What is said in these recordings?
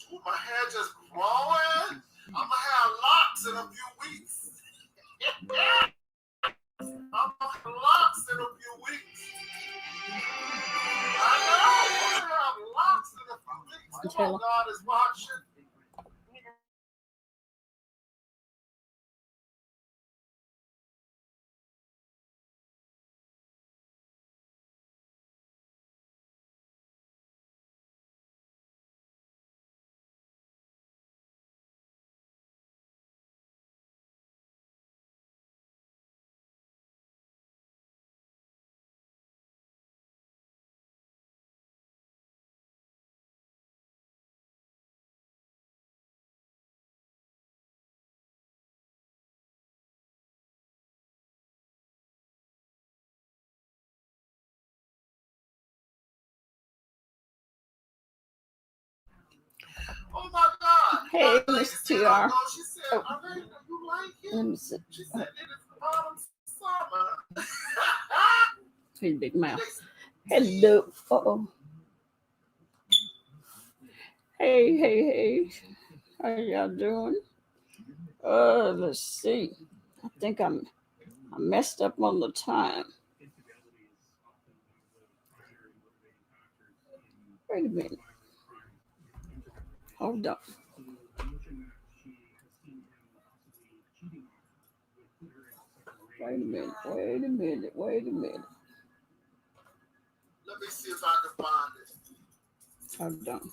Ooh, my hair just growing. I'm gonna have locks in a few weeks. I'm gonna have locks in a few weeks. I know. I'm gonna have locks in a few weeks. Come on, God is watching. Oh my God. Hey, Miss TR. She said, Oh, Arena, you like it? let me see. She said, it is bottom summer. Hey, big mouth. Hello. Uh-oh. Hey, hey, hey. How y'all doing? Let's see. I think I messed up on the time. Wait a minute. Hold on. Wait a minute. Wait a minute. Wait a minute. Let me see if I can find it. Hold on.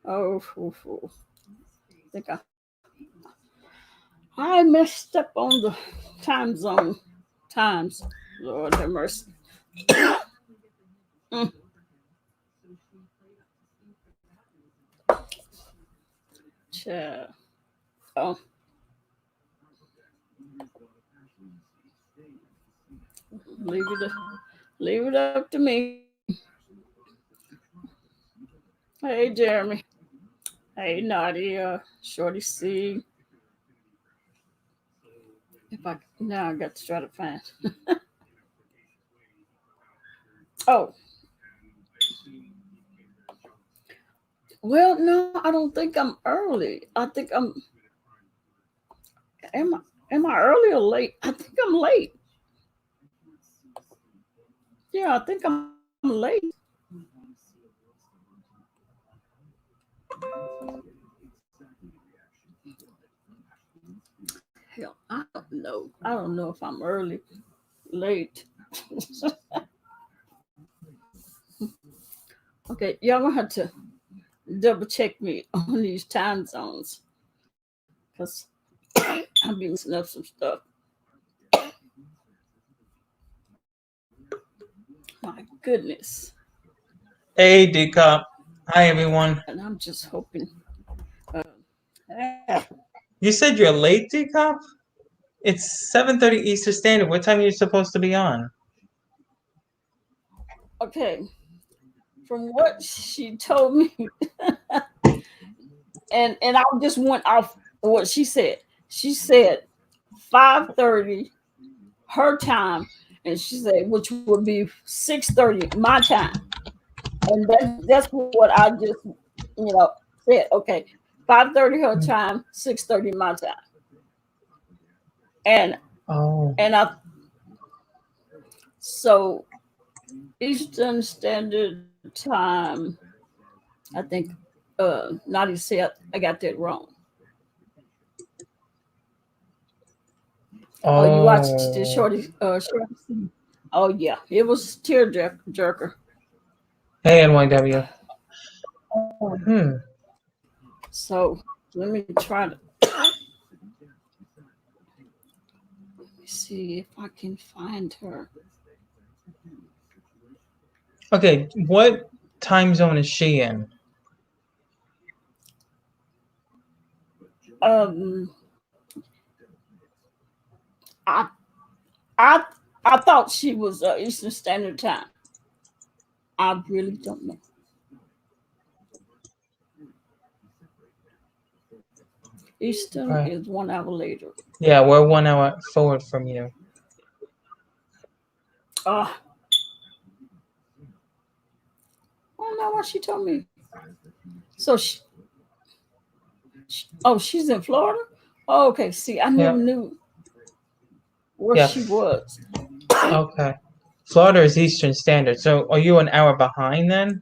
Oh, I think I messed up on the time zone times. Lord have mercy. Mm, child. Oh, leave it, leave it up to me. Hey, Jeremy. Hey, Nadia. Shorty C. If I now I got to try to find. Oh, well, no, I don't think I'm early. I think I'm. Am I? Am I early or late? I think I'm late. Yeah, I think I'm late. Hell, I don't know. I don't know if I'm early, late. Okay, y'all gonna have to double check me on these time zones because I'll be messing up some stuff. My goodness. Hey, Decop. Hi, everyone. And I'm just hoping. You said you're late, Decop? It's 7:30 Eastern Standard. What time are you supposed to be on? Okay, from what she told me, and I just went off what she said. She said 5:30 her time, and she said which would be 6:30 my time, and that's what I just said. Okay, 5:30 her time, 6:30 my time, and Oh. and I so Eastern Standard Time. I think Nadia said I got that wrong. Oh, you watched the Oh. shorty. Oh yeah, it was tear jerker. Hey, NYW. Hmm. So let me try to see if I can find her. Okay, what time zone is she in? Um, I I I thought she was Eastern Standard Time. I really don't know. Eastern Right. is 1 hour later. Yeah, we're 1 hour forward from you. Uh, I don't know what she told me. So oh, she's in Florida. Oh, okay. See, I never Yeah. knew where Yeah. she was. Okay. Florida is Eastern Standard. So are you an hour behind then?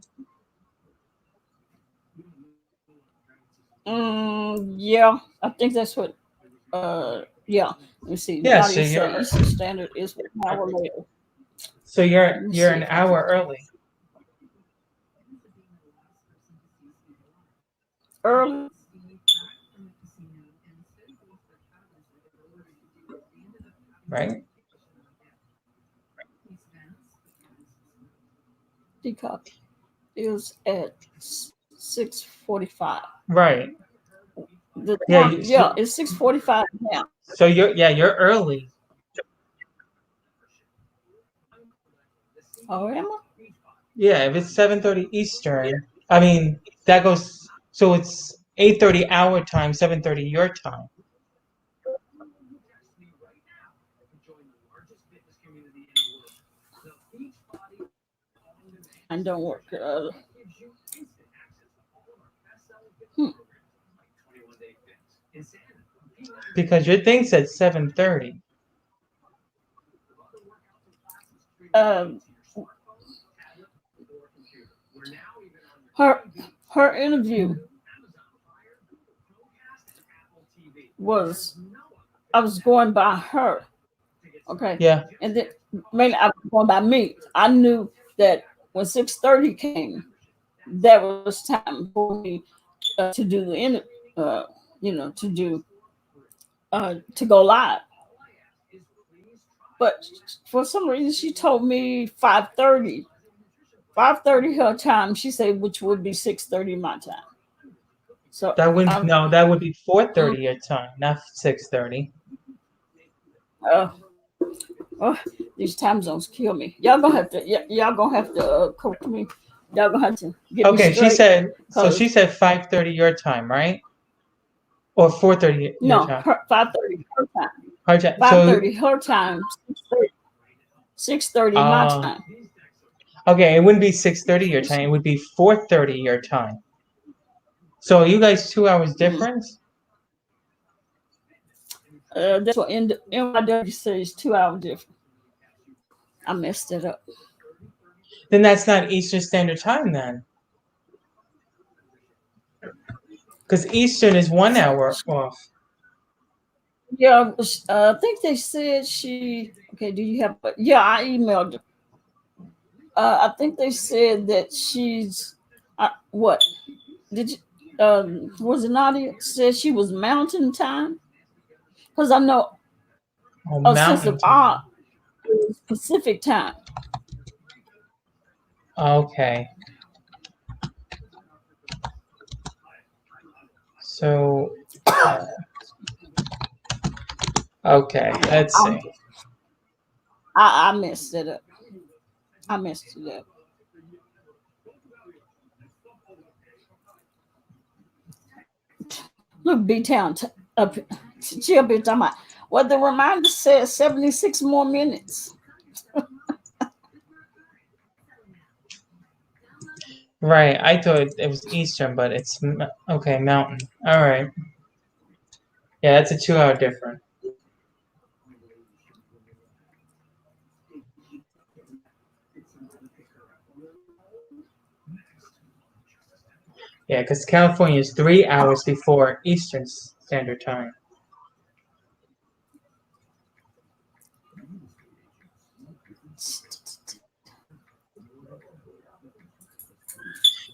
Yeah, I think that's what. Yeah. Let me see. Yeah, Nadia so said you're Eastern Standard is 1 hour later. so you're Let me you're see an if I can. hour early, Early. right? Decop is at 6:45. Right. The Yeah, time, yeah, it's 6:45 now. so you're early. Oh, am I? Yeah, if it's 7:30 Eastern, I mean that goes so it's 8:30 our time, 7:30 your time. And don't work. Hmm. Because your thing said 7:30. Um, her her interview was I was going by her. Okay. Yeah. And then mainly I was going by me. I knew that when 6:30 came, that was time for me to do the to do to go live. But for some reason, she told me 5:30. 5:30 her time. She said, which would be 6:30 my time. So That would I'm no, that would be mm, 4:30 your time, not 6:30. uh, oh, these time zones kill me. Y'all gonna have to y'all gonna have to coach me. Y'all gonna have to get me Okay, straight. she Cause said 5:30 your time, right? Or 4:30 your no, time. 5:30 her time. Her time. Five So thirty her time. 6:30 my time. okay, it wouldn't be 6:30 your time, it would be 4:30 your time. So are you guys 2 hours Mm. difference? That's what NYW says 2 hours different. I messed it up. Then that's not Eastern Standard Time then. Because Eastern is 1 hour off. Yeah, I think they said she. Okay, do you have? Yeah, I emailed her. I think they said that she's. What did you? Was it Nadia said she was Mountain Time? Because I know Oh, a sense Mountain of Time. art is Pacific Time. Okay. So, okay, let's see. I messed it up. I messed it up. Look, B Town up. She'll be talking about. Well, the reminder says 76 more minutes. Right, I thought it was Eastern, but it's okay, Mountain. All right. Yeah, that's a 2 hour difference. Yeah, because California is 3 hours before Eastern Standard Time.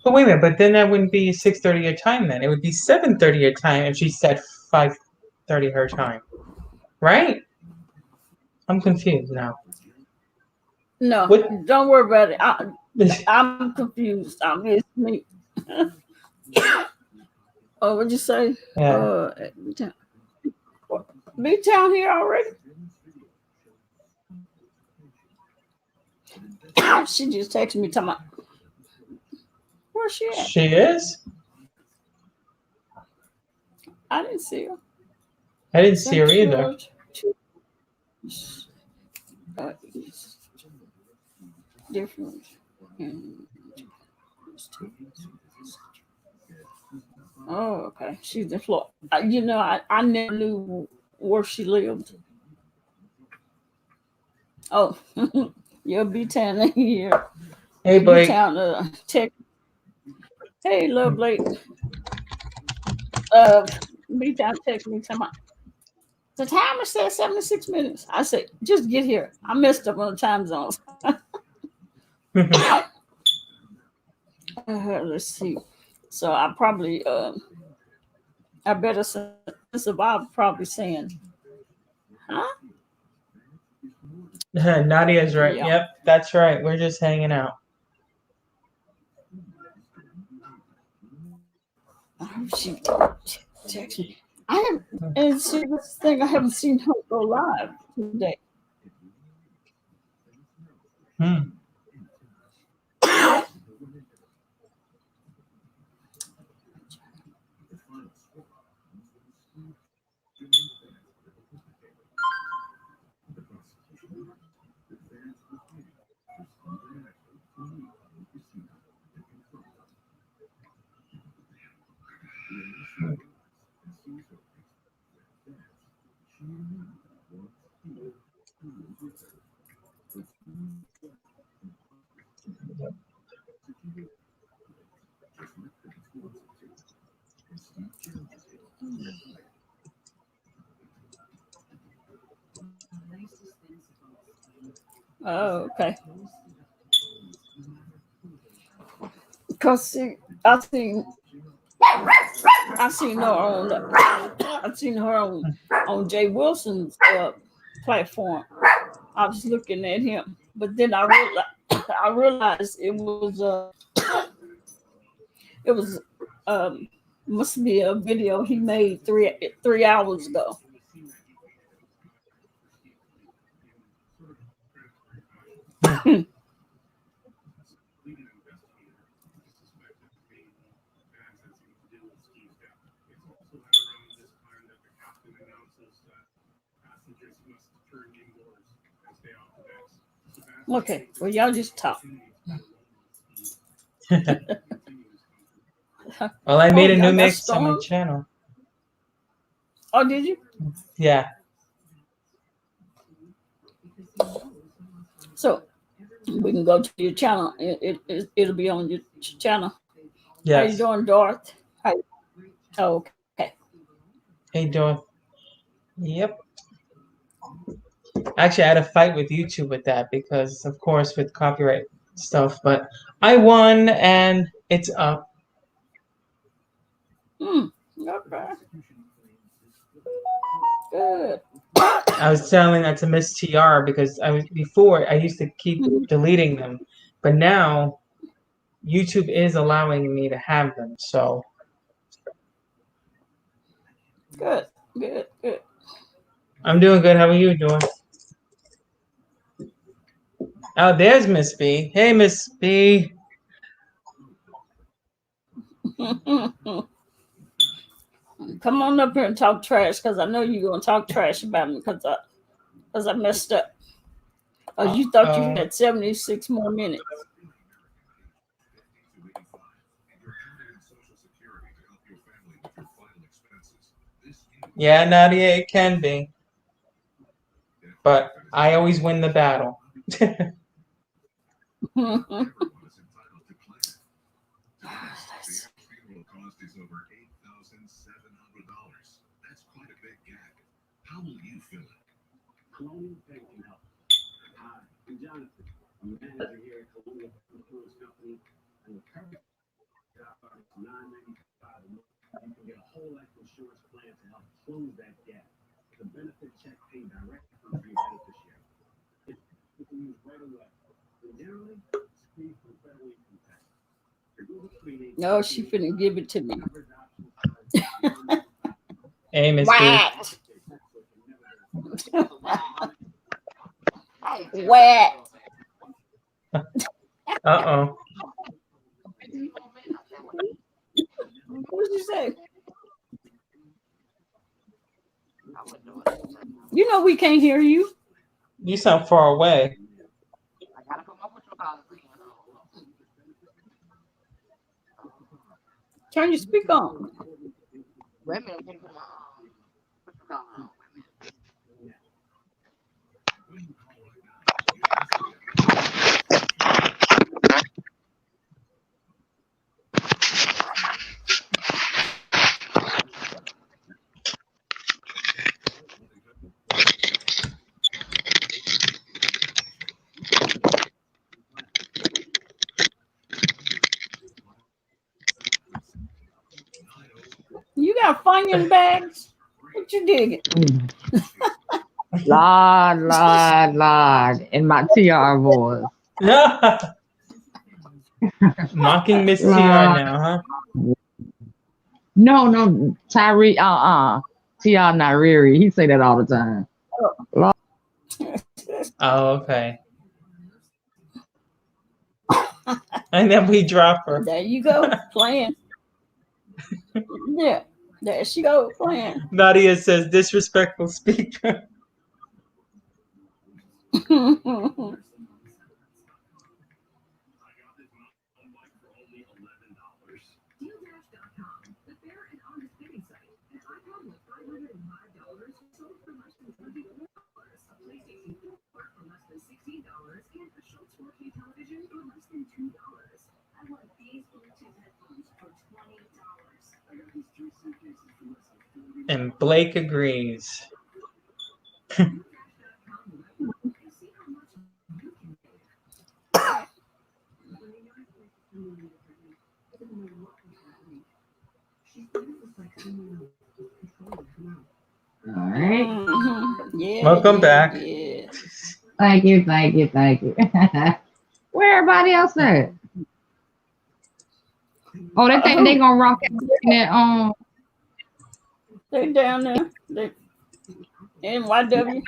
But wait a minute, but then that wouldn't be 6:30 your time then. It would be 7:30 your time if she said 5:30 her time. Right? I'm confused now. No, What? don't worry about it. I'm confused. It's me. Oh, what'd you say? Yeah. B-Town. B-Town here already? She just texted me talking about, where's she at? She is? I didn't see her. I didn't see her either. Central to different. Oh, okay. She's in Florida. I never knew where she lived. Oh, you'll be town here. Hey, Be Blake. town tech. Hey, little Blake. Uh, be town text me. Talking about, the timer said 76 minutes. I said, just get here. I messed up on the time zones. Let's see. So I probably, I better survive probably saying, huh? Nadia's right. Yeah. Yep, that's right. We're just hanging out. She text me. I have, and see this thing, I haven't seen her go live today. Hmm. Oh, okay. Because see, I seen her on Jay Wilson's platform. I was looking at him, but then I realized it was must be a video he made 3 hours ago. Okay, well y'all just talk. Well, I Oh, made a new y'all got mix on my storm? channel. Oh, did you? Yeah. So we can go to your channel. It'll be on your channel. How you Yes. doing, Dorothy? How you, oh, okay. Hey, doing? Yep. Actually, I had a fight with YouTube with that because, of course, with copyright stuff. But I won, and it's up. Okay. Good. I was telling that to Miss TR because I used to keep deleting them, but now YouTube is allowing me to have them. So Good. Good. Good. I'm doing good. How are you doing? Oh, there's Miss B. Hey, Miss B. Come on up here and talk trash because I know you're gonna talk trash about me because I messed up. Oh, you thought you had 76 more minutes. Yeah, Nadia, it can be, but I always win the battle. No, she finna give it to me. Hey, Miss B. What? What? Uh-oh. What did you say? You know we can't hear you. You sound far away. Turn your speaker on. Wait a minute, I'm gonna put my You got Funyun bags? What you digging? Lord, in my TR voice. Mocking Miss TR Lord. now, huh? No, Tyree, TR not Riri. He say that all the time. Oh, okay. And then we drop her. There you go, playing. Yeah, there she go, playing. Nadia says disrespectful speaker. And Blake agrees. All right. Yeah. Welcome back. Yeah. Thank you. Where everybody else at? Oh, they think they gonna rock out in that They down there. They NYW.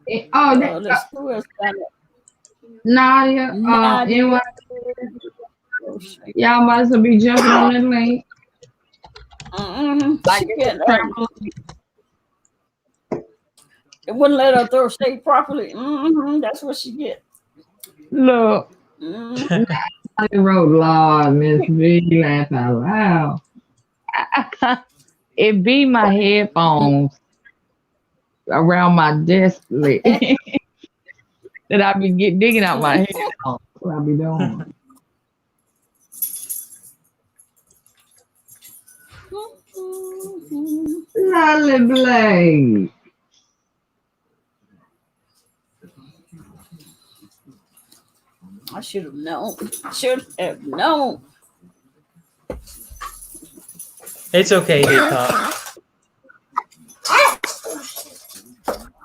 They, Who else down there? Nadia, Nadia. y'all might as well be jumping on that link. Like it wouldn't let her throw shade properly. That's what she get. Look, I wrote Lord Miss B laugh out loud. It be my headphones around my desk that I be digging out my headphones. What I be doing. Lolly Blade. I should have known. It's okay, Daytop.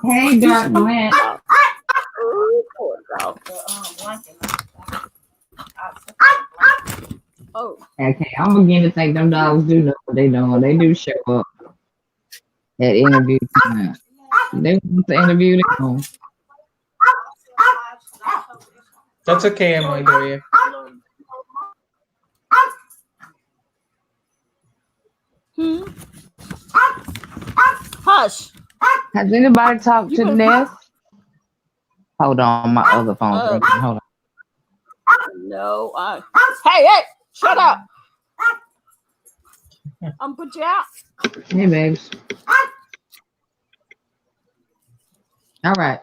Hey, Dark Man. Oh. Okay, I'm beginning to think them dogs do know what they doing. They do show up at interview time. They want to interview them. That's okay, Emily Doria. Hush. Has anybody talked to Ness? Hold on, my other phone's ringing. Hold on. No, hey, shut up. I'm put you out. Hey, babes. All right.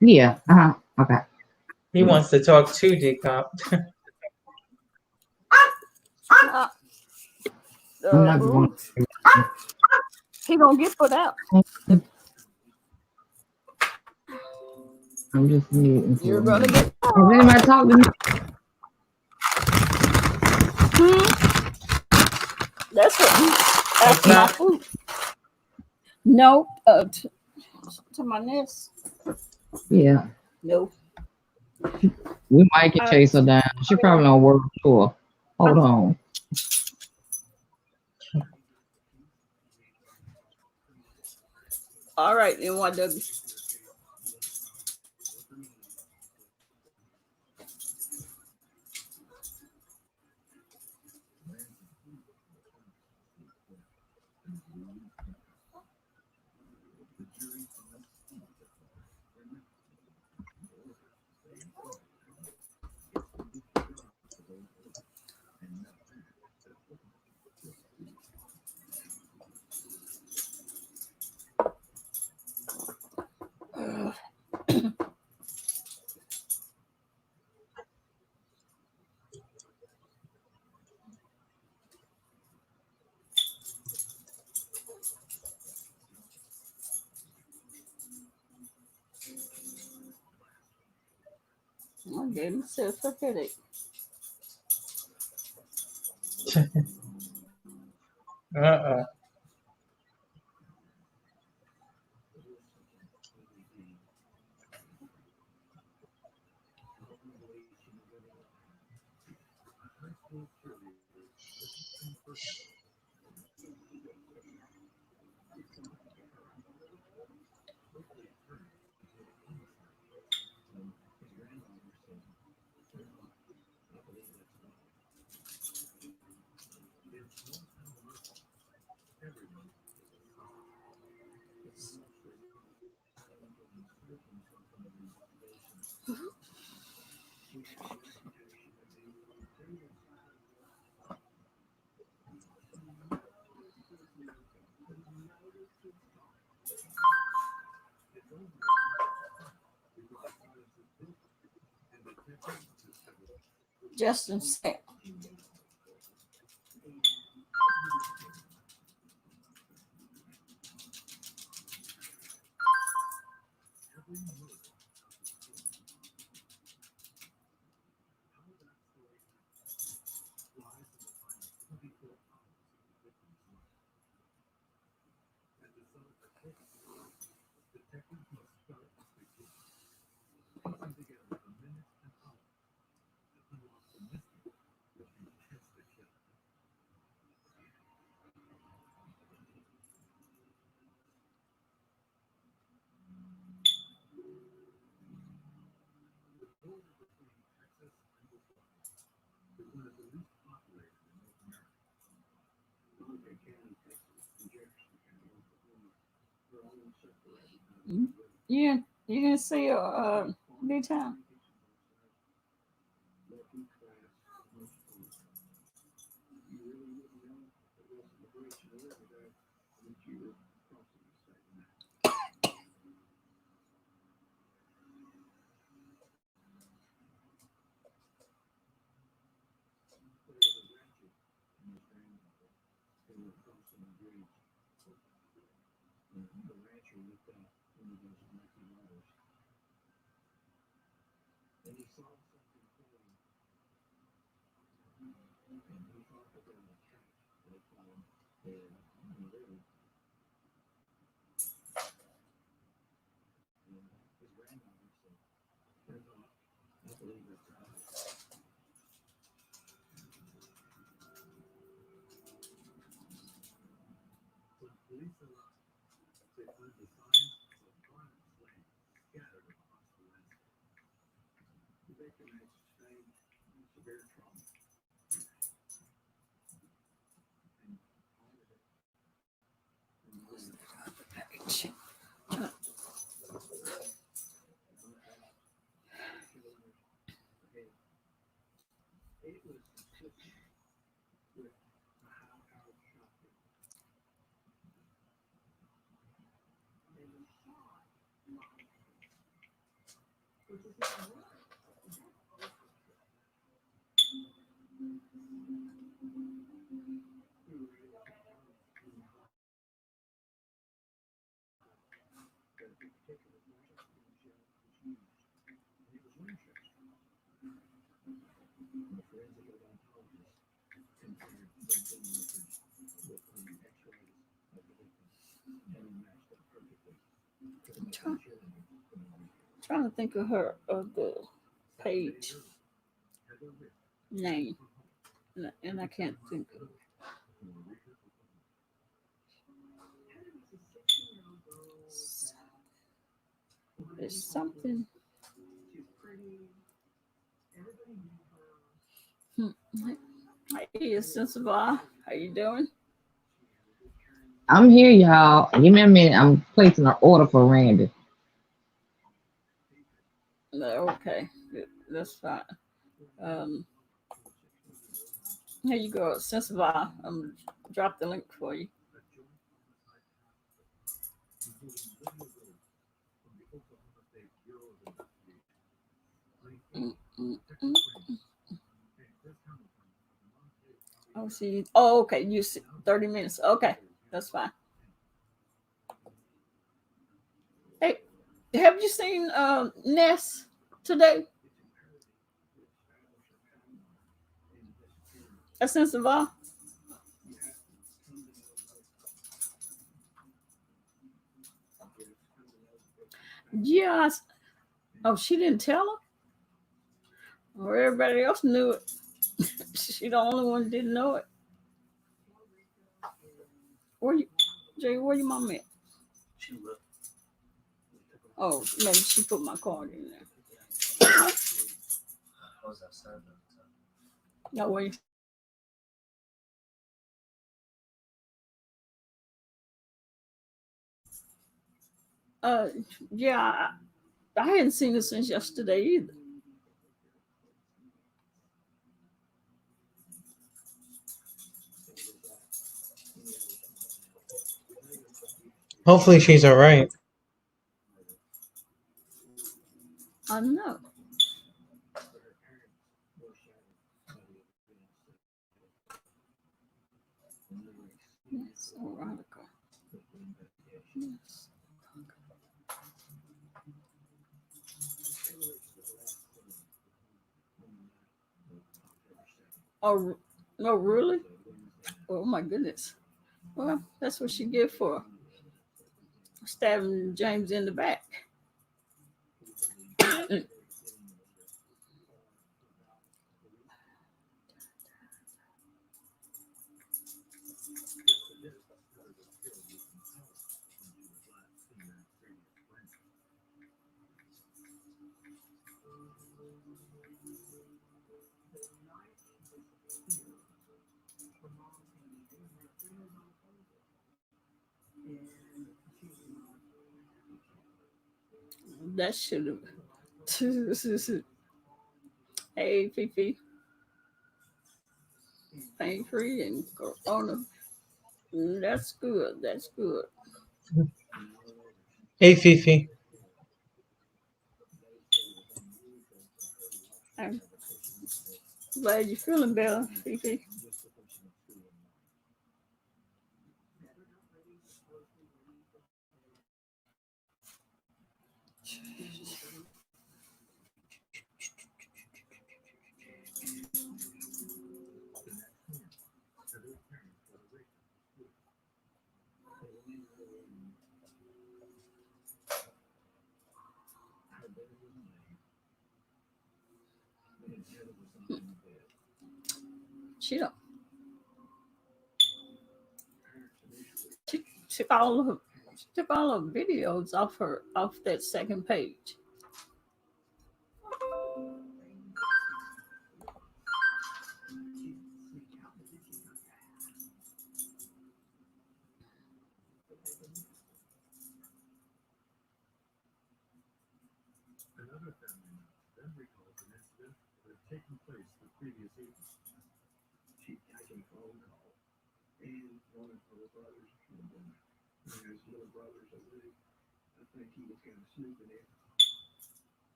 Yeah. Okay. He wants to talk to Decop. I'm not going. He gonna get put out. I'm just muting. You're gonna get. Has anybody talked to me? That's what. That's not- my food. No, to my Ness. Yeah. No. We might can chase her down. She probably on work tour. Hold on. All right, NYW. I gave myself a headache. Uh-uh. Justin said, "You you didn't see daytime." Trying to think of her of the page name, and I can't think of it. There's something. Hey, Sensible. How you doing? I'm here, y'all. Give me a minute. I'm placing an order for Randy. No, okay, that's fine. Um, here you go, Sensible. I'm gonna drop the link for you. Mm, mm, mm. Oh, see. Oh, okay. You see 30 minutes. Okay, that's fine. Hey, have you seen Ness today? A sense of awe? Yes. Oh, she didn't tell her? Or everybody else knew it. She the only one that didn't know it. Where you, Jay, where your mom at? Oh, maybe she put my card in there. No, wait. Uh, yeah, I hadn't seen her since yesterday either. Hopefully she's all right. I know. Yes, Veronica. Yes. Oh, no, really? Oh my goodness. Well, that's what she get for stabbing James in the back. That should have. Hey, Fifi, pain free and corona. That's good. That's good. Hey, Fifi. I'm glad you're feeling better, Fifi. She don't. She took all of she took all of videos off that second page.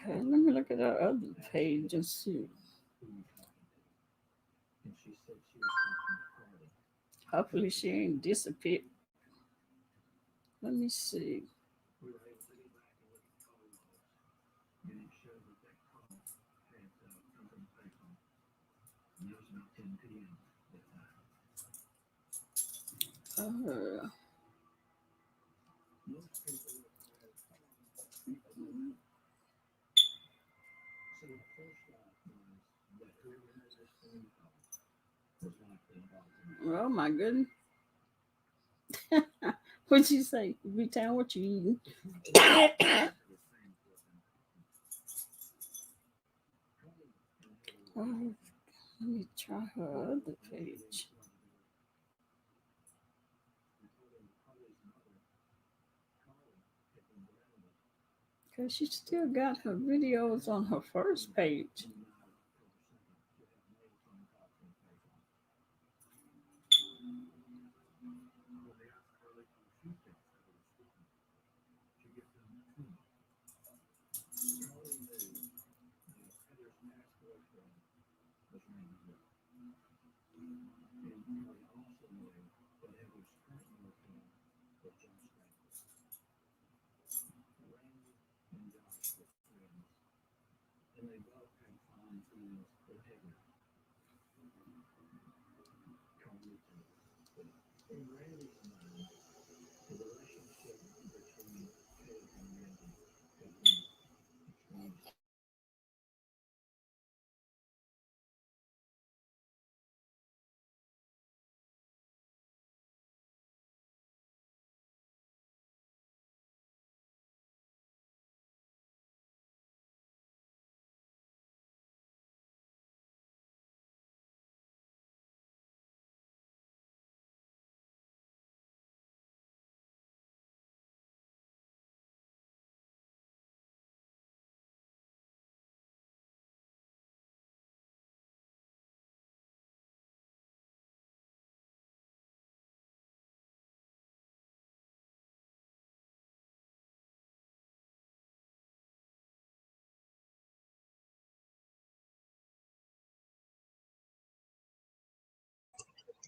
Okay, let me look at our other page and see. Hopefully she ain't disappeared. Let me see. Uh, Oh my goodness. What'd you say? B-Town, what you eating? Oh, let me try her other page. Because she still got her videos on her first page.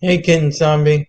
Hey, kitten zombie.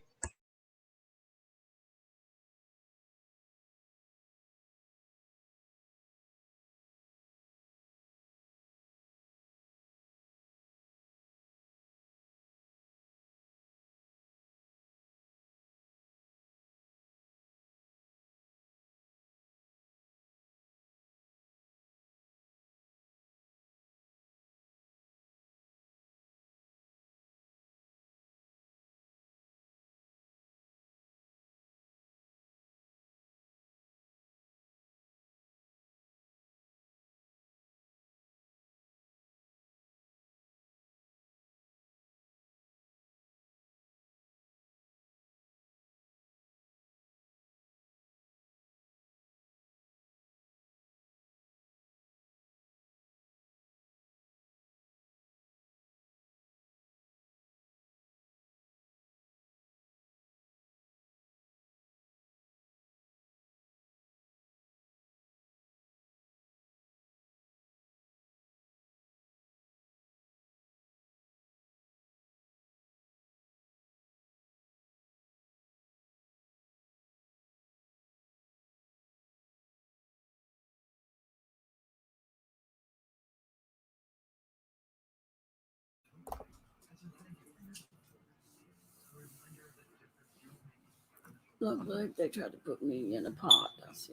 Look like they tried to put me in a pot. That's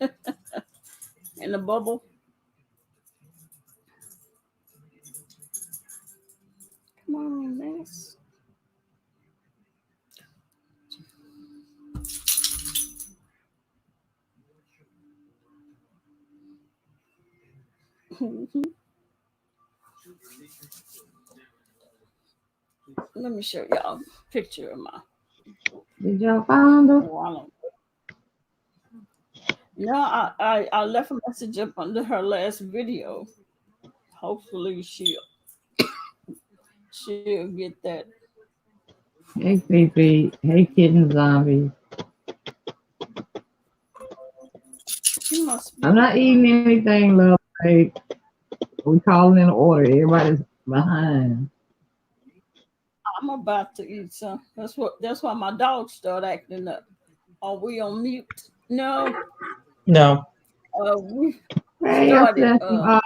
it. In a bubble. Come on, Ness. Let me show y'all a picture of my Did y'all find her? wallet. No, I left a message up under her last video. Hopefully she'll get that. Hey, Fifi. Hey, kitten zombie. She must be I'm not eating anything, love. Hey, we calling in order. Everybody's behind. I'm about to eat some. That's why my dog started acting up. Are we on mute? No. No. We Hey, I started said some,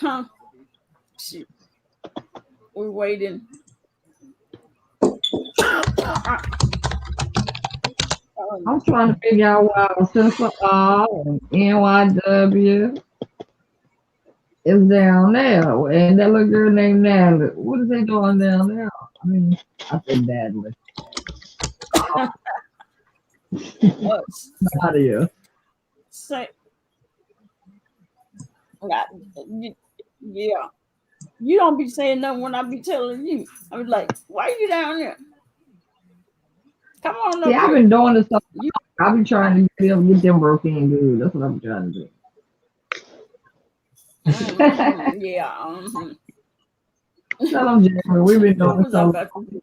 huh? Shoot. We're waiting. I'm trying to figure out why Sister R and NYW is down there. And that little girl named Natalie. What is they doing down there? I mean, I said Natalie. Nadia. Say, yeah. You don't be saying nothing when I be telling you. I was like, why you down there? Come on See, up I've here. been doing this stuff. I've been trying to get them broken good. That's what I'm trying to do. Yeah. Tell them, Jeremy, we've been doing What was I stuff. about to do?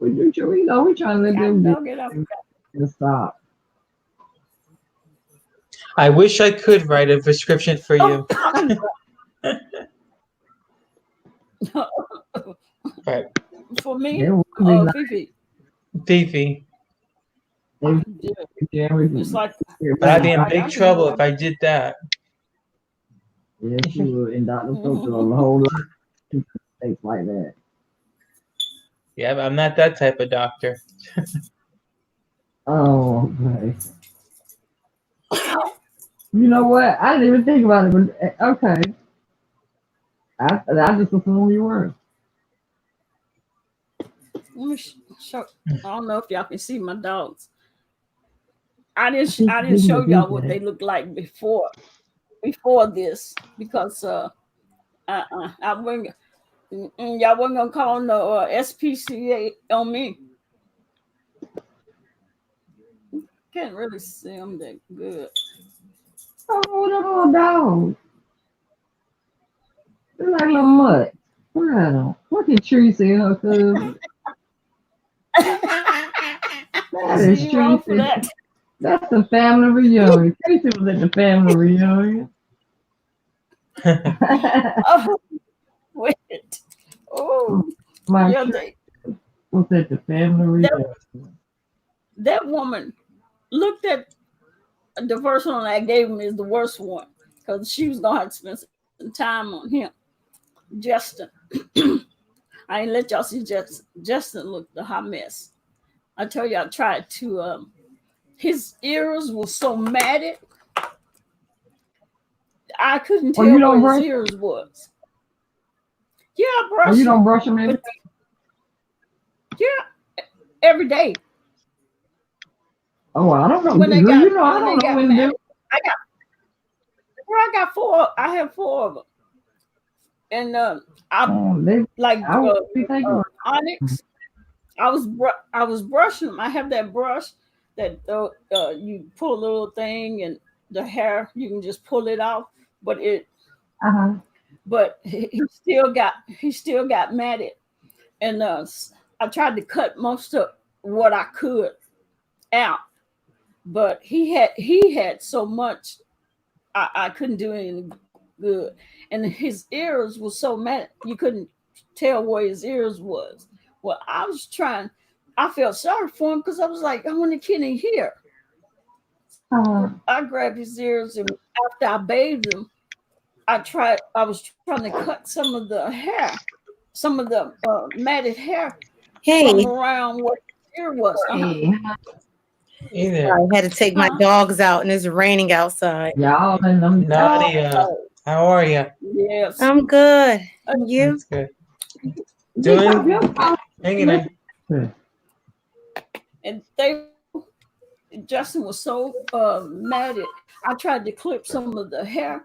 We do, you know, we trying to let them Get up. stop. I wish I could write a prescription for you. Right. For me, Fifi. Fifi. It's like, But I'd be in big trouble if I did that. Yes, you would. And Dr. Soap a whole lot of mistakes like that. Yeah, but I'm not that type of doctor. Oh, okay. You know what? I didn't even think about it, but okay. I just assumed you were. Let me show. I don't know if y'all can see my dogs. I didn't show y'all what they look like before this because I wasn't y'all wasn't gonna call no SPCA on me. Can't really see them that good. Oh, that little dog. They're like little mutt. Wow. What did Tracy and her cousin? That is Tracy. That's the family reunion. Tracy was at the family reunion. Oh, wait. Oh, My yeah, was at the family reunion. That woman looked at the first one I gave him is the worst one because she was gonna have to spend some time on him. Justin. I ain't let y'all see Justin. Justin looked a hot mess. I tell you, I tried to his ears were so matted. I couldn't tell where his ears was. Yeah, I brush them. You don't brush them every day? Yeah, every day. Oh, I don't know. When they got, you know, I don't know when to do. I got 4. I have 4 of them, and Onyx. I was brushing them. I have that brush that you pull a little thing, and the hair you can just pull it off, but it. But he still got matted, and I tried to cut most of what I could out, but he had so much I couldn't do any good, and his ears were so matted you couldn't tell where his ears was. Well, I felt sorry for him because I was like, I want the kid in here. I grabbed his ears, and after I bathed him, I was trying to cut some of the hair, some of the matted hair from around where his ear was. I had to take my dogs out, and it's raining outside. Y'all and them. Nadia, how are you? Yes, I'm good. And you? That's good. Doing hanging in. And Justin was so matted. I tried to clip some of the hair,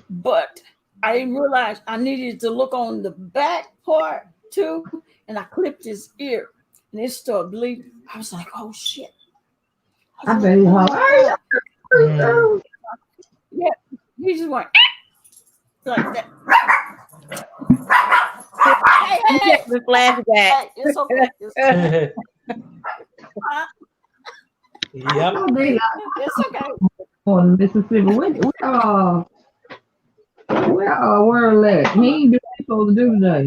but I didn't realize I needed to look on the back part too, and I clipped his ear, and it started bleeding. I was like, "Oh shit!" I bet he hollering. Yeah, he just went like that. Hey, the flashback. Hey, it's okay. Yep. It's okay. On Mississippi, where World at? He ain't do what he's supposed to do today.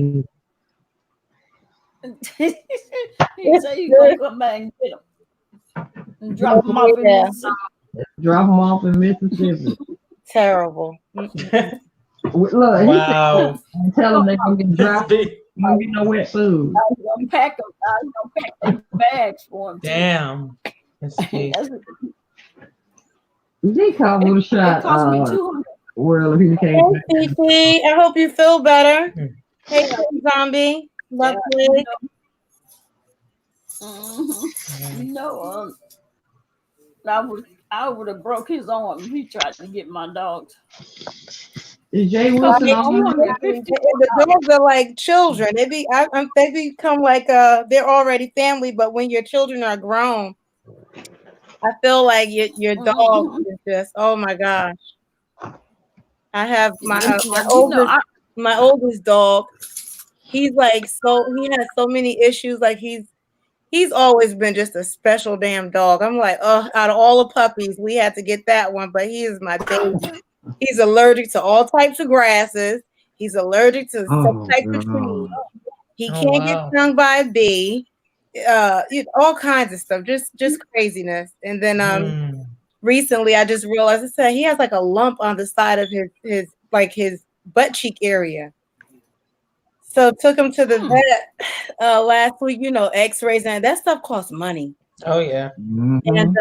He said he's gonna come back and get him and drop him off in Mississippi. Drop him off in Mississippi. Terrible. Look, Wow. Tell them they're gonna get dropped. Gonna get no wet food. I was gonna pack them bags for him. Damn. Miss B. G-Cop would have It shot cost me 200. World if he came Hey, back. Fifi. I hope you feel better. Hmm. Hey, Zombie. Love Yeah, Blake. No, I would have broke his arm if he tried to get my dogs. Is Jay It cost Wilson me on? $250. The dogs are like children. They become like they're already family, but when your children are grown, I feel like your dog is just, oh my gosh. I have my oldest dog. He's like he has so many issues. Like he's always been just a special damn dog. I'm like, oh, out of all the puppies, we had to get that one, but he is my baby. He's allergic to all types of grasses. He's allergic to some types of trees. He can't get stung by a bee. All kinds of stuff, just craziness. And then recently I just realized, I said he has like a lump on the side of his butt cheek area. So took him to the vet last week, x-rays, and that stuff costs money. Oh yeah. And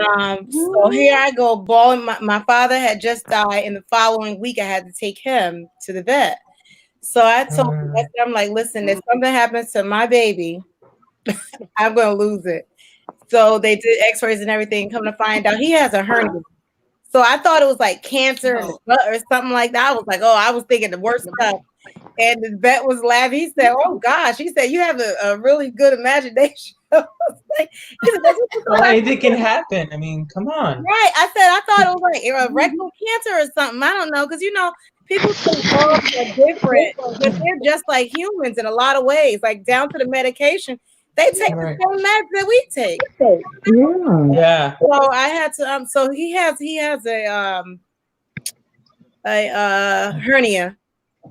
so here I go bawling. My father had just died, and the following week I had to take him to the vet. So I told him, I'm like, listen, if something happens to my baby, I'm gonna lose it. So they did x-rays and everything. Come to find out he has a hernia. So I thought it was like cancer in the gut or something like that. I was like, oh, I was thinking the worst stuff. And the vet was laughing. He said, oh gosh, he said, you have a really good imagination. Anything can happen. I mean, come on. Right. I thought it was like a rectal cancer or something. I don't know. Because, people think dogs are different, but they're just like humans in a lot of ways, like down to the medication. They take the same meds that we take. Yeah. So I had to, so he has a hernia.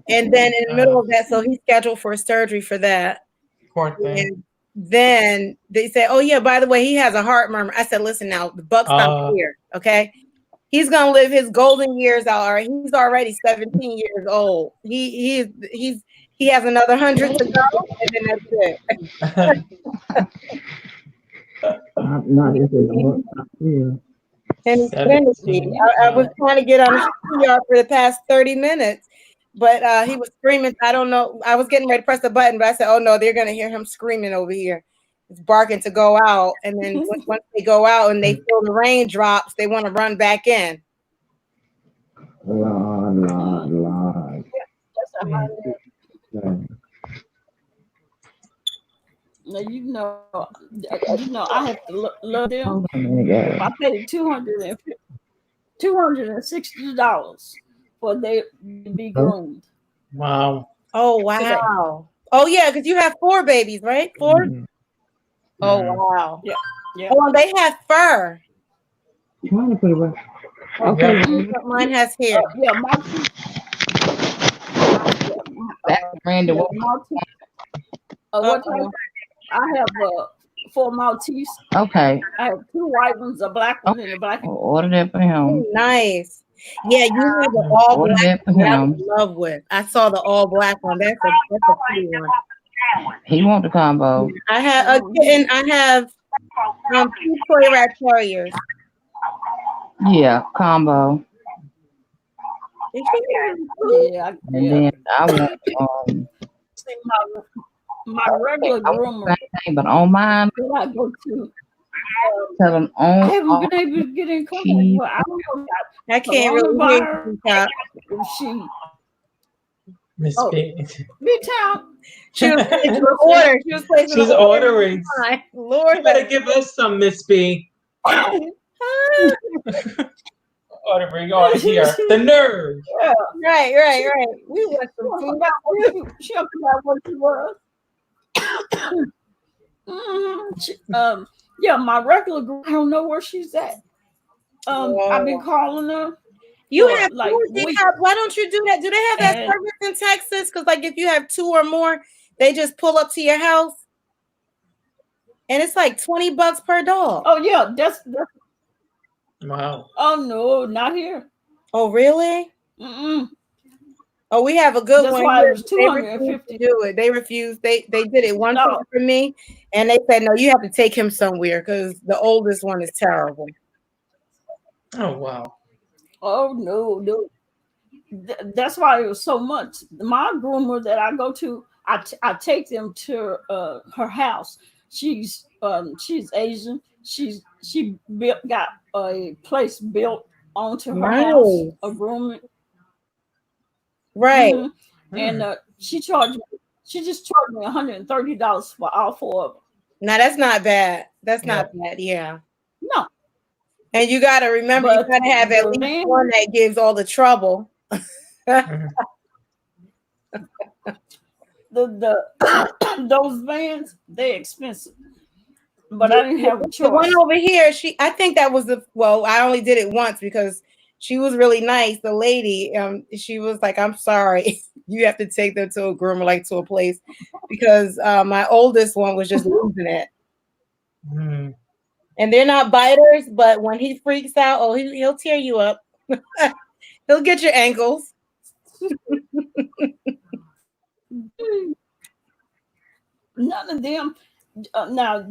And then in the middle of that, so he's scheduled for surgery for that. Poor thing. And then they say, oh yeah, by the way, he has a heart murmur. I said, listen now, the buck stops here. Okay. He's gonna live his golden years out. Or he's already 17 years old. He has another 100 to go, and then that's it. Not if it's yeah. And I was trying to get on the CPR for the past 30 minutes, but he was screaming. I don't know. I was getting ready to press the button, but I said, oh no, they're going to hear him screaming over here. It's barking to go out. And then once they go out and they feel the raindrops, they want to run back in. Lord. Now, I have to love them. I paid $260 for they to be groomed. Wow. Oh wow. Oh yeah, because you have 4 babies, right? 4. Oh wow. Yeah. Oh, they have fur. Trying to put it back. Okay. Mine has hair. Randy, what type? I have 4 Maltese. Okay. I have 2 white ones, a black one, and a black one. Order that for him. Nice. Yeah, you have the all black one that I'm in love with. I saw the all black one. That's a pretty one. He want the combo. I have a kitten. I have 2 toy rat terriers. Yeah, combo. Yeah. And then I want my regular groomer. But on mine, I go to. tell them on. I haven't been able to get in contact. Well, I don't know. I can't really hear you. She. Miss B. Town. She was placing an order. She's ordering. Lord, you better give us some, Miss B. Ordering on here. The nerve. Yeah. Right. We want some food. She forgot what she was. Yeah, my regular girl, I don't know where she's at. I've been calling her. You have like why don't you do that? Do they have that service in Texas? Because like if you have 2 or more, they just pull up to your house, and it's like $20 per dog. Oh yeah, that's wow. Oh no, not here. Oh really? Oh, we have a good That's one why it here. was They refused to 250. do it. They refused. They did it one time No. for me, and they said, no, you have to take him somewhere because the oldest one is terrible. Oh wow. Oh no. That's why it was so much. My groomer that I go to, I take them to her house. She's Asian. Got a place built onto her house, Nice. a grooming. Right. Hmm. And she just charged me $130 for all four of them. Now that's not bad. That's Yeah. not bad. Yeah. No, And you got to remember, you but got to have at the least man, one that gives all the trouble. Mhm. the those vans, they expensive. But I didn't have a The one choice. over here, I think that was I only did it once because she was really nice. The lady, she was like, I'm sorry, you have to take them to a groomer, like to a place, because my oldest one was just losing it. Mhm. And they're not biters, but when he freaks out, oh, he'll tear you up. He'll get your ankles. None of them now.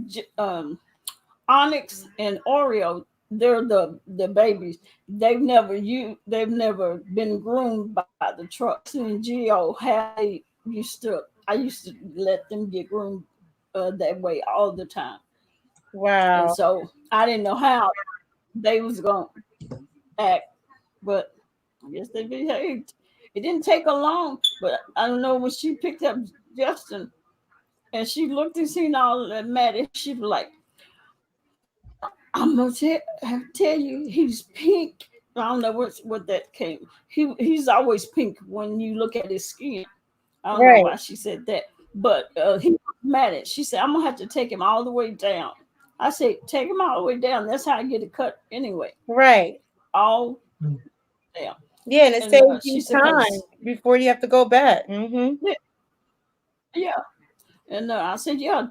Onyx and Oreo, they're the babies. They've never been groomed by the trucks. And Geo, I used to let them get groomed that way all the time. And Wow. so I didn't know how they was going to act, but I guess they behaved. It didn't take her long, but I don't know, when she picked up Justin and she looked and seen all that Maddie, she was like, I'm gonna tell you, he's pink. I don't know what that came. He's always pink when you look at his skin. I don't know Right. why she said that, but he was mad at. She said, I'm gonna have to take him all the way down. I said, take him all the way down. That's how I get it cut anyway. Right. All down. Yeah, and it And saves she you said, time before you have to go back. yeah. And I said, yeah,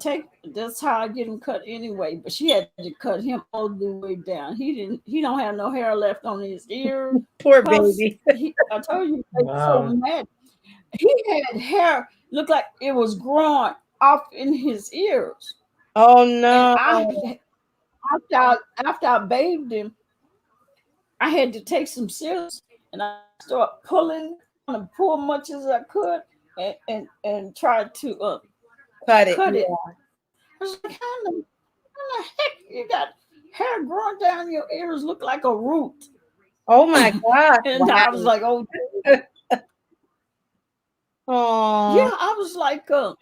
that's how I get him cut anyway. But she had to cut him all the way down. He don't have no hair left on his ear. Poor Puffs. baby. I told you, they were so Wow. mad. He had hair, looked like it was growing off in his ears. Oh And no. after I bathed him, I had to take some scissors and I started pulling and pull much as I could and try to Cut it. cut it. Yeah. I was like, how the heck you got hair growing down your ears, look like a root? Oh my God. And Wow. I was like, oh Oh. yeah, I was like, Oh,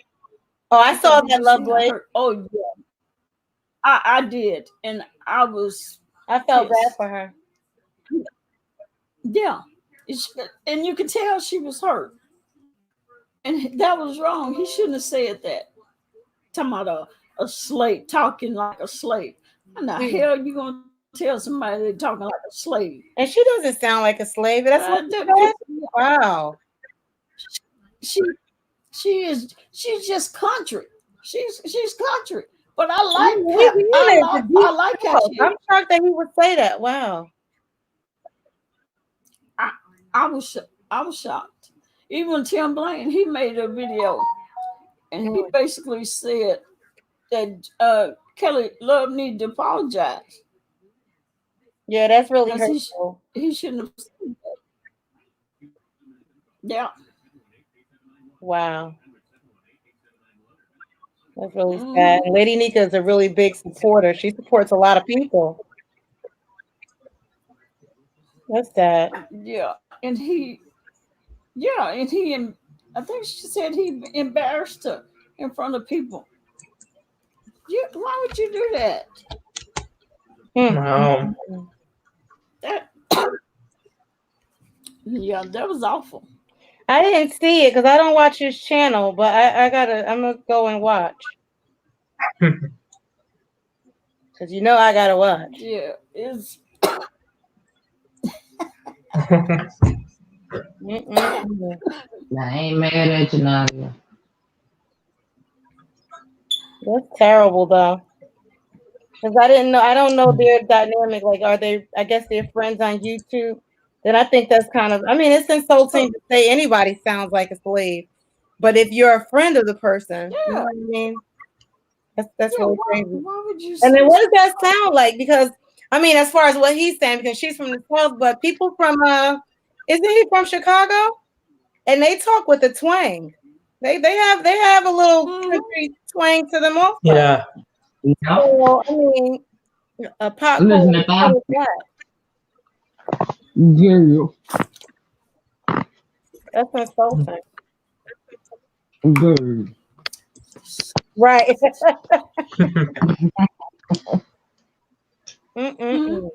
I saw did that, you see how Lovely. hurt? Oh yeah, I did, and I was I felt bad pissed. for her. Yeah, and you could tell she was hurt, and that was wrong. He shouldn't have said that. Talking about a slave, talking like a slave. How the hell you gonna tell somebody they're talking like a slave? And she doesn't sound like a slave. That's what she said. Wow. She's just country. She's country. But I I like how she I'm shocked that he would say that. Wow. I was shocked. Even Tim Blaine, he made a video and he basically said that Kelly Love needed to apologize. Yeah, that's really Because hurtful. he shouldn't have said that. Yeah. Wow. That's really sad. And Lady Nika is a really big supporter. She supports a lot of people. That's sad. Yeah. And I think she said he embarrassed her in front of people. Why would you do that? Wow. That yeah, that was awful. I didn't see it because I don't watch his channel, but I'm gonna go and watch. Because I gotta watch. Yeah, it's I ain't mad at you, Nadia. That's terrible though. Because I don't know their dynamic. Like, are they, I guess they're friends on YouTube. then I think that's kind of, I mean, it's insulting to say anybody sounds like a slave. But if you're a friend of the person, you know what I mean? That's really crazy. Why would you And then say what does that sound like? Because I mean, as far as what he's saying, because she's from the South, but people from isn't he from Chicago? And they talk with a twang. They have a little country twang to them also. Yeah. So I mean, a pop. Listen, if I girl, that's insulting. girl. Right. Mm-mm-mm.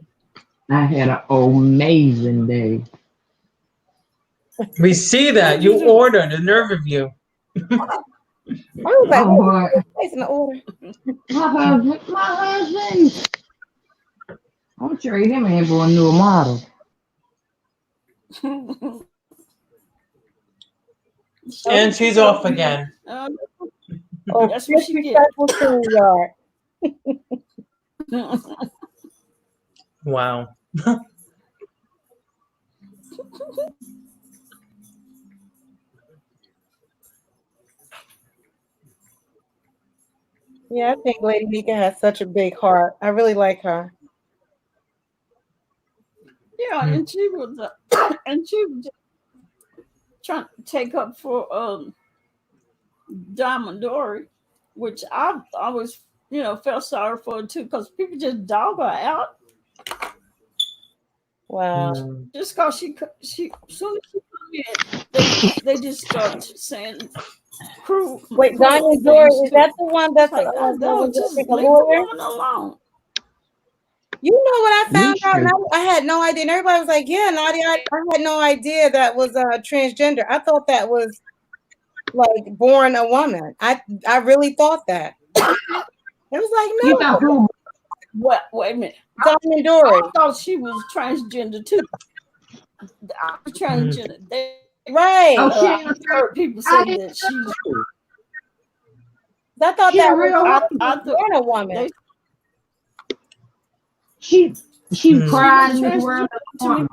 I had an amazing day. We see that. You ordered. The nerve of you. I was like, Oh, what's placing the order? my husband. I'm trade him in for a new model. And she's off again. Oh, That's what she did. Wow. Yeah, I think Lady Mika has such a big heart. I really like her. Yeah, and she was trying to take up for Diamond Dory, which I always felt sorry for her too, because people just dog her out Wow. just because she soon as she come in, they just start saying cruel. Wait, cruel Diamond Dory, things is to that her. the one that's Like, that no, was just like a leave the lawyer? woman alone. You know what I found out? Mystery. I had no idea. And everybody was like, yeah, Nadia, I had no idea that was transgender. I thought that was like born a woman. I really thought that. It was like, You no, thought who? What? Wait a minute. Diamond Dory. I thought she was transgender too. I was transgender. Right. Oh, she I ain't a heard people say that she's. I thought She that a real was woman. I thought born a woman. they- She cried in She this was world as a to me. woman,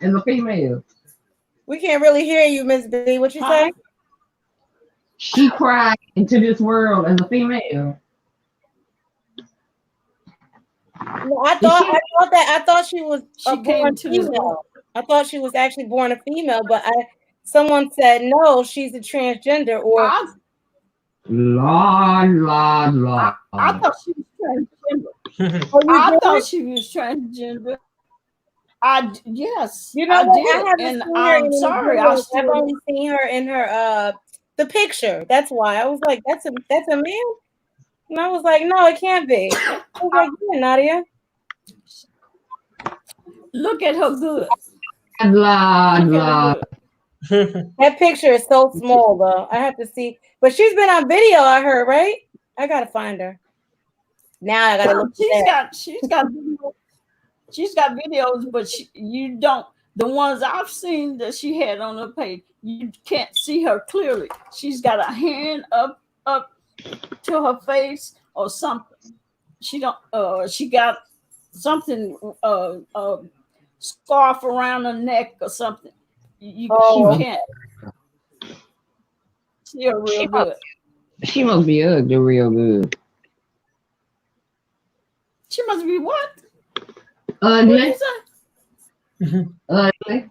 as a female. We can't really hear you, Miss B. What you Huh? say? She cried into this world as a female. No, I thought she was She born came to this female. world. I thought she was actually born a female, but someone said no, she's a transgender or I thought she was transgender. I thought she was transgender. Yes, you know I what? did, I haven't and seen her in I'm any sorry. videos. I've only seen her in her the picture. That's why I was like, that's a man. And I was like, no, it can't be. I was like, yeah, Nadia. Look at her good. That picture is so small though. I have to see. But she's been on video, I heard, right? I gotta find her. Now I gotta look at that. She's got videos, but you don't. The ones I've seen that she had on her page, you can't see her clearly. She's got a hand up to her face or something. She don't. She got something scarf around her neck or something. You can't see her real good. She must be ugly real good. She must be what? Ugly. What you Ugly.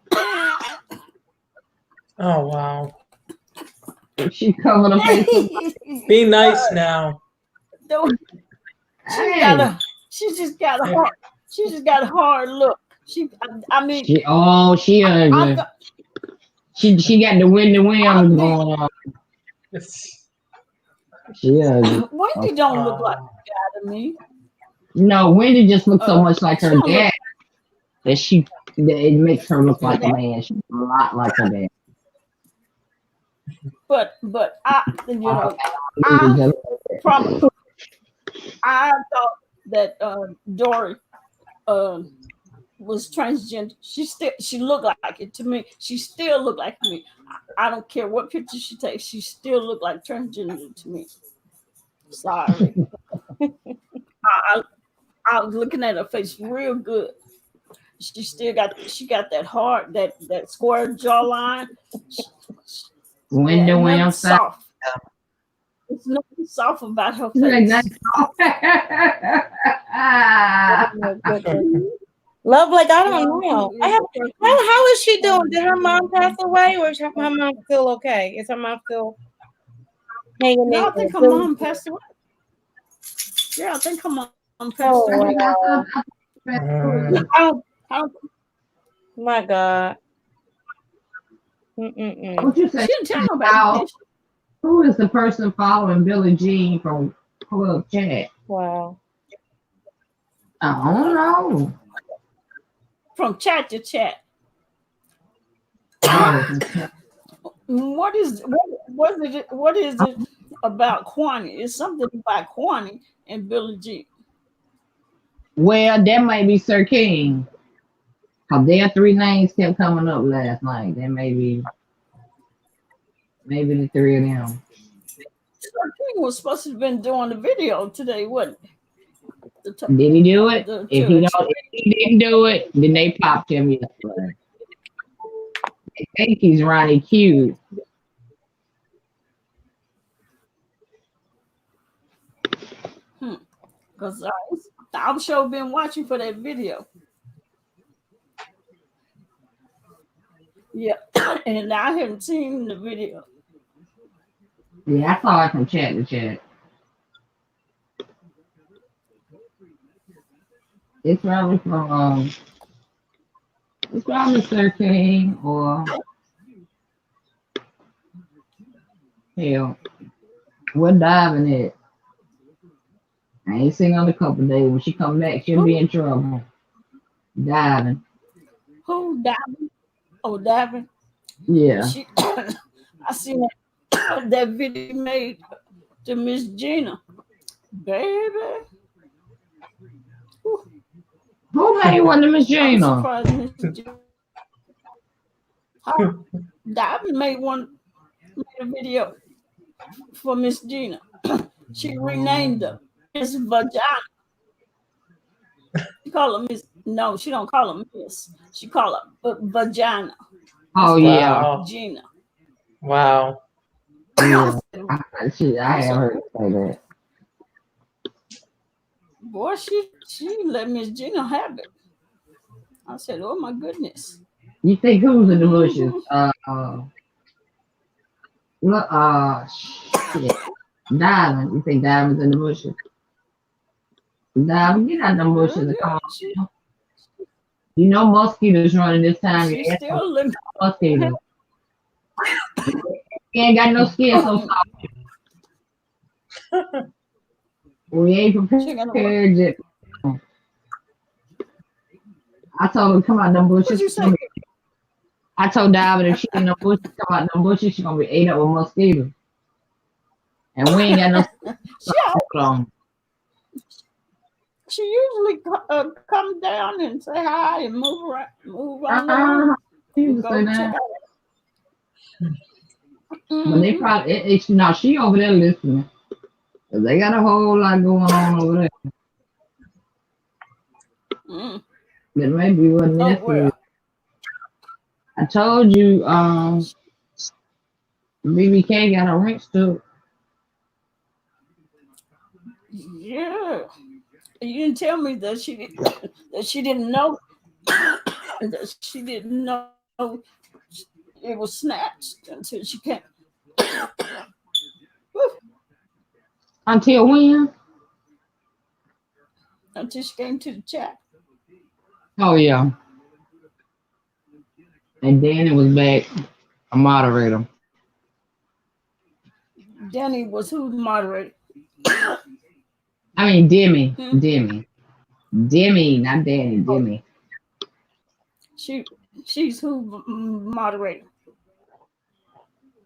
Oh, wow. She covered her face. Be nice now. She just got a hard look. I mean, She ugly. She got the windy wheels going on. She ugly. Wendy don't look like a guy to me. No, Wendy just looks so much like her dad that it makes her look like a man. She's a lot like her dad. But I thought that Dory was transgender. She looked like it to me. She still looked like me. I don't care what picture she takes. She still looked like transgender to me. Sorry. I was looking at her face real good. she still got that hard, that square jawline. Window Nothing outside. soft. It's nothing soft about her Like face. Oh my goodness. Love, like I don't know. How is she doing? Did her mom pass away, or is her mom still okay? Is her mom still hanging No, in I think her there? mom passed away. Yeah, I think her mom passed Oh away. wow. How My God. Mm-mm-mm. What you she say? didn't tell nobody. How? Did she? Who is the person following Billie Jean from Club Chat? Wow. I don't know. From chat to chat. Oh, What is it about Kwani? It's something about Kwani and Billie Jean. well, that might be Sir King. Cause their three names kept coming up last night. That may be maybe the three of them. Sir King was supposed to have been doing the video today, wasn't he? Did he do it? The If he church. don't, if he didn't do it, then they popped him yesterday. I think he's Ronnie Q. Because I'm sure been watching for that video. Yeah, and I haven't seen the video. Yeah, I saw it from chat to chat. It's probably from it's probably Sir King or hell. What diving it? I ain't seen her in a couple days. When she come back, she'll be in trouble. Diving. Who Davin? Oh, Davin. Yeah. She, I seen that video made to Miss Gina, baby. Whew, Who made one to Miss I was Gina? surprised Miss Gina. Davin made a video for Miss Gina. She renamed her Miss Vagina. She call her Miss. No, she don't call her Miss. She call her Vagina. Oh yeah. Wow. Gina. Wow. Yeah. I haven't heard her say that. Boy, she let Miss Gina have it. I said, "Oh my goodness." You think who's in the bushes? Shit. Diamond. You think Diamond's in the bushes? Diamond, get out them bushes and come on. You know mosquitoes running this time. She still living. Mosquitoes. He ain't got no skin so soft. We ain't prepared yet. I told her come out them bushes. What'd you say? I told Diamond if she in the bushes, come out them bushes, she gonna be ate up with mosquitoes. And we ain't got no on. She usually come down and say hi and move around. Go check out. But they probably now she over there listening. They got a whole lot going on over there. That maybe what Ness is. I told you, BBK got a wrench too. Yeah, you didn't tell me that she didn't know that she didn't know it was snatched until she came. Until when? Until she came to the chat. Oh yeah. And Danny was back a moderator. Danny was who moderated? I mean Demi. Demi, not Danny, Demi. She's who moderated.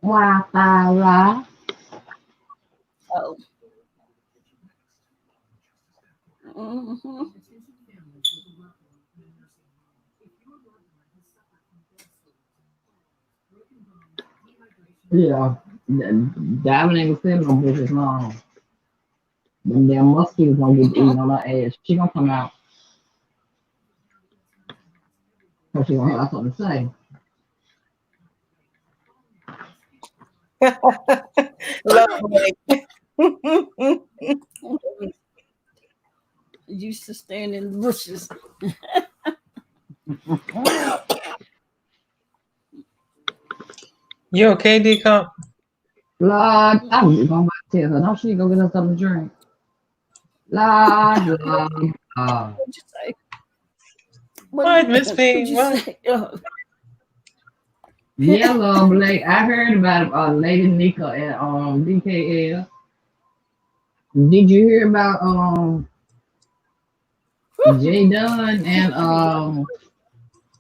Wi-Fi. Oh. Mm-hmm. Yeah. Diamond ain't sitting no bushes long. Them damn mosquitoes gonna get eaten on her ass. She gonna come out. Because she gonna have something to say. Lovely. Used to stand in the bushes. You okay, D Cup? Lord, I was going to tell her, don't she go get us something to drink? Lord, Lord, Lord. What'd you say? What, Miss What'd P? you What? say? Yellow Blake. I heard about Lady Nika and DKL. Did you hear about J Dunn and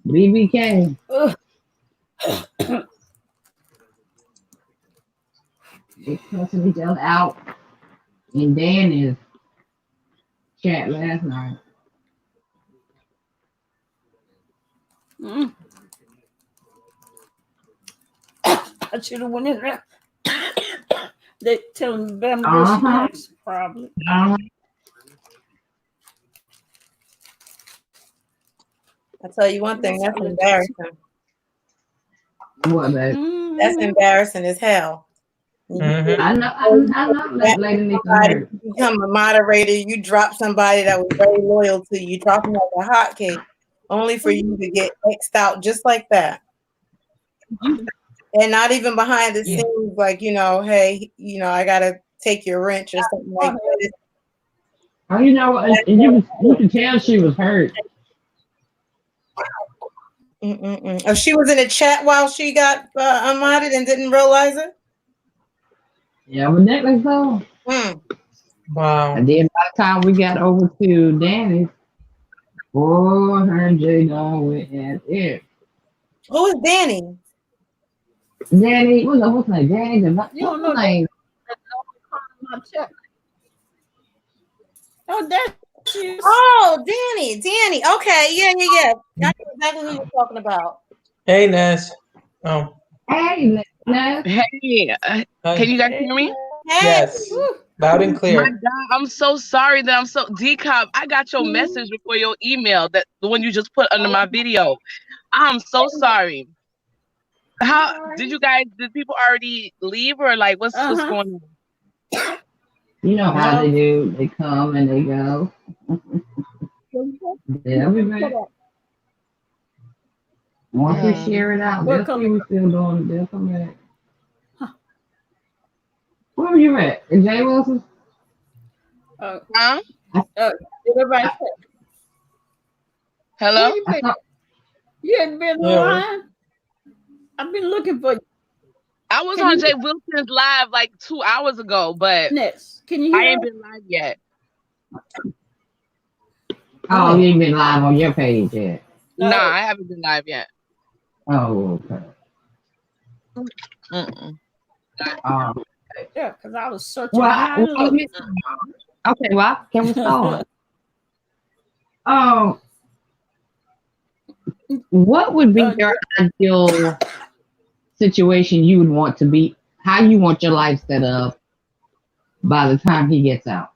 BBK? They cussing each other out in Danny's chat last night. Mm. I should have went in there. They telling the Bama girl she next, probably. I tell you one thing, that's embarrassing. What, babe? That's embarrassing as hell. Mm-hmm. I know that Lady Nika heard. You become a moderator, you drop somebody that was very loyal to you, talking like a hotcake, only for you to get X'd out just like that. And not even behind the scenes, like, hey, I gotta take your wrench or something like that. Oh, you know what? You can tell she was hurt. Oh, she was in a chat while she got unmodded and didn't realize it? Yeah, but that was so. Wow. And then by the time we got over to Danny's, boy, her and Jay Dawn went at it. Who is Danny? Danny, what's her name? Danny, You don't know what's her name? my check. Oh, that's you. Oh, Danny. Okay, yeah. I know exactly who you're talking about. Hey, Ness. Oh. Hey, Ness. Hey, can you guys hear me? Hey. Yes. Loud and My clear. God, I'm so sorry that I'm so decop. I got your message before your email, that the one you just put under my video. I'm so sorry. How did people already leave, or like what's going on? You know how they do. They come and they go. Yeah, we back. Once we share it out, they'll see we still doing it. They'll come back. Where were you at? In Jay Wilson? Huh? Everybody say, Hello? You hadn't been online? I've been looking for you. I was on Jay Wilson's live like 2 hours ago, but Ness, can you hear? I ain't been live yet. Oh, you ain't been live on your page yet? Nah, I haven't been live yet. Oh, okay. Yeah, because I was searching high and low. Okay, well, can we start? What would be your ideal situation you would want to be? How you want your life set up by the time he gets out?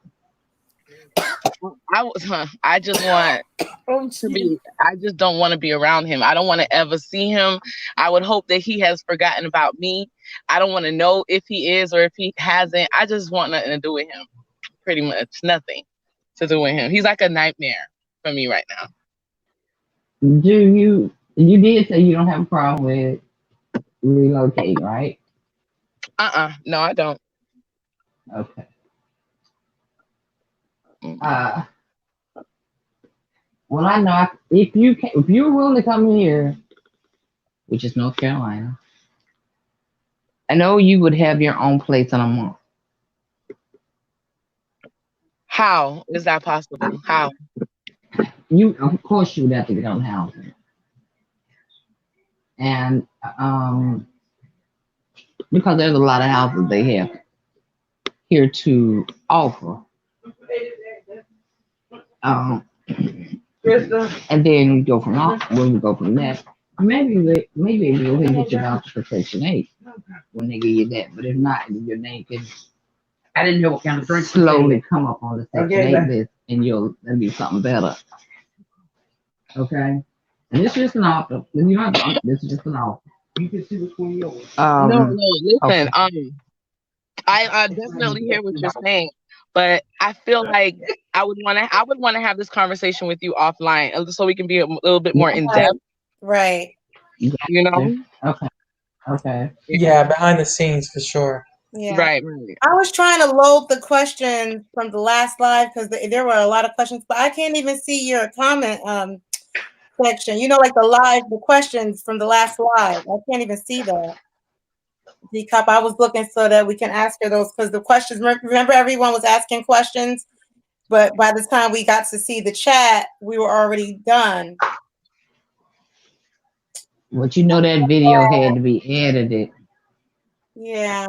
I just want to be. I just don't want to be around him. I don't want to ever see him. I would hope that he has forgotten about me. I don't want to know if he is or if he hasn't. I just want nothing to do with him. Pretty much nothing to do with him. He's like a nightmare for me right now. You did say you don't have a problem with relocating, right? No, I don't. Okay. Well, I know if you're willing to come here, which is North Carolina, I know you would have your own place in a month. How is that possible? How? Of course, you would have to get on housing, and because there's a lot of houses they have here to offer. And then you go from that. Maybe you'll get your voucher for Section 8 when they give you that. But if not, your name can. I didn't know what kind of drink. Slowly come up on the Section 8 list, and that'll be something better. Okay. And it's just an offer. You know, this is just an offer. You can see which one yours. No, listen. Okay. I definitely hear what you're saying, but I feel like I would want to have this conversation with you offline, so we can be a little bit more in depth. Right. You know? Okay. Okay. Yeah, behind the scenes for sure. Yeah. Right. I was trying to load the questions from the last live because there were a lot of questions, but I can't even see your comment section. You know, like the questions from the last live. I can't even see that. D-Cup, I was looking so that we can ask her those because the questions, remember everyone was asking questions, but by the time we got to see the chat, we were already done. But you know that video had to be edited. Yeah.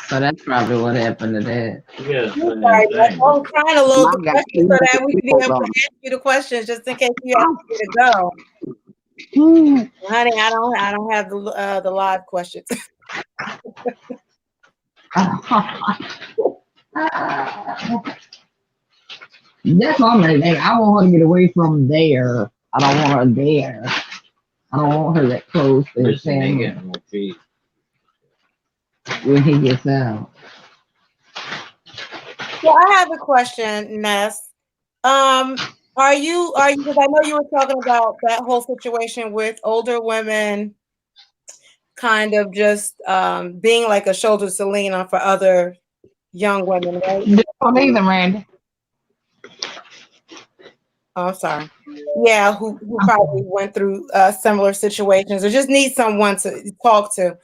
So that's probably what happened to that. Yeah. Sorry, I was trying to load the questions so that we could be able to ask you the questions just in case you have to go. Honey, I don't have the live questions. That's all I'm like. I want her to get away from there. I don't want her there. I don't want her that close to his family when he gets out. Well, I have a question, Ness. Are you because I know you were talking about that whole situation with older women kind of just being like a shoulder to lean on for other young women, right? Don't either, Randy. Oh, I'm sorry. Yeah, who probably went through similar situations or just need someone to talk to.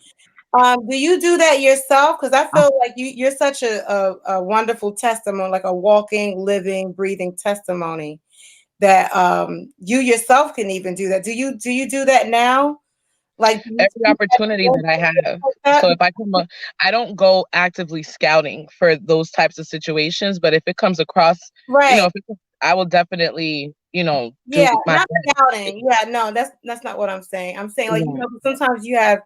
Do you do that yourself? Because I feel like you're such a wonderful testimony, like a walking, living, breathing testimony that you yourself can even do that. Do you do that now? Like Every opportunity that I have. So if I don't go actively scouting for those types of situations, but if it comes across, right, I will definitely, do yeah, my not best. scouting. Yeah, no, that's not what I'm saying. I'm saying like sometimes you have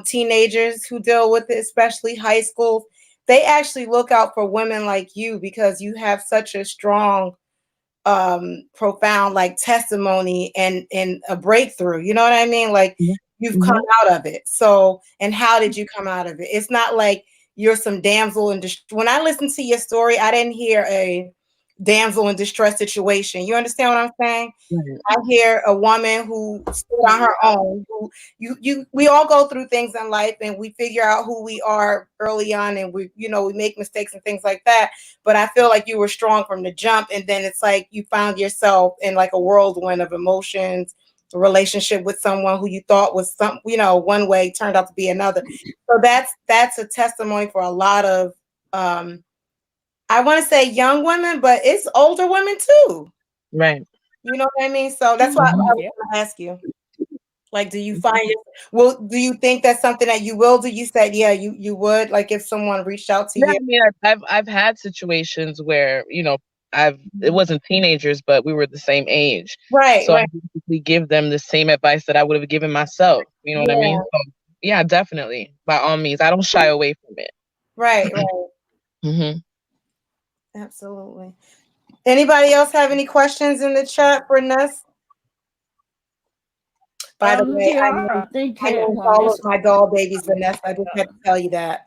teenagers who deal with it, especially high school. They actually look out for women like you because you have such a strong profound like testimony and a breakthrough. You know what I mean? Like you've come out of it. So, and how did you come out of it? It's not like you're some damsel in distress. When I listened to your story, I didn't hear a damsel in distress situation. You understand what I'm saying? I hear a woman who stood on her own. Who we all go through things in life, and we figure out who we are early on, and we make mistakes and things like that. But I feel like you were strong from the jump, and then it's like you found yourself in like a whirlwind of emotions, a relationship with someone who you thought was one way turned out to be another. So that's a testimony for a lot of I want to say young women, but it's older women too. Right. You know what I mean? So that's why I was going to ask you. Like, do you find it? Well, do you think that's something that you will do? You said, yeah, you would. Like, if someone reached out to you. I mean, I've had situations where it wasn't teenagers, but we were the same age, right? So I basically give them the same advice that I would have given myself. You know what I mean? So, yeah, definitely. By all means, I don't shy away from it. Right. Absolutely. Anybody else have any questions in the chat for Ness? By the way, I know all of my doll babies, Vanessa. I just had to tell you that.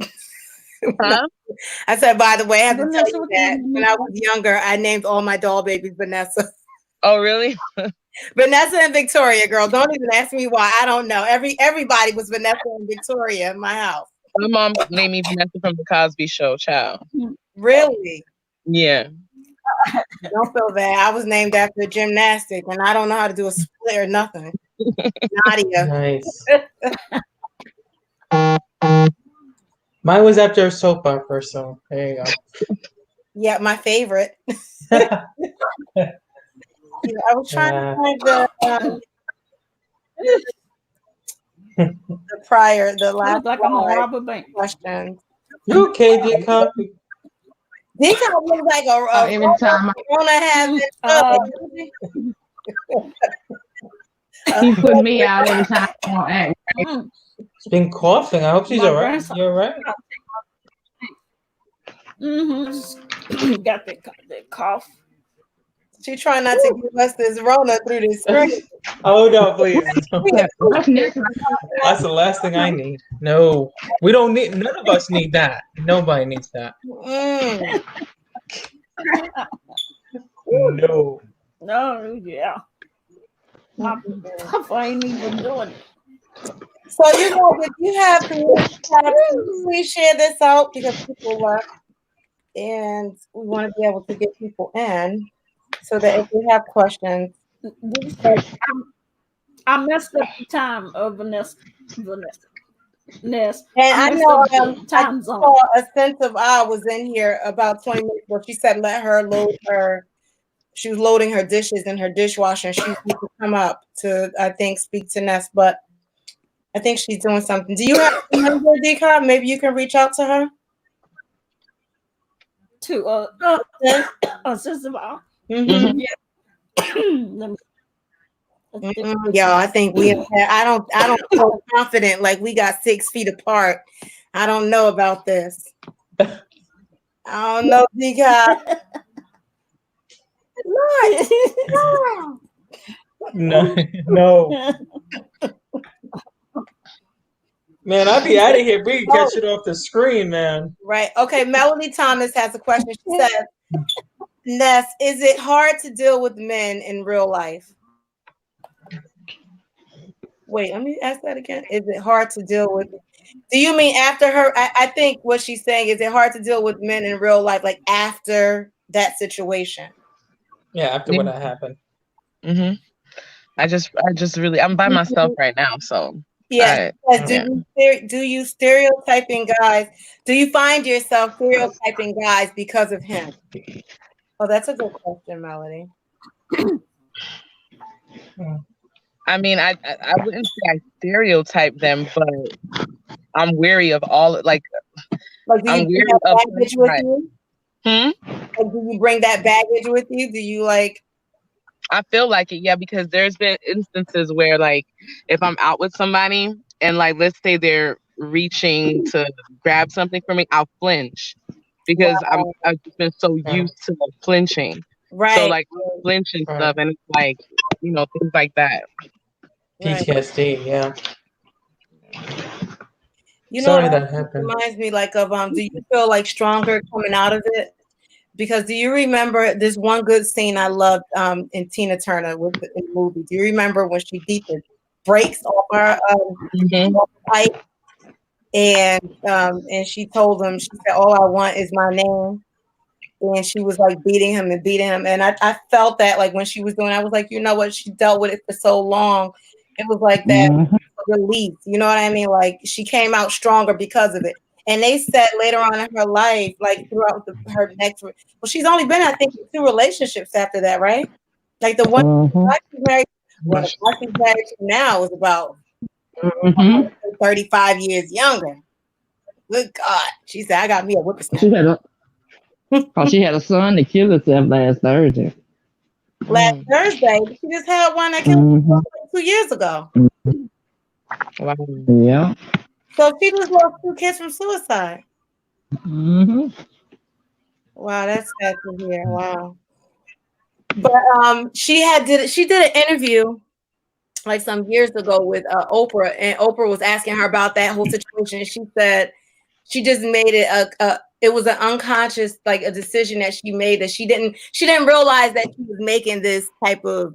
Huh? I said, by the way, I have to tell you that when I was younger, I named all my doll babies Vanessa. Oh, really? Vanessa and Victoria, girl. Don't even ask me why. I don't know. Everybody was Vanessa and Victoria in my house. My mom named me Vanessa from the Cosby Show, child. Really? Yeah. Don't feel bad. I was named after gymnastic, and I don't know how to do a split or nothing. Nadia. Nice. Mine was after a soap opera, so there you go. Yeah, my favorite. I was trying to find the last like I'm on Robert Bank question. You okay, D-Cup? D-Cup looks like a every time he put me out every time I want to act. She's been coughing. I hope she's all right. You're all right. Got that cough. She trying not to give us this Rona through the screen. Oh no, please. What's next? That's the last thing I need. No, we don't need. None of us need that. Nobody needs that. Mm. No. No, yeah. My stuff ain't even doing it. So you know, if you have community tabs, please share this out because people left, and we want to be able to get people in so that if we have questions, I messed up the time of Vanessa. Ness. and I messed know up the I time zone. saw a sense of I was in here about 20 minutes ago. She said let her load her. She was loading her dishes in her dishwasher, and she was to come up to I think speak to Ness, but I think she's doing something. Do you have a number, Deca? Maybe you can reach out to her. To sister Val. Mm-hmm. Let me- Yeah, I think we. I don't feel confident. Like we got 6 feet apart. I don't know about this. I don't know, Deca. No. No. Man, I'll be out of here. We can catch it off the screen, man. Right. Okay. Melody Thomas has a question. She says, Ness, is it hard to deal with men in real life? Wait, let me ask that again. Is it hard to deal with? Do you mean after her? I think what she's saying is it hard to deal with men in real life, like after that situation? Yeah, after what happened. Mm-hmm. I just really, I'm by myself right now, so yeah. Do you stereotyping guys? Do you find yourself stereotyping guys because of him? Oh, that's a good question, Melody. I mean, I wouldn't say I stereotype them, but I'm wary of all like do I'm you wary of baggage with you? Hmm? Like, do you bring that baggage with you? Do you like? I feel like it, yeah, because there's been instances where like if I'm out with somebody and like let's say they're reaching to grab something from me, I'll flinch because I've just been so used to like, flinching. Right. So like flinch and stuff, and it's like things like that. PTSD, yeah. You know, Sorry that happened. Reminds me like of do you feel like stronger coming out of it? Because do you remember this one good scene I loved in Tina Turner in the movie? Do you remember when she beat the brakes off her bike and she told him, she said, "All I want is my name." And she was like beating him, and I felt that like when she was doing, I was like, you know what, she dealt with it for so long. It was like that relief, you know what I mean? Like she came out stronger because of it. And they said later on in her life, like throughout her next, well, she's only been, I think, in 2 relationships after that, right? Like the one she's married, well, the one she's married to now is about 35 years younger. Good God, she said, "I got me a whippersnapper." She had a son that killed herself last Thursday. Last Thursday, she just had one that killed herself 2 years ago. Yeah. So she just lost 2 kids from suicide. Wow, that's sad to hear. Wow. But she did an interview like some years ago with Oprah, and Oprah was asking her about that whole situation. And she said she just made it it was an unconscious, like a decision that she made that she didn't realize that she was making this type of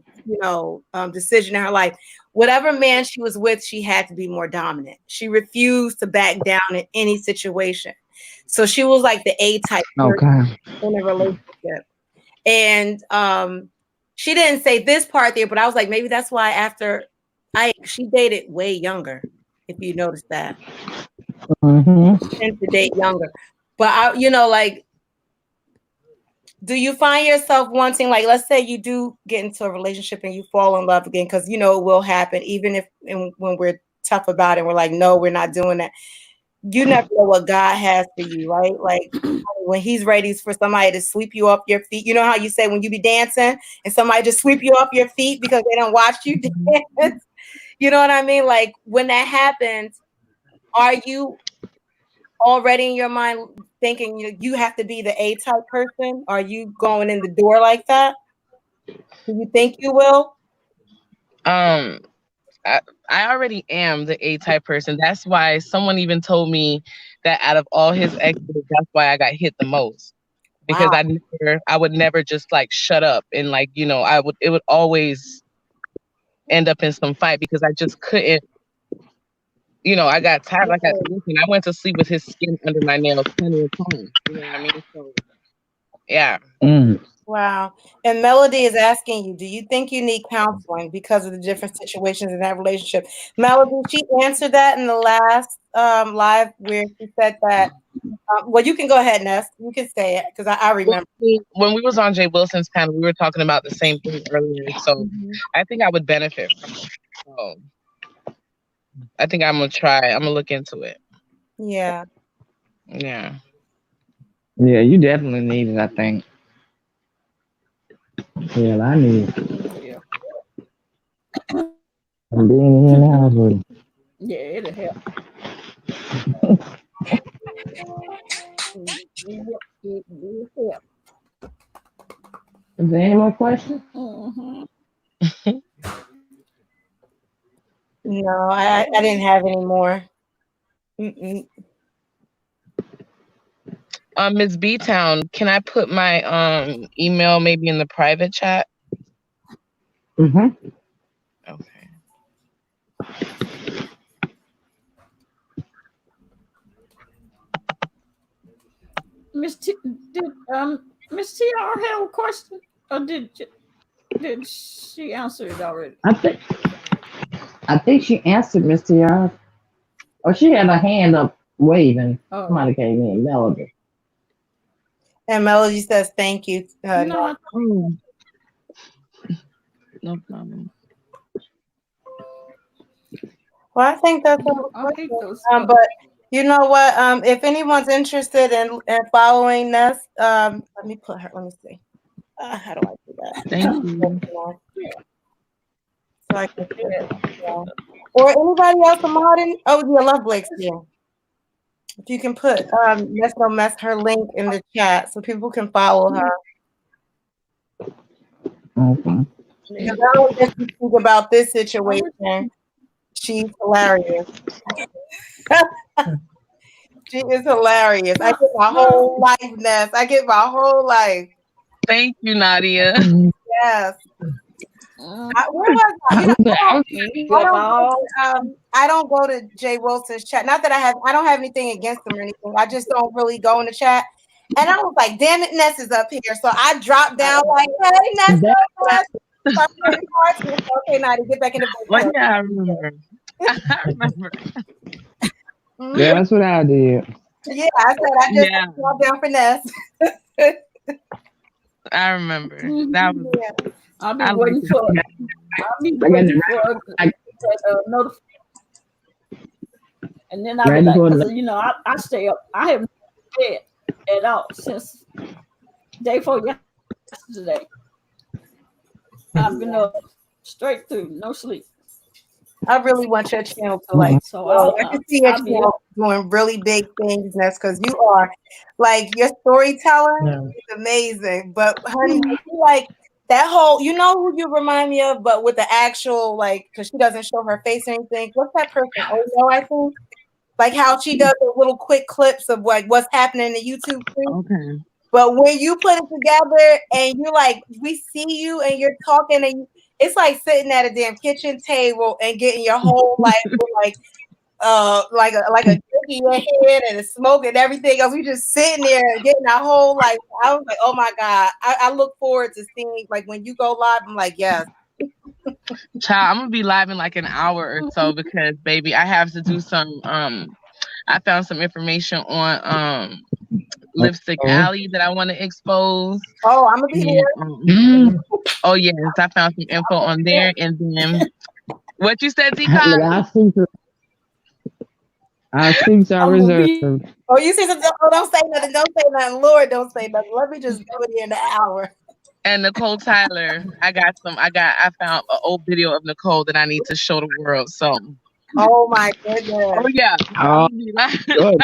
decision in her life. Whatever man she was with, she had to be more dominant. She refused to back down in any situation. So she was like the A-type person in a relationship. And she didn't say this part there, but I was like, maybe that's why after she dated way younger, if you notice that. She tends to date younger. But like, do you find yourself wanting, like, let's say you do get into a relationship and you fall in love again, because it will happen, even if when we're tough about it, we're like, no, we're not doing that. You never know what God has for you, right? Like when he's ready for somebody to sweep you off your feet. You know how you say when you be dancing and somebody just sweep you off your feet because they don't watch you dance? You know what I mean? Like when that happens, are you already in your mind thinking you have to be the A-type person? Are you going in the door like that? Do you think you will? I already am the A-type person. That's why someone even told me that out of all his exes, that's why I got hit the most. Because Wow. I would never just like shut up and like, it would always end up in some fight because I just couldn't, I got tired. Like I went to sleep with his skin under my nails plenty of times. You know what I mean? So yeah. Wow. And Melody is asking you, do you think you need counseling because of the different situations in that relationship? Melody, she answered that in the last live where she said that. Well, you can go ahead, Ness. You can say it because I remember. When we was on Jay Wilson's panel, we were talking about the same thing earlier. So I think I would benefit from it. So I think I'm gonna try. I'm gonna look into it. Yeah. Yeah. Yeah, you definitely need it, I think. Yeah, I need it. Yeah. I'm being here now with you. Yeah, it'll help. It will help. Is there any more questions? Mm-hmm. No, I didn't have any more. Ms. B Town, can I put my email maybe in the private chat? Mm-hmm. Okay. Miss T, Miss TR have a question, or did she answer it already? I think she answered Miss Tiara. Or she had her hand up waving. Oh. Somebody came in, Melody. And Melody says thank you. No, No problem. Well, I think that's all. I hate those. But you know what? If anyone's interested in following Ness, let me put her. Let me see. How do I do that? Thank you. So I can see it. Yeah. Or anybody else from Martin? Oh, yeah, Love Blake's here. If you can put Ness Nomess her link in the chat so people can follow her. Okay. Because I don't get to speak about this situation. She's hilarious. She is hilarious. I get my whole life, Ness. I get my whole life. Thank you, Nadia. Yes. Where was I? I don't go to Jay Wilson's chat. Not that I don't have anything against him or anything. I just don't really go in the chat. And I was like, damn it, Ness is up here. So I dropped down like, hey, Ness. Okay, Nadia, get back in the book. Well, yeah, I remember. I remember. Yeah, that's what I did. Yeah, I said I just dropped down for Ness. I remember. That was. Yeah. I'll be waiting for notification. And then I'll be like, I stay up. I haven't bed at all since day 4 yesterday. I've been up straight through, no sleep. I really want your channel to I can see your channel doing really big things, Ness, because you are like your storytelling is amazing. But honey, like that whole, you know who you remind me of, but with the actual because she doesn't show her face or anything. What's that person? Oh no, I think like how she does the little quick clips of what's happening in the YouTube feed. Okay. But when you put it together and you're like, we see you and you're talking and it's like sitting at a damn kitchen table and getting your whole life like a drink in your head and the smoke and everything else. We just sitting there and getting our whole life. I was like, oh my God. I look forward to seeing like when you go live. I'm like, yes. Child, I'm gonna be live in like an hour or so because baby, I have to do some I found some information on Lipstick Alley that I want to expose. Oh, I'm gonna be here. Oh yes, I found some info on there, and then what you said, Deepak? Our seats are reserved. Oh, you see something? Oh, don't say nothing. Don't say nothing. Lord, don't say nothing. Let me just do it here in an hour. And Nicole Tyler, I found an old video of Nicole that I need to show the world. So Oh my goodness. Oh yeah. Oh, I'm be like, good.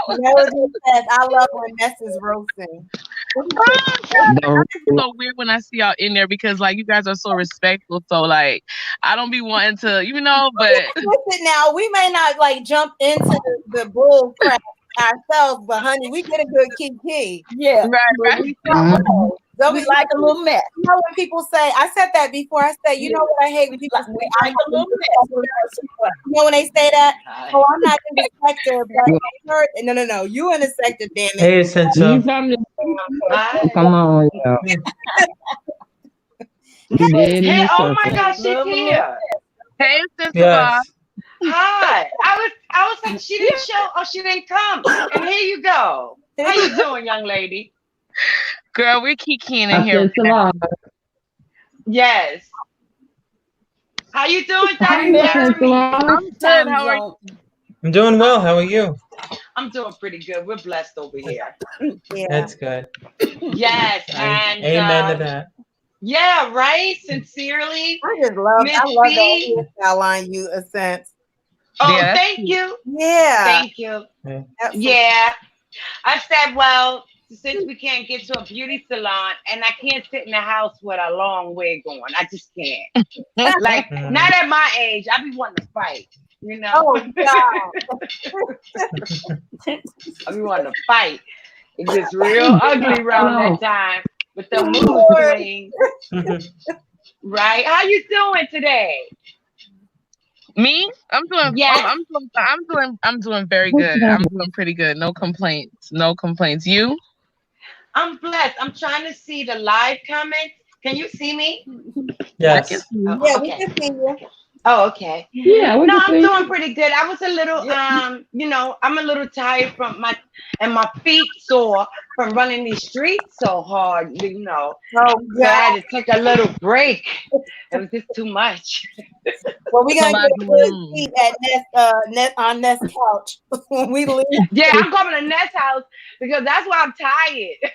Never just says, I love when Ness is roasting. oh god, The that's so weird when I see y'all in there because like you guys are so respectful. So like I don't be wanting to, but Listen now, we may not like jump into the bull crap ourselves, but honey, we get a good kiki. Yeah. right, But right. we, Mhm. Don't we we like a little mess. you know when people say, I said that before, I said, you know what I hate when people say, We I'm like not a little disrespectful. mess. You know when they say that? Oh, I'm not in the sector, but I heard, no, you in the sector, damn it. Hey, You Essential. from the Hi. come on, yeah. You dead in Hey, the oh my circle. gosh, she's Love a little here. Hey, sister Bob. Yes. Hi. I was like, she didn't show. Oh, she didn't come. And here you go. How you doing, young lady? Girl, we're kikiing in I here. said salam. Yes. How you doing, I Dr. miss I said Jeremy? salam. I'm good. time How are you? zone. I'm doing well. How are you? I'm doing pretty good. We're blessed over here. Yeah. That's good. Yes, and Amen to that. yeah, right. Sincerely, I love Miss that B. hairstyle on you, a sense. Oh, Yeah, that's thank cute. you. Yeah. Thank you. Yeah. Absolutely. Yeah. I said, well, since we can't get to a beauty salon and I can't sit in the house with a long wig on, I just can't. Like, not at my age, I be wanting to fight, you know? Oh God. I be wanting to fight. It gets real ugly around that time with the mood Lord. swings, right? How you doing today? Me? I'm doing. Yes. I'm doing very good. I'm doing pretty good. No complaints. No complaints. You? I'm blessed. I'm trying to see the live comments. Can you see me? I can Yes. see you. Yeah, we Okay. can see you. Oh, okay. Yeah, we No, can I'm see. doing pretty good. I was a little, I'm a little tired from my feet sore from running these streets so hard, Oh So I God. had to take a little break. It was just too much. Well, we're It's a gonna lot get a going good on. seat at Ness on Ness couch when we leave. Yeah, I'm coming to Ness house because that's why I'm tired.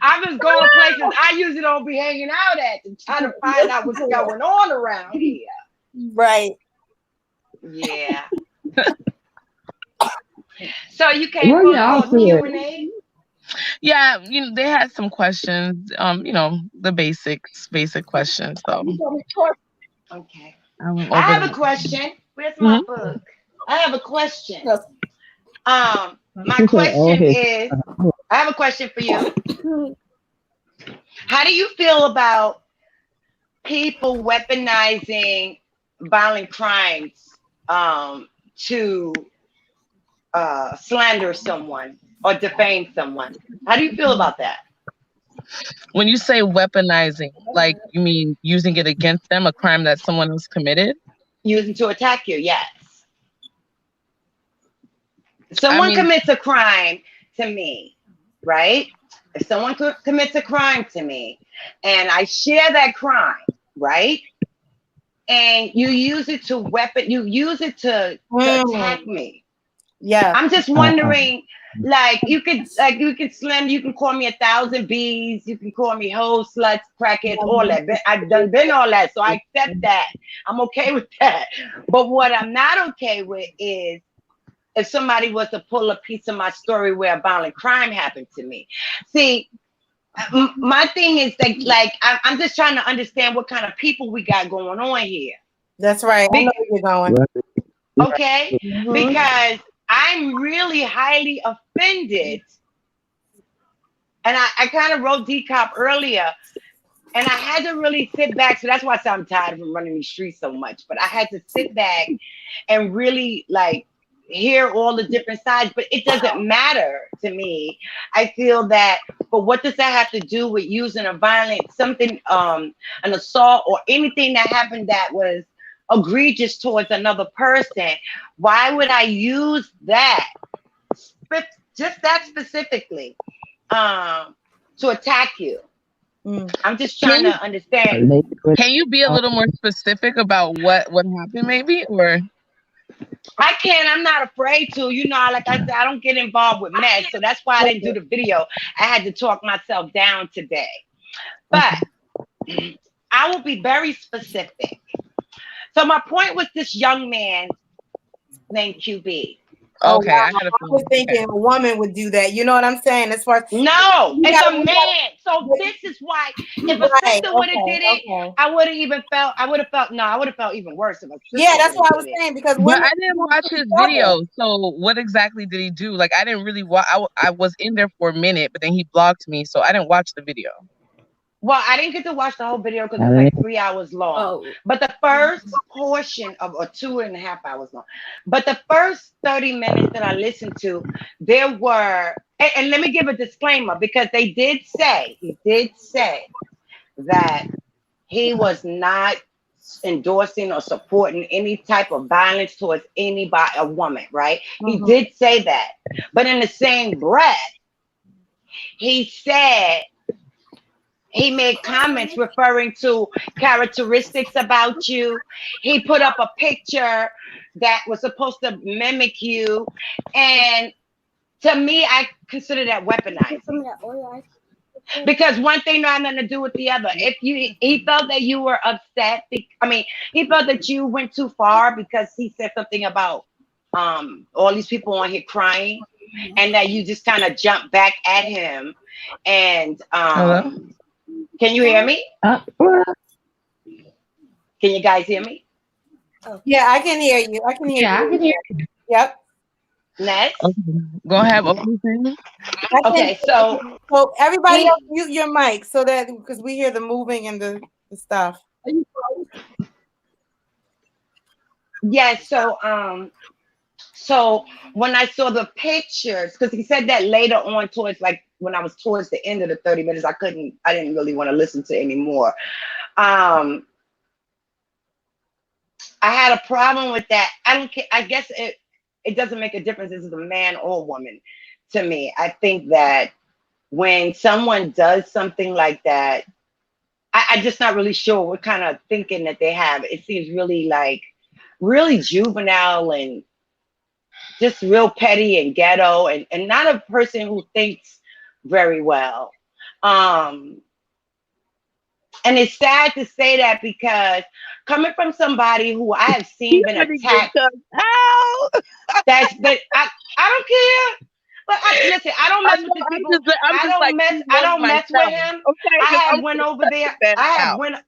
I was going places I usually don't be hanging out at to try to find out what's going on around here. Right. Yeah. So you came Where for y'all a see it? Q&A? Yeah, they had some questions. The basic questions. So Okay. I went I over have a them. question. Where's my Mhm. book? I have a question. Yes. My She said, oh, question his. is, I have a question for you. How do you feel about people weaponizing violent crimes to slander someone or defame someone? How do you feel about that? When you say weaponizing, like you mean using it against them, a crime that someone else committed? Using to attack you, yes. I Someone mean, commits a crime to me, right? If someone commits a crime to me and I share that crime, right? And you use it to attack me. Yeah. I'm just wondering, you can slam, you can call me 1,000 bees, you can call me hoes, sluts, crackheads, all that. I've been all that, so I accept that. I'm okay with that. But what I'm not okay with is if somebody was to pull a piece of my story where a violent crime happened to me. See, my thing is that, I'm just trying to understand what kind of people we got going on here. That's right. I know where you're going. Okay? Because I'm really highly offended. And I kind of wrote decop earlier. And I had to really sit back. So that's why I said I'm tired of running the streets so much. But I had to sit back and really hear all the different sides. But it doesn't matter to me. I feel that, but what does that have to do with using a violent something, an assault or anything that happened that was egregious towards another person? Why would I use that, just that specifically, to attack you? I'm just trying to understand. can you be a little more specific about what happened, maybe, or? I can. I'm not afraid to. Like I said, I don't get involved with mess, so that's why I didn't do the video. I had to talk myself down today. But I will be very specific. So my point was this young man named QB. Oh Okay, wow. I had a I was feeling. thinking a woman would do that. You know what I'm saying? As far as No, we it's got, a man. So this is why if a right. sister would have Okay. did it, Okay. I would have felt even worse if a Yeah, sister that's would what I have was did it. saying because But women I didn't watch his video. So what exactly did he do? Like I didn't really watch. I was in there for a minute, but then he blocked me, so I didn't watch the video. Well, I didn't get to watch the whole video because it's like 3 hours long. Oh, But the first portion of, or 2.5 hours long. But the first 30 minutes that I listened to, there were, and let me give a disclaimer because he did say that he was not endorsing or supporting any type of violence towards anybody, a woman, right? He did say that. But in the same breath, he said, he made comments referring to characteristics about you. He put up a picture that was supposed to mimic you. And to me, I consider that weaponizing. Because one thing not nothing to do with the other. He felt that you were upset. He felt that you went too far because he said something about all these people on here crying, and that you just kind of jumped back at him. And Hello? can you hear me? Can you guys hear me? Yeah, I can hear you. I can hear Yeah, you. I can hear you. Yep. Ness? Okay. Go ahead. What were you saying? Okay, so everybody else mute your mic so that because we hear the moving and the stuff. yeah, so when I saw the pictures, because he said that later on towards like when I was towards the end of the 30 minutes, I didn't really want to listen to anymore. I had a problem with that. I don't care. I guess it doesn't make a difference if it's a man or woman to me. I think that when someone does something like that, I'm just not really sure what kind of thinking that they have. It seems really juvenile and just real petty and ghetto and not a person who thinks very well. And it's sad to say that because coming from somebody who I have seen been attacked, but I don't care. But listen, I don't mess with these people. I don't mess with him. Okay, I have went over there.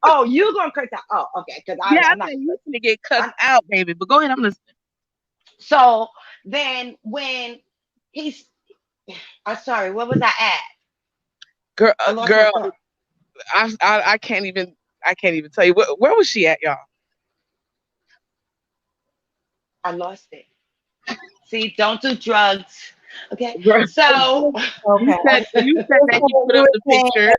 Oh, you gonna curse out? Oh, okay. Because I'm not. You gonna get cussed out, baby. But go ahead, I'm listening. So then when I'm sorry, what was I at? Girl, I can't even tell you where was she at, y'all? I lost it. See, don't do drugs. Okay. Girl. So Okay. You said that he put up the picture.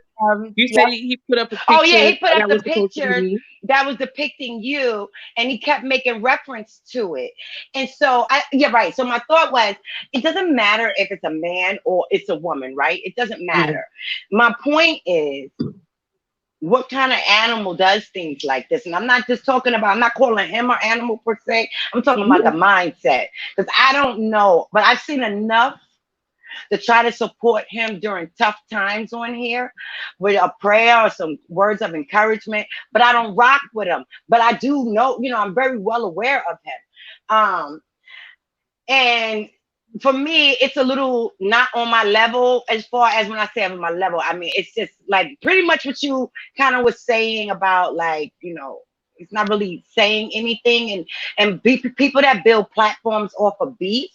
You said he put up a picture. Oh yeah, he put up the picture that was depicting you, and he kept making reference to it. And so right. So my thought was, it doesn't matter if it's a man or it's a woman, right? It doesn't matter. My point is, what kind of animal does things like this? And I'm not calling him an animal per se. I'm talking about the mindset. Because I don't know, but I've seen enough to try to support him during tough times on here with a prayer or some words of encouragement. But I don't rock with him. But I do know, I'm very well aware of him. And for me, it's a little not on my level. As far as when I say on my level, I mean, it's just like pretty much what you kind of was saying about, like, it's not really saying anything. And people that build platforms off of beef,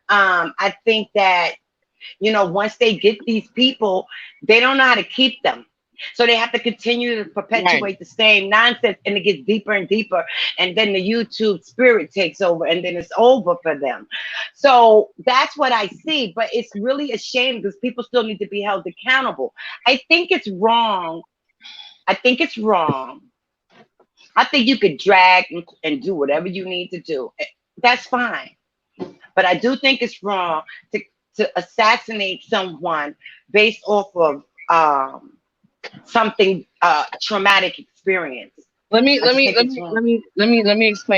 I think that, once they get these people, they don't know how to keep them. So they have to continue to perpetuate the same nonsense, and it gets deeper and deeper. And then the YouTube spirit takes over, and then it's over for them. So that's what I see. But it's really a shame because people still need to be held accountable. I think it's wrong. I think you could drag and do whatever you need to do. That's fine. But I do think it's wrong to assassinate someone based off of something traumatic experience. Let me explain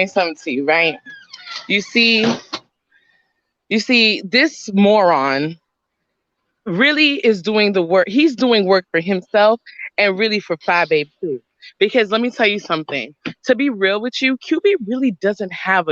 something to you, right? You see, this moron really is doing the work. He's doing work for himself and really for Phi Babe too. Because let me tell you something. To be real with you, QB really doesn't have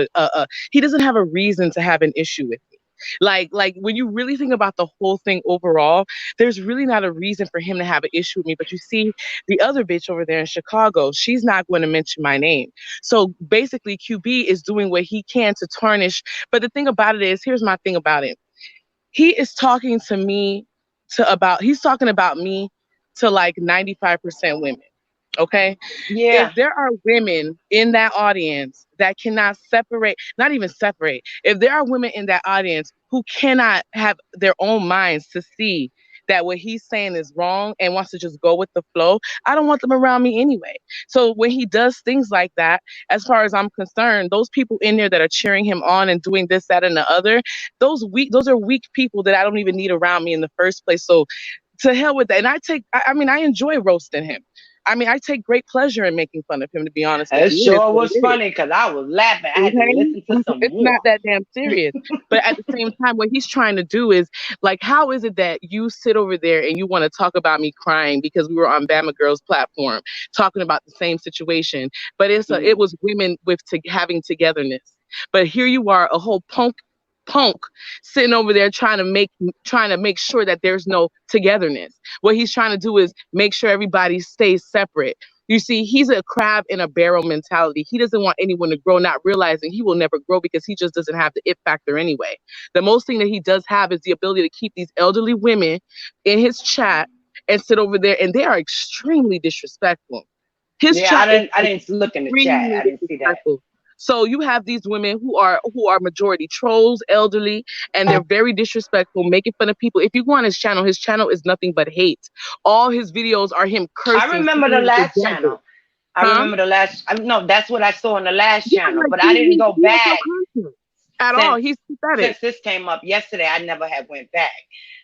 he doesn't have a reason to have an issue with me. Like when you really think about the whole thing overall, there's really not a reason for him to have an issue with me. But you see, the other bitch over there in Chicago, she's not going to mention my name. So basically, QB is doing what he can to tarnish. But the thing about it is, here's my thing about it. He is talking to me he's talking about me to like 95% women. Okay. Yeah. If there are women in that audience that cannot separate, not even separate, if there are women in that audience who cannot have their own minds to see that what he's saying is wrong and wants to just go with the flow, I don't want them around me anyway. So when he does things like that, as far as I'm concerned, those people in there that are cheering him on and doing this, that, and the other, those are weak people that I don't even need around me in the first place. So to hell with that. And I mean, I enjoy roasting him. I mean, I take great pleasure in making fun of him, to be honest with It you. It is sure what was it is. funny because I was laughing. I had to Okay? listen to some It's more. not that damn serious. But at the same time, what he's trying to do is, like, how is it that you sit over there and you want to talk about me crying because we were on Bama Girls platform talking about the same situation, but it was women with having togetherness. But here you are, a whole punk sitting over there trying to make sure that there's no togetherness. What he's trying to do is make sure everybody stays separate. You see, he's a crab in a barrel mentality. He doesn't want anyone to grow, not realizing he will never grow because he just doesn't have the it factor anyway. The most thing that he does have is the ability to keep these elderly women in his chat and sit over there, and they are extremely disrespectful. His Yeah, chat is I didn't look in the chat. extremely I didn't see that. disrespectful. So you have these women who are majority trolls, elderly, and they're very disrespectful, making fun of people. If you go on his channel is nothing but hate. All his videos are him cursing. I remember the last channel. I Huh? remember the last. No, that's what I saw on the last Yeah, channel. like But I didn't go he has no back content at all. He's pathetic. since this came up yesterday. I never had went back.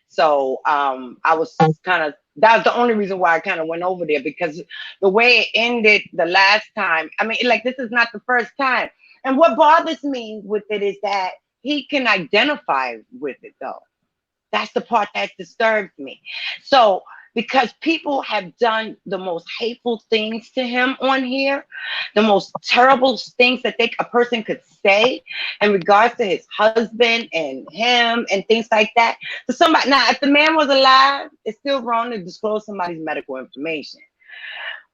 So I was kind of, that was the only reason why I kind of went over there, because the way it ended the last time, I mean, like, this is not the first time. And what bothers me with it is that he can identify with it, though. That's the part that disturbs me. So, because people have done the most hateful things to him on here, the most terrible things that a person could say in regards to his husband and him and things like that. To somebody, now, if the man was alive, it's still wrong to disclose somebody's medical information.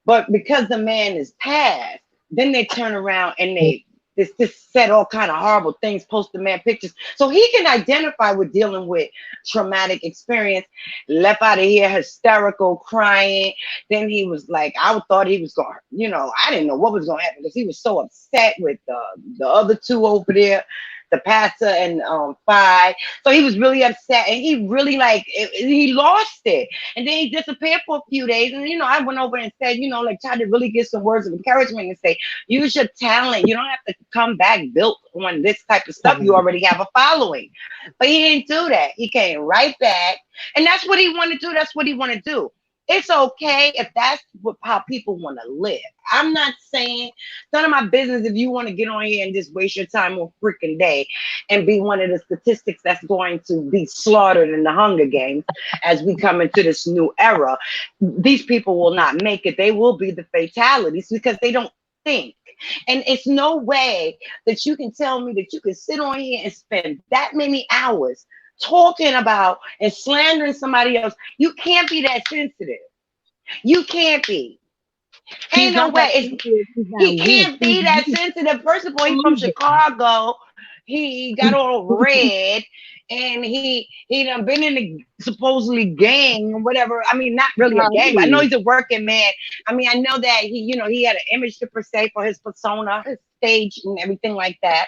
But because the man is passed, then they turn around and they just said all kind of horrible things, post the man pictures. So he can identify with dealing with traumatic experience, left out of here hysterical, crying. Then he was like, I thought he was going, I didn't know what was going to happen because he was so upset with the other two over there, the pastor and Phi. So he was really upset, and he really he lost it. And then he disappeared for a few days. And I went over and said, tried to really get some words of encouragement and say, use your talent. You don't have to come back built on this type of stuff. You already have a following. But he didn't do that. He came right back. And that's what he wanted to do. That's what he wanted to do. It's okay if that's how people want to live. I'm not saying, none of my business if you want to get on here and just waste your time on freaking day and be one of the statistics that's going to be slaughtered in the Hunger Games as we come into this new era. These people will not make it. They will be the fatalities because they don't think. And it's no way that you can tell me that you can sit on here and spend that many hours talking about and slandering somebody else. You can't be that sensitive. You can't be. Ain't no way. He can't be that sensitive. First of all, he's from Chicago. He got all red, and he done been in a supposedly gang or whatever. I mean, not really a gang, but I know he's a working man. I mean, I know that he had an image to per se for his persona, his stage and everything like that.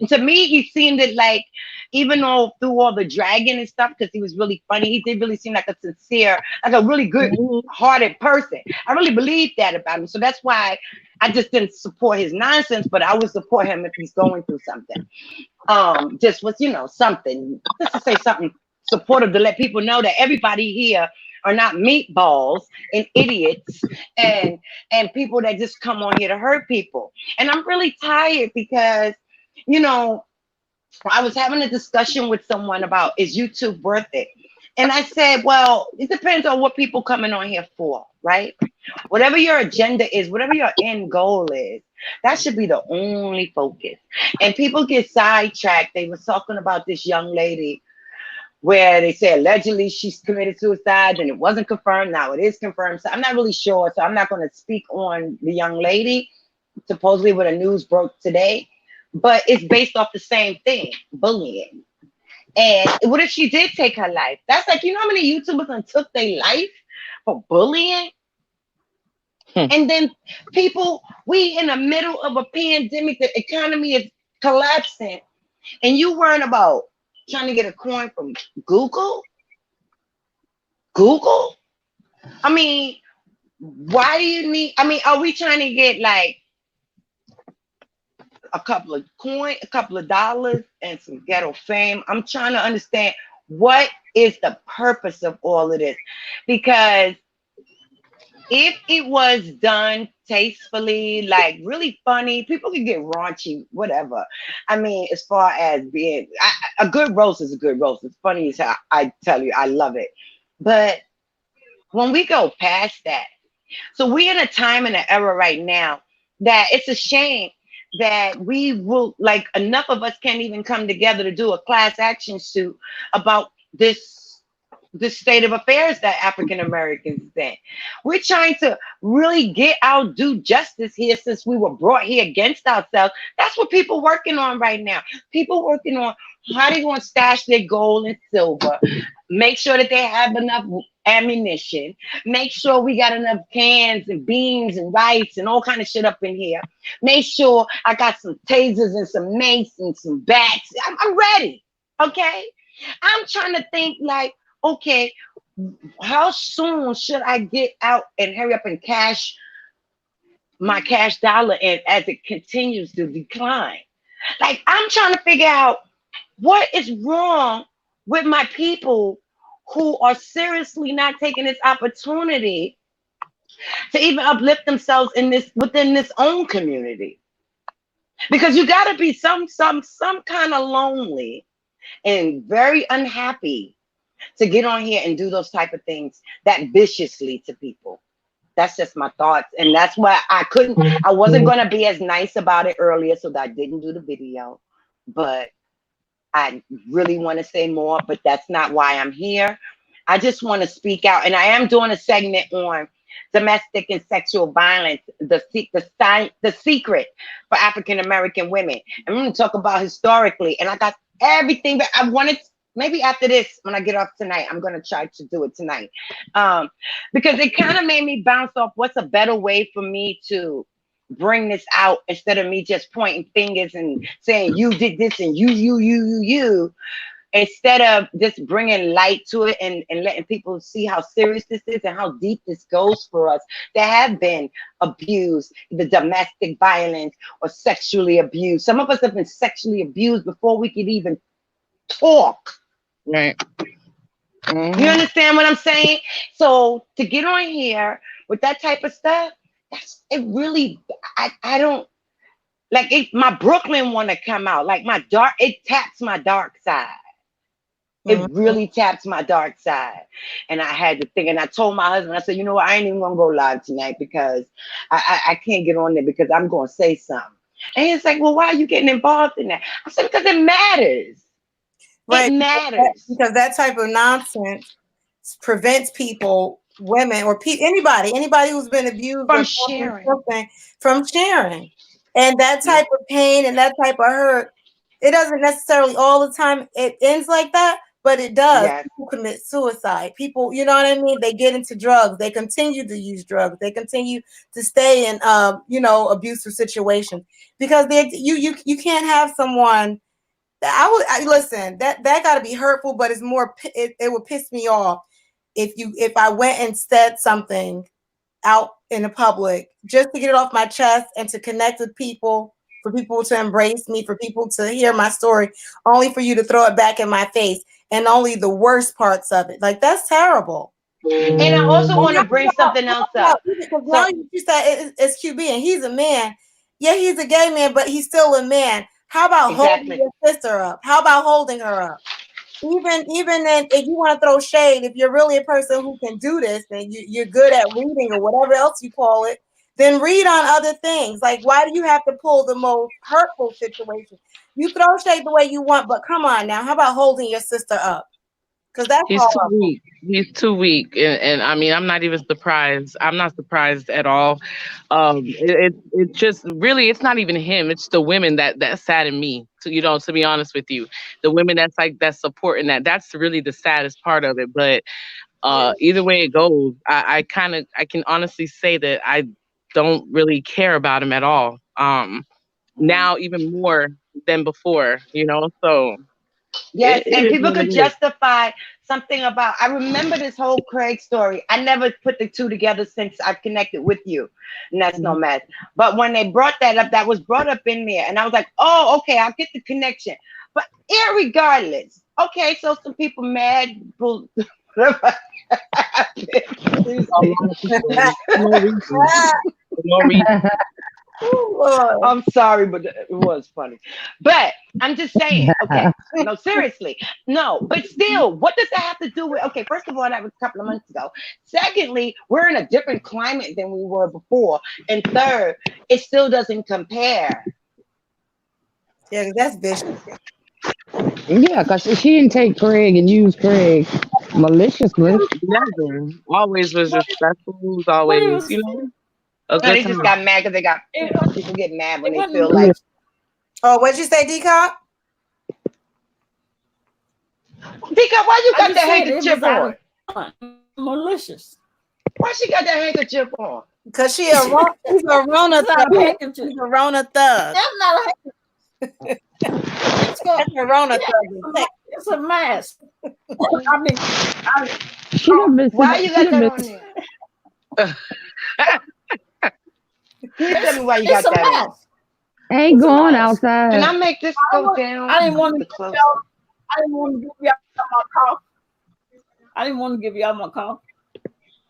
And to me, he seemed it like, even though through all the dragging and stuff, because he was really funny, he did really seem like a sincere, like a really good-hearted person. I really believe that about him. So that's why I just didn't support his nonsense, but I would support him if he's going through something. Just was, something, just to say something supportive to let people know that everybody here are not meatballs and idiots and people that just come on here to hurt people. And I'm really tired because, I was having a discussion with someone about, is YouTube worth it? And I said, well, it depends on what people coming on here for, right? Whatever your agenda is, whatever your end goal is, that should be the only focus. And people get sidetracked. They were talking about this young lady where they say allegedly she's committed suicide and it wasn't confirmed. Now it is confirmed. So I'm not really sure. So I'm not going to speak on the young lady, supposedly what the news broke today. But it's based off the same thing, bullying. And what if she did take her life? That's like, you know how many YouTubers took their life for bullying? And then people, we in the middle of a pandemic, the economy is collapsing, and you worrying about trying to get a coin from Google? Google? I mean, why do you need, I mean, are we trying to get like a couple of coins, a couple of dollars, and some ghetto fame? I'm trying to understand what is the purpose of all of this, because if it was done tastefully, like really funny, people can get raunchy, whatever. I mean, as far as being a good roast is a good roast. It's funny as hell. I tell you, I love it. But when we go past that, so we're in a time and an era right now that it's a shame that we will, like, enough of us can't even come together to do a class action suit about this state of affairs that African Americans is in. We're trying to really get our due justice here since we were brought here against ourselves. That's what people working on right now. People working on how they going to stash their gold and silver, make sure that they have enough ammunition, make sure we got enough cans and beans and rice and all kind of shit up in here. Make sure I got some tasers and some mace and some bats. I'm ready, okay? I'm trying to think like, okay, how soon should I get out and hurry up and cash my cash dollar in as it continues to decline? Like, I'm trying to figure out what is wrong with my people who are seriously not taking this opportunity to even uplift themselves in this, within this own community. Because you got to be some kind of lonely and very unhappy to get on here and do those type of things that viciously to people. That's just my thoughts. And that's why I wasn't going to be as nice about it earlier, so that I didn't do the video. But I really want to say more, but that's not why I'm here. I just want to speak out. And I am doing a segment on domestic and sexual violence, the secret for African American women. I'm going to talk about historically. And I got everything that I wanted. Maybe after this, when I get off tonight, I'm going to try to do it tonight. Because it kind of made me bounce off what's a better way for me to bring this out instead of me just pointing fingers and saying, you did this and you. Instead of just bringing light to it and letting people see how serious this is and how deep this goes for us that have been abused, the domestic violence or sexually abused. Some of us have been sexually abused before we could even talk. Right. Mm-hmm. You understand what I'm saying? So to get on here with that type of stuff, it really, I don't, like it, my Brooklyn want to come out, like it taps my dark side. It really taps my dark side. And I had to think, and I told my husband, I said, you know what, I ain't even gonna go live tonight because I can't get on there because I'm gonna say something. And he's like, well, why are you getting involved in that? I said, because it matters. Right. It matters. Because that type of nonsense prevents people, women, or anybody who's been abused from sharing. From sharing. And that type of pain and that type of hurt, it doesn't necessarily all the time it ends like that, but it does. Yes. People commit suicide. People, you know what I mean? They get into drugs. They continue to use drugs. They continue to stay in, abusive situations because you can't have someone. Listen, that got to be hurtful, but it's more. It would piss me off if I went and said something out in the public just to get it off my chest and to connect with people, for people to embrace me, for people to hear my story, only for you to throw it back in my face and only the worst parts of it. Like, that's terrible. And I also want to bring something else up. Because now you said it's QB and he's a man. Yeah, he's a gay man, but he's still a man. How about holding your sister up? How about holding her up? even if you want to throw shade, if you're really a person who can do this and you're good at reading or whatever else you call it, then read on other things. Like, why do you have to pull the most hurtful situation? You throw shade the way you want, but come on now, how about holding your sister up? Because that's He's too horrible. weak. He's too weak, and I mean, I'm not even surprised. I'm not surprised at all. It just really, it's not even him. It's the women that sadden me. To be honest with you, the women that's supporting that. That's really the saddest part of it. But either way it goes, I can honestly say that I don't really care about him at all. Now even more than before, So Yes, it and is people what it could is. justify something about. I remember this whole Craig story. I never put the two together since I've connected with you, Ness Mhm. Nomess. But when they brought that up, that was brought up in there, and I was like, oh, okay, I'll get the connection. But irregardless, okay, so some people mad. A lot of people, for no reason. For no reason. I'm sorry, but it was funny. But I'm just saying, okay, no, seriously, no, but still, what does that have to do with? Okay, first of all, that was a couple of months ago. Secondly, we're in a different climate than we were before, and third, it still doesn't compare. Yeah, that's vicious. Yeah, because she didn't take Craig and use Craig maliciously. Never. Always was respectful. Was But it always, was, a No, good they just time. got mad because they got it, people get mad when it they wasn't feel like. Oh, what'd you say, D-Cop? Tika, why you I got just that said it handkerchief was out on? of fun, malicious. Why she got that handkerchief on? Because she's a Rona It's not a thug. handkerchief. She's a Rona thug. That's not a handkerchief. It's That's a Rona thug. it's a mask. I mean, She done been Why you got she done that been on there? Please tell me why you it's got a that on. mask. ain't It's a going mask. Can I outside. make this go down? I didn't want to The give close. y'all. I didn't want to give y'all my call. I didn't want to give y'all my call.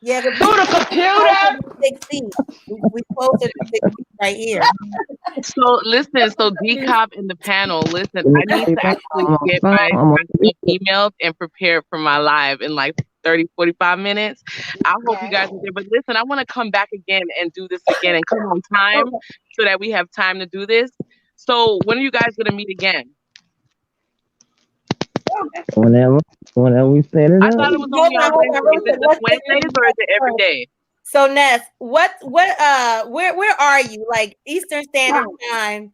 Yeah, Through the computer. 6 feet. We closer to 6 feet right here. So listen, so D-Cop in the panel, listen, I need to actually I'm get on my phone. stuff emailed and prepared for my live in like 30, 45 minutes. I hope you Yes. guys are there. But listen, I want to come back again and do this again and come on time so that we have time to do this. So when are you guys going to meet again? Whenever we set it I up. thought it was only on Hold on, Wednesdays. Is it let's just Wednesdays or is it every day? So Ness, where are you? Like Eastern Standard Time?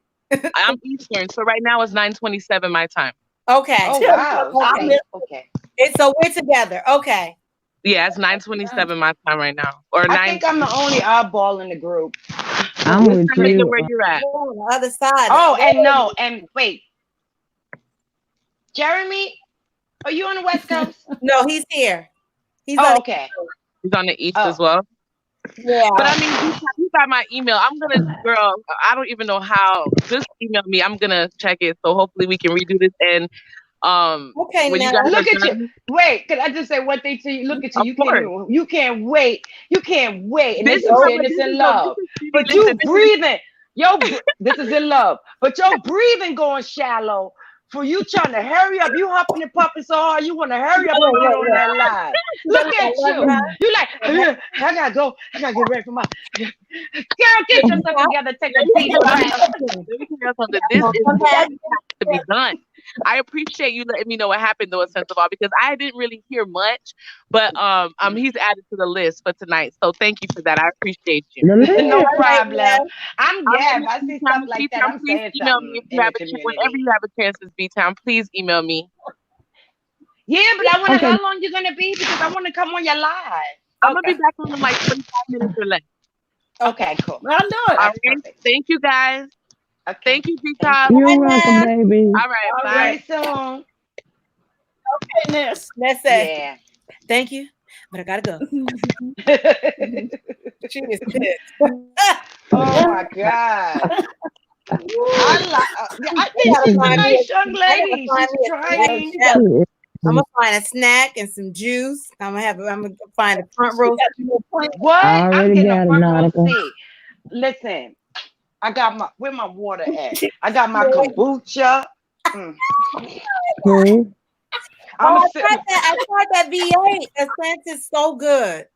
I'm Eastern, so right now it's 9:27 my time. Okay. Oh wow. Okay. So we're together. Okay. Yeah, it's 9:27 my time right now, or I 9. think I'm the only oddball in the group. I'm What with time is it you. where you're at? We're on the other side. Oh, and no, and wait. Jeremy, are you on the West Coast? No, he's here. He's Oh, on. okay. He's on the East Oh. as well. Yeah. But I mean, you got my email. I'm gonna, girl. I don't even know how. Just email me. I'm gonna check it. So hopefully we can redo this. And Okay, when you now guys Look are at you. done, Wait, can I just say one thing to you? Look at you. of course. You can't wait. You can't wait. And This this is is how in this it's in is. love. But Listen, you breathing. This is in love. But your breathing going shallow. For you trying to hurry up, you huffing and puffing so hard, you want to hurry up and get on that line. Look at you. You like, I gotta go. I gotta get ready for my girl. Get yourself together. Take a deep breath. Let me tell you something. This is what has to be done. I appreciate you letting me know what happened though, in sense of all, because I didn't really hear much, but he's added to the list for tonight. So thank you for that. I appreciate you. No problem. If I see stuff like that, I'm please saying email me something if in you the have a chance. Whenever community. you have a chance this B-Town, please email me. Yeah, but I want to Okay. know how long you're gonna be because I want to come on your live. I'm gonna be back on in like 45 minutes or less. Okay, cool. I'll do it. All right. Perfect. Thank you guys. Okay. Thank you, D-Top. You're welcome, baby. All right. All Bye. right. See you soon. Okay, Ness. Ness said, Yeah. thank you, but I gotta go. She is pissed. Oh my God. I think she's a nice young lady. She's trying. I'm gonna find a snack and some juice. I'm gonna find a front row. What? I I'm already getting got a a front row nautical. seat. Listen, I got where my water at? I got my kombucha. Okay. I'm Oh, a I tried that V8. That scent is so good.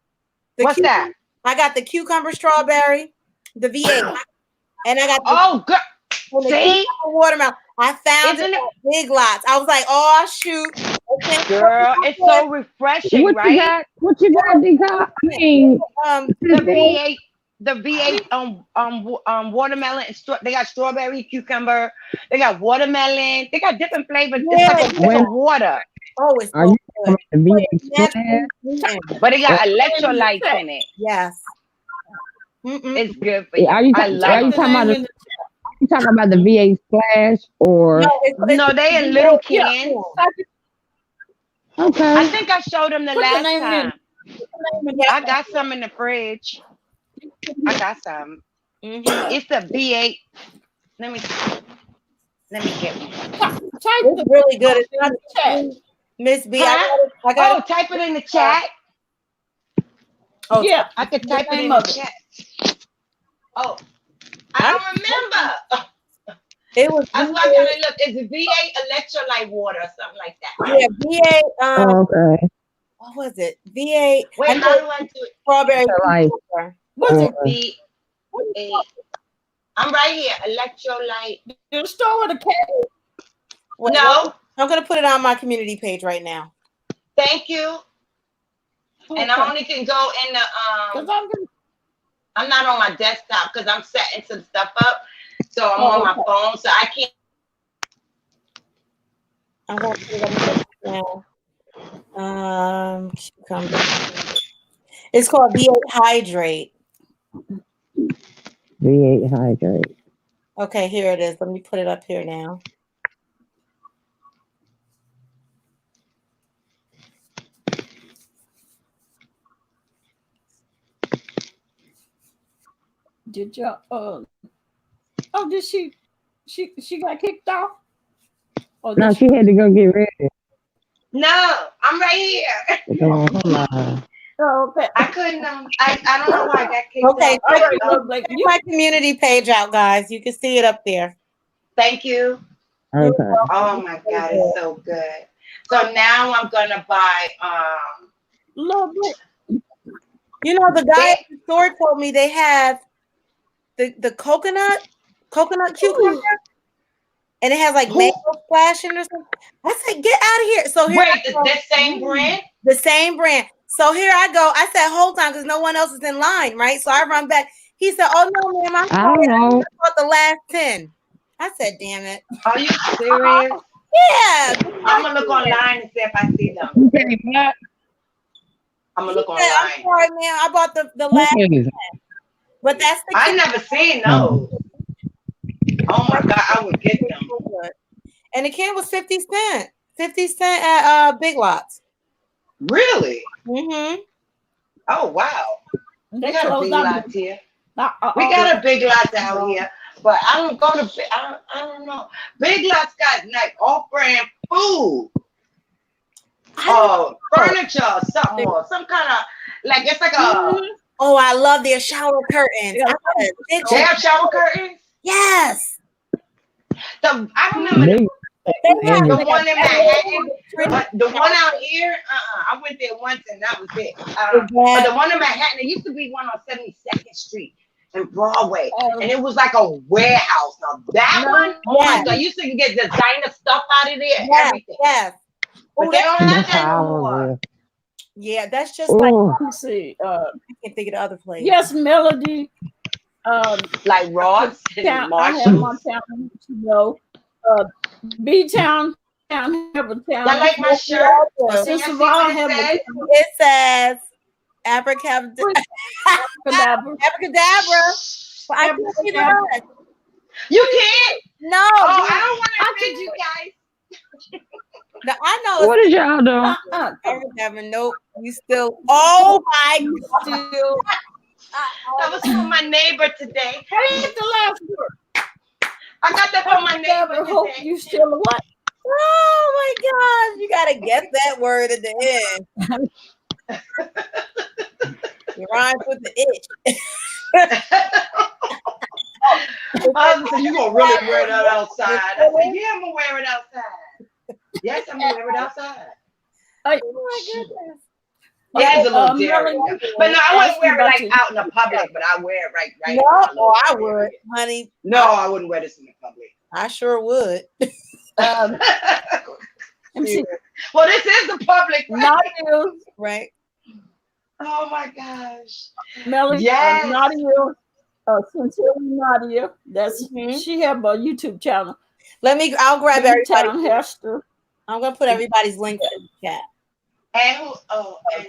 What's that? I got the cucumber strawberry, the V8, and I got the, Oh, girl. and the See? cucumber watermelon. I found Isn't it it, at Big Lots. I was like, oh shoot. Okay, girl? It's so refreshing, What you right? got? What you got, Deca? I mean, The V8, the V8 watermelon and they got strawberry, cucumber, they got watermelon, they got different flavors. It's like a water, Oh, it's are so you good. talking about the V8 Naturally splash? sweetened. but they got electrolytes in it. Yes. Mm-mm. It's good for you. Are you I talking love about them. you talking about the V8 splash or No, No, they in little cans. okay? I think I showed them the Put the last name in. time. I got some in the fridge. I got some. It's the V8. Let me get one. It's really good. It's not sweet. Miss B, Huh? I got Oh, type it in the chat. Oh, Yeah, I could type it in name the of it. chat. Oh, I don't remember. it was That's why I gotta look. It's a V8 electrolyte water or something like that. yeah, V8 Okay. what was it? V8 Wait, how do I do it? strawberry. Like, What's it? V8. I'm right here. Electrolyte. You store with a cat. No, I'm gonna put it on my community page right now. thank you. And I only can go in the 'Cause I'm not on my desktop because I'm setting some stuff up. So I'm on my phone, so I can't. I'm gonna put it on now. Cucumber. It's called V8 Hydrate. V8 hydrate. Okay, here it is. Let me put it up here now. did you oh, did she got kicked off? Oh, No, did she had to go get ready. No, I'm right here. Oh, okay. I couldn't. I don't know why I got kicked Okay, off. All right, check my community page out, guys. You can see it up there. Thank you. Okay. Oh my God, it's so good. So now I'm gonna buy Love it. You know, the guy at the store told me they have the coconut cucumber, and it has like mango splash in it or something. I said, get out of here. So here wait, the same brand? the same brand. So here I go. I said, hold on, because no one else is in line, right? So I run back. He said, oh no, ma'am, I'm sorry. I bought the last 10. I said, damn it. Are you serious? Yeah. I'm gonna look online and see if I see them. I'm gonna look online. I'm sorry, man. I bought the last 10. But that's the I never seen those. Oh my God, I would get them. And the can was 50 cents. 50 cents at Big Lots. Really? Mm-hmm. Oh wow. They We got a closed Big down. Lots here. We got a Big Lots out here, but I don't go to. I don't know. Big Lots got like off-brand food. Oh, furniture, something more, some kind of like it's like a. Oh, I love their shower curtains. They have shower curtains. Yes. I remember the one in Manhattan, but the one out here, I went there once and that was it. But the one in Manhattan, there used to be one on 72nd Street and Broadway, and it was like a warehouse. Now that one, oh my God, you used to get designer stuff out of there, everything. Yes. But they don't have that no more. Yeah, that's just like, let me see. I can't think of the other place. Yes, Melody. Like Ross and I have Marshall. my town, you know. B-Town, have a town. I like my shirt. It says abracadabra. Abracadabra. I can't see the rest. You can't? No. Oh, I don't want to offend you guys. No, I know. What did y'all do? Abracadabra. Nope. You still. Oh my God. Still. That was from my neighbor today. What is the last word? I got that from my neighbor today. Hope you still what? Oh my gosh, you gotta guess that word at the end. You rhymes with the itch. So you gonna really wear that outside? I said, yeah, I'm gonna wear it outside. Yes, I'm gonna wear it outside. I, Oh my goodness. Yeah, it's a little Melanie, daring. But no, I wouldn't ask you wear it about like your out in the public, but I wear it right in No, my little oh, I area. would, honey. No, I wouldn't wear this in the public. I sure would. let me see. Well, this is the public, right? Nadia, Right. Oh my gosh. Melanie, Yes. Nadia, Sincerely Nadia. That's Mhm. she have a YouTube channel. I'll grab everybody. Town Hester. I'm gonna put everybody's links in the chat. And who? Oh, and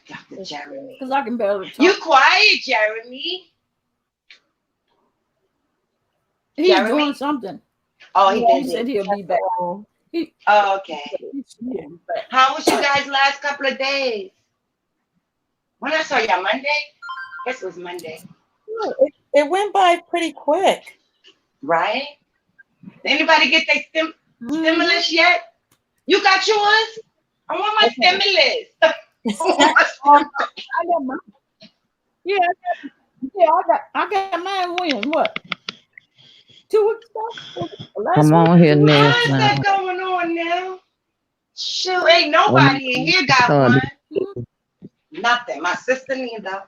Dr. Jeremy. Because I can barely talk. You quiet, Jeremy. He's Jeremy? doing something. Oh, He said he'll be back. Oh, okay. How was you guys last couple of days? When I saw you on Monday? Guess it was Monday. It went by pretty quick. Right? Anybody get their stimulus yet? You got yours? I want my stimulus. I got mine. Yeah, I got mine when? What? 2 weeks ago? Come on here, Ness. How's that going on now? Shoot, ain't nobody in here got one. Nothing. My sister neither.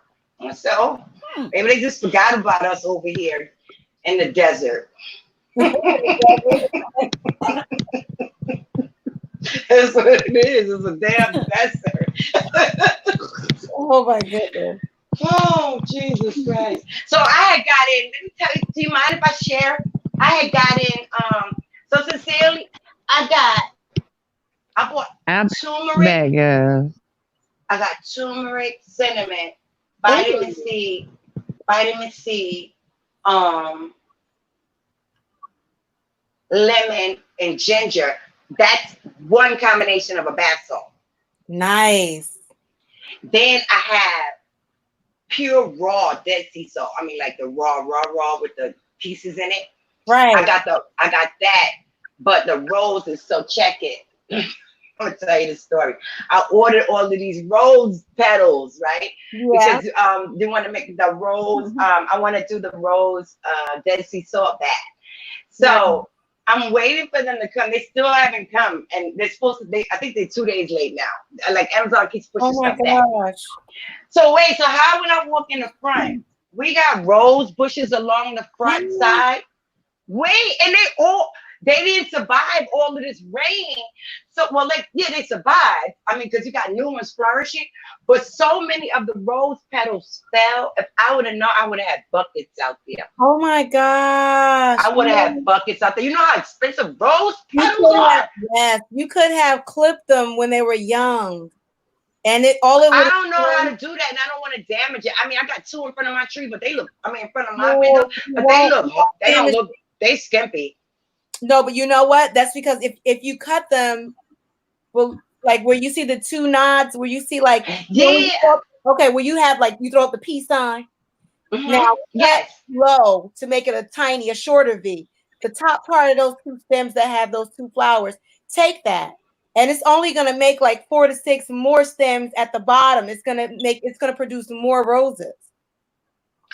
So maybe they just forgot about us over here in the desert. That's what it is. It's a damn desert. Oh my goodness. Oh, Jesus Christ. So I had got in, let me tell you, do you mind if I share? I had got in, so sincerely, I bought turmeric. I got turmeric, cinnamon, vitamin C, lemon, and ginger. That's one combination of a bath salt. Nice. Then I have pure raw Dead Sea salt. I mean, like the raw with the pieces in it. Right. I got that, but the rose is so check it. I'm gonna tell you the story. I ordered all of these rose petals, right? Yeah. Because they want to make the rose. I want to do the rose Dead Sea salt bath. So I'm waiting for them to come. They still haven't come, and they're supposed to. I think they're 2 days late now. Like Amazon keeps pushing stuff back. So wait. So how when I walk in the front, we got rose bushes along the front side. Wait, and they didn't survive all of this rain. So, well, they survived. I mean, because you got new ones flourishing, but so many of the rose petals fell. If I would have known, I would have had buckets out there. Oh my gosh. I would have had buckets out there. You know how expensive rose petals are? Yes, you could have clipped them when they were young. And I don't know how to do that, and I don't want to damage it. I mean, I got 2 in front of my tree, but in front of my window, but they don't look, they skimpy. No, but you know what? That's because if you cut them, well, like where you see the 2 nods, where you see like where you have like you throw up the peace sign. Now low to make it a shorter V. The top part of those 2 stems that have those 2 flowers, take that. And it's only gonna make like 4 to 6 more stems at the bottom. It's gonna produce more roses.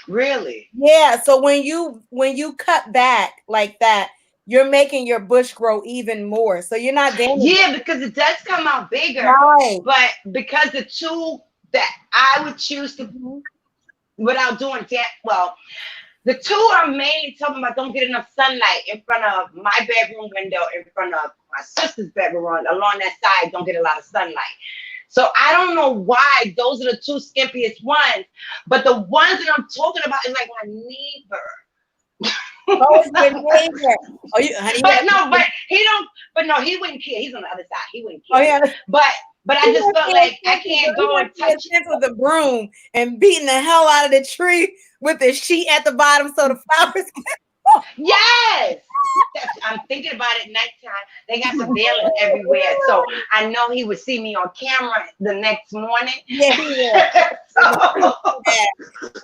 Really? Yeah. So when you cut back like that, you're making your bush grow even more. So you're not damaging. Yeah, because it does come out bigger. Right. But because the 2 that I would choose to without doing that, well, the 2 are mainly talking about don't get enough sunlight in front of my bedroom window, in front of my sister's bedroom, along that side, don't get a lot of sunlight. So I don't know why those are the 2 skimpiest ones, but the ones that I'm talking about is like my neighbor. Oh, it's your neighbor. He wouldn't care. He's on the other side. He wouldn't care. Oh yeah. But I just felt like I can't go and touch it with a broom and beating the hell out of the tree with the sheet at the bottom so the flowers can. Yes. I'm thinking about it nighttime. They got surveillance everywhere, so I know he would see me on camera the next morning. Yeah.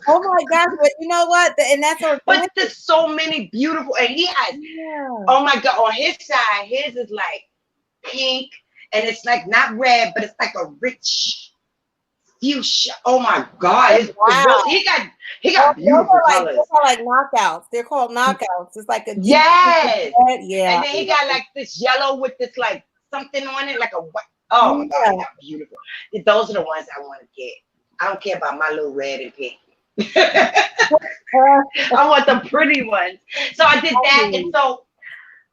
Oh my gosh! But you know what? And that's our. But there's so many beautiful, and he has. Yeah. Oh my God! On his side, his is like pink, and it's like not red, but it's like a rich fuchsia. Oh my God! Wow. He got beautiful colors. Those are like knockouts. They're called knockouts. It's like a yes. Yeah. And then he got like this yellow with this like something on it, like a white. Oh my God, that's beautiful. Those are the ones I want to get. I don't care about my little red and pink. I want the pretty ones. So I did that, and so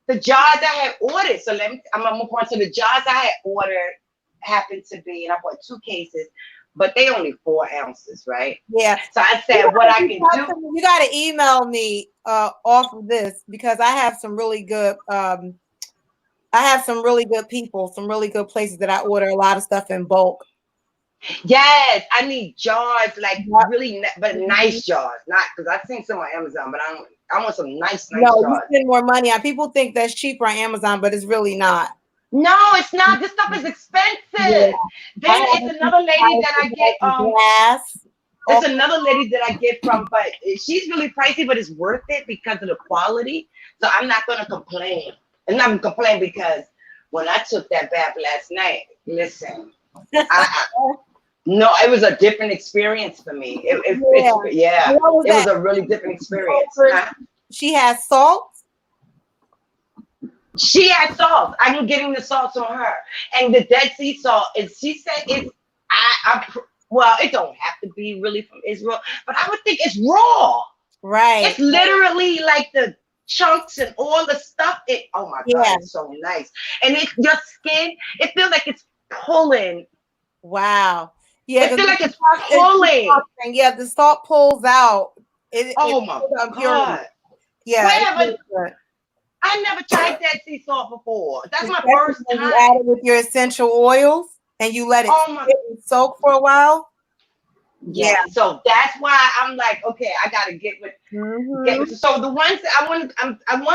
the jars I had ordered. So I'm gonna move on. So the jars I had ordered happened to be, and I bought 2 cases, but they only 4 ounces, right? Yeah. So I said, what I can do. You got to email me off of this because I have some really good. I have some really good people, some really good places that I order a lot of stuff in bulk. Yes, I need jars, like really, but nice jars. Not because I've seen some on Amazon, but I want some nice jars. You spend more money on. People think that's cheaper on Amazon, but it's really not. No, it's not. This stuff is expensive. Yeah. Then it's another lady that I get. Glass. There's another lady that I get from, but she's really pricey, but it's worth it because of the quality. So I'm not gonna complain. I'm not gonna complain because when I took that bath last night, listen, no, it was a different experience for me. It was a really different experience. She has salt. She has salt. I'm getting the salt from her, and the Dead Sea salt is. She said it's. Well, it don't have to be really from Israel, but I would think it's raw. Right. It's literally like the chunks and all the stuff. Oh my God, it's so nice. And your skin, it feels like it's pulling. Wow. Yeah, it feels like it's pulling. Yeah, the salt pulls out. Oh my God. Yeah. I never tried Dead Sea salt before. That's my first time. You add it with your essential oils and you let it soak for a while. Yeah. So that's why I'm like, okay, I gotta get with. So the ones that I want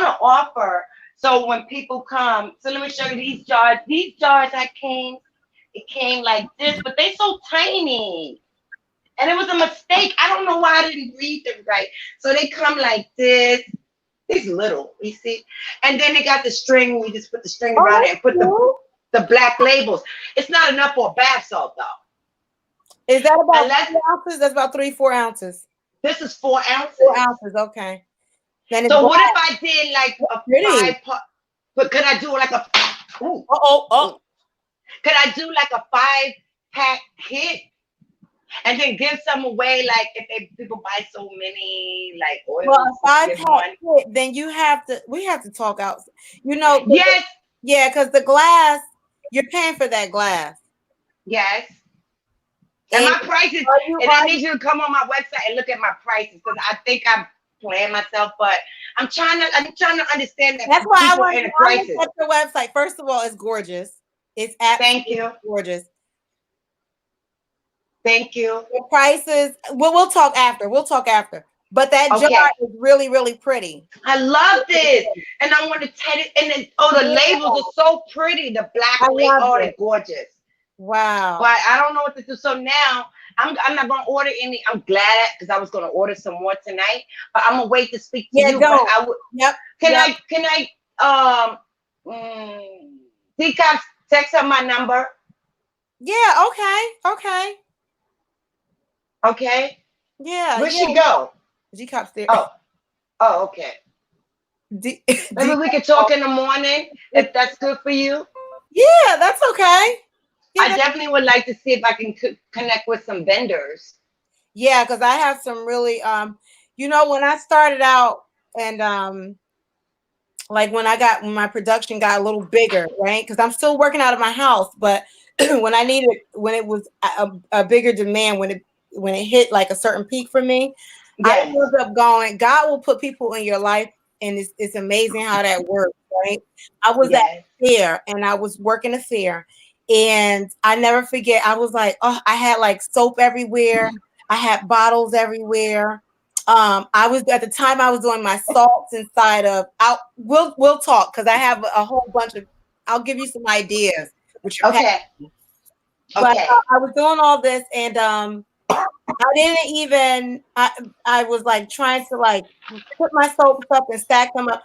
to offer. So when people come, so let me show you these jars. These jars it came like this, but they so tiny. And it was a mistake. I don't know why I didn't read them right. So they come like this. It's little, you see? And then they got the string. We just put the string around it and put the black labels. It's not enough for a bath salt, though. Is that about 3 ounces? That's about 3-4 ounces. This is 4 ounces. 4 ounces, okay. Then so what if I did like a 5 part? But could I do like a? Could I do like a 5-pack kit? And then give some away, like if people buy so many, like oils. Well, a 5-pack kit, then we have to talk out. Yes. Yeah, because the glass, you're paying for that glass. Yes. And my prices, and I need you to come on my website and look at my prices because I think I'm playing myself, but I'm trying to understand that. That's why I want to check your website. First of all, it's gorgeous. It's absolutely gorgeous. Thank you. The prices, we'll talk after. But that jar is really, really pretty. I love this. And I want to tell it. And then, the labels are so pretty. The black labels, they're gorgeous. Wow. But I don't know what to do. So now I'm not going to order any. I'm glad because I was going to order some more tonight. But I'm going to wait to speak to you. Go. Can I Decaf, text her my number? Yeah, okay. Okay. Yeah. Where'd she go? G-Cop's there. Oh, okay. Maybe we could talk in the morning if that's good for you. Yeah, that's okay. Yeah, I definitely would like to see if I can connect with some vendors. Yeah, because I have some really, when I started out and like when my production got a little bigger, right? Because I'm still working out of my house, but when it was a bigger demand, when it hit like a certain peak for me, I ended up going, God will put people in your life, and it's amazing how that works, right? I was at a fair, and I was working a fair, and I never forget, I was like, I had like soap everywhere. I had bottles everywhere. I was at the time I was doing my salts inside of, we'll talk, because I have a whole bunch of, I'll give you some ideas. Okay. But I was doing all this, and I didn't even, I was like trying to like put my soaps up and stack them up.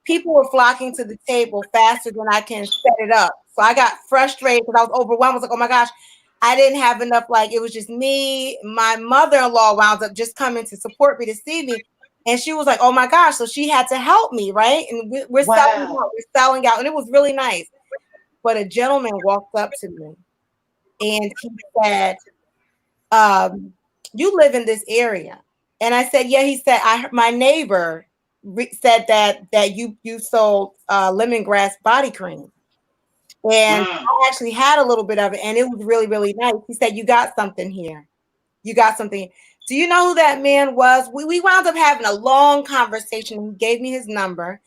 People were flocking to the table faster than I can set it up. So I got frustrated because I was overwhelmed. I was like, oh my gosh, I didn't have enough. Like, it was just me. My mother-in-law wound up just coming to support me, to see me. And she was like, oh my gosh. So she had to help me, right? And we're selling out. And it was really nice. but a gentleman walked up to me and he said, you live in this area? And I said, yeah. He said, my neighbor said that you sold lemongrass body cream. And I actually had a little bit of it, and it was really, really nice. He said, you got something here. You got something. Do you know who that man was? We wound up having a long conversation. He gave me his number,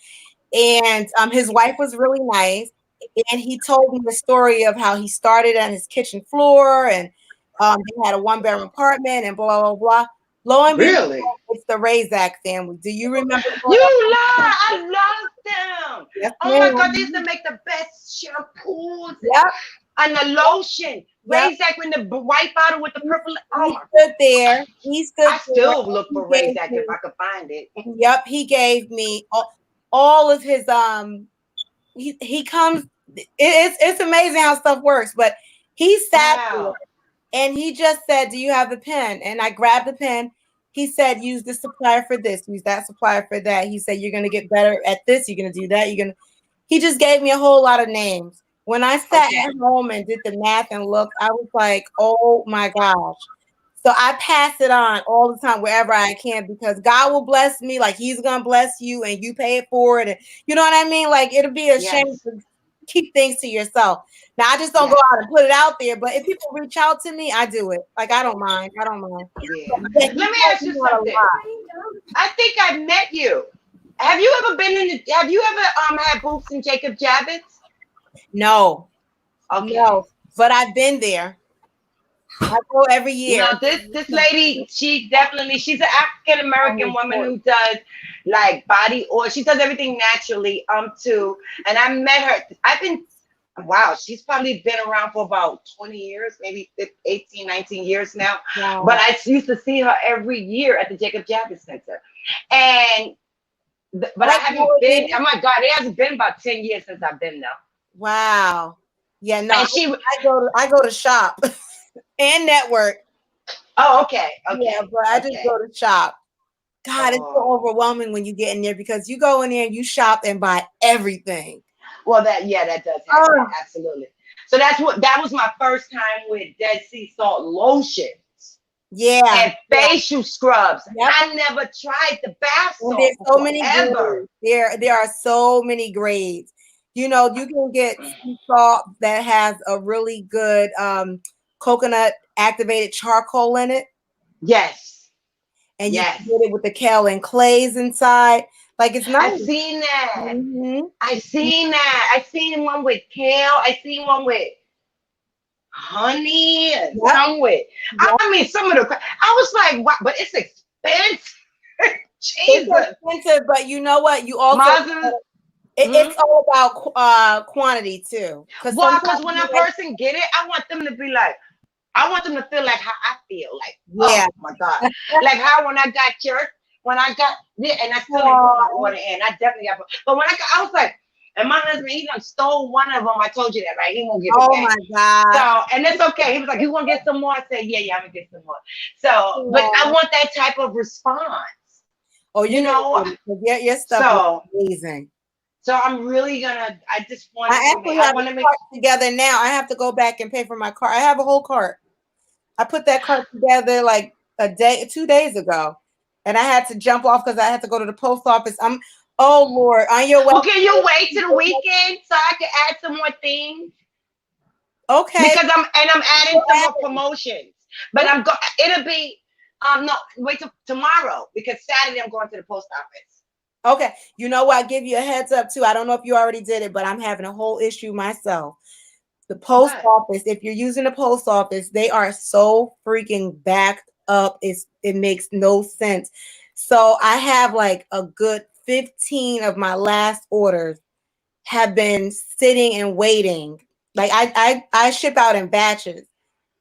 and his wife was really nice. And he told me the story of how he started on his kitchen floor, and they had a 1-bedroom apartment, and blah, blah, blah. Lo and behold, it's the Razak family. Do you remember? You lie. I love them. Yes, oh my ma'am. God, they used to make the best shampoos Yep. and the lotion. Yep. Razak with the white bottle with the purple. He stood there. I still look for Razak if I could find it. Yep. He gave me all of his he comes. It's amazing how stuff works. But he sat there and he just said, "Do you have a pen?" And I grabbed the pen. He said, "Use this supplier for this. Use that supplier for that." He said, "You're gonna get better at this. You're gonna do that. He just gave me a whole lot of names. When I sat at home and did the math and looked, I was like, "Oh my gosh!" So I pass it on all the time wherever I can, because God will bless me, like He's gonna bless you, and you pay it forward. And you know what I mean? Like, it'll be a shame to keep things to yourself. Now I just don't go out and put it out there, but if people reach out to me, I do it. Like, I don't mind. Yeah. Let me ask you something. I think I met you. Have you ever had booths in Jacob Javits? No. Okay. No, but I've been there. I go every year. You know, this lady, she's an African American woman who does like body oil. She does everything naturally. Too. And I met her. She's probably been around for about 20 years, maybe 18, 19 years now. Wow. But I used to see her every year at the Jacob Javits Center. But I haven't been, oh my God, it hasn't been about 10 years since I've been there. Wow. Yeah, no, I go to shop and network. Oh, okay. Yeah, but I just go to shop. God, it's so overwhelming when you get in there, because you go in there and you shop and buy everything. Well, that does happen. Absolutely. So that was my first time with Dead Sea Salt lotions. Yeah. And facial scrubs. Yep. I never tried the bath salt. There's so many grades. There are so many grades. You know, you can get sea salt that has a really good coconut activated charcoal in it. Yes. And you can get it with the kaolin clays inside. Like, it's nice. I've seen that. Mm-hmm. I've seen that. I've seen one with kale. I've seen one with honey and some with. I mean, some of the. I was like, wow, but it's expensive. Jesus. It's expensive, but you know what? You also. It's all about quantity too. Because when a person get it, I want them to feel like how I feel. Like, oh my God. Like how when I got church. When I got there, and I still didn't put my order in. I definitely got, but when I was like, and my husband, he done stole one of them. I told you that, right? He won't give it back. Oh my God. So, and it's okay. He was like, you want to get some more? I said, yeah, I'm going to get some more. So, but I want that type of response. Oh, you know, your stuff is amazing. So I'm really gonna, I want to make it together now. I have to go back and pay for my cart. I have a whole cart. I put that cart together like 2 days ago. And I had to jump off because I had to go to the post office. Oh Lord, on your way. Oh, can you wait till the weekend so I can add some more things? Okay. Because I'm adding some more promotions. But it'll be wait till tomorrow, because Saturday I'm going to the post office. Okay. You know what? I'll give you a heads up too. I don't know if you already did it, but I'm having a whole issue myself. The post office, if you're using the post office, they are so freaking backed up. It makes no sense. So I have like a good 15 of my last orders have been sitting and waiting. Like I ship out in batches.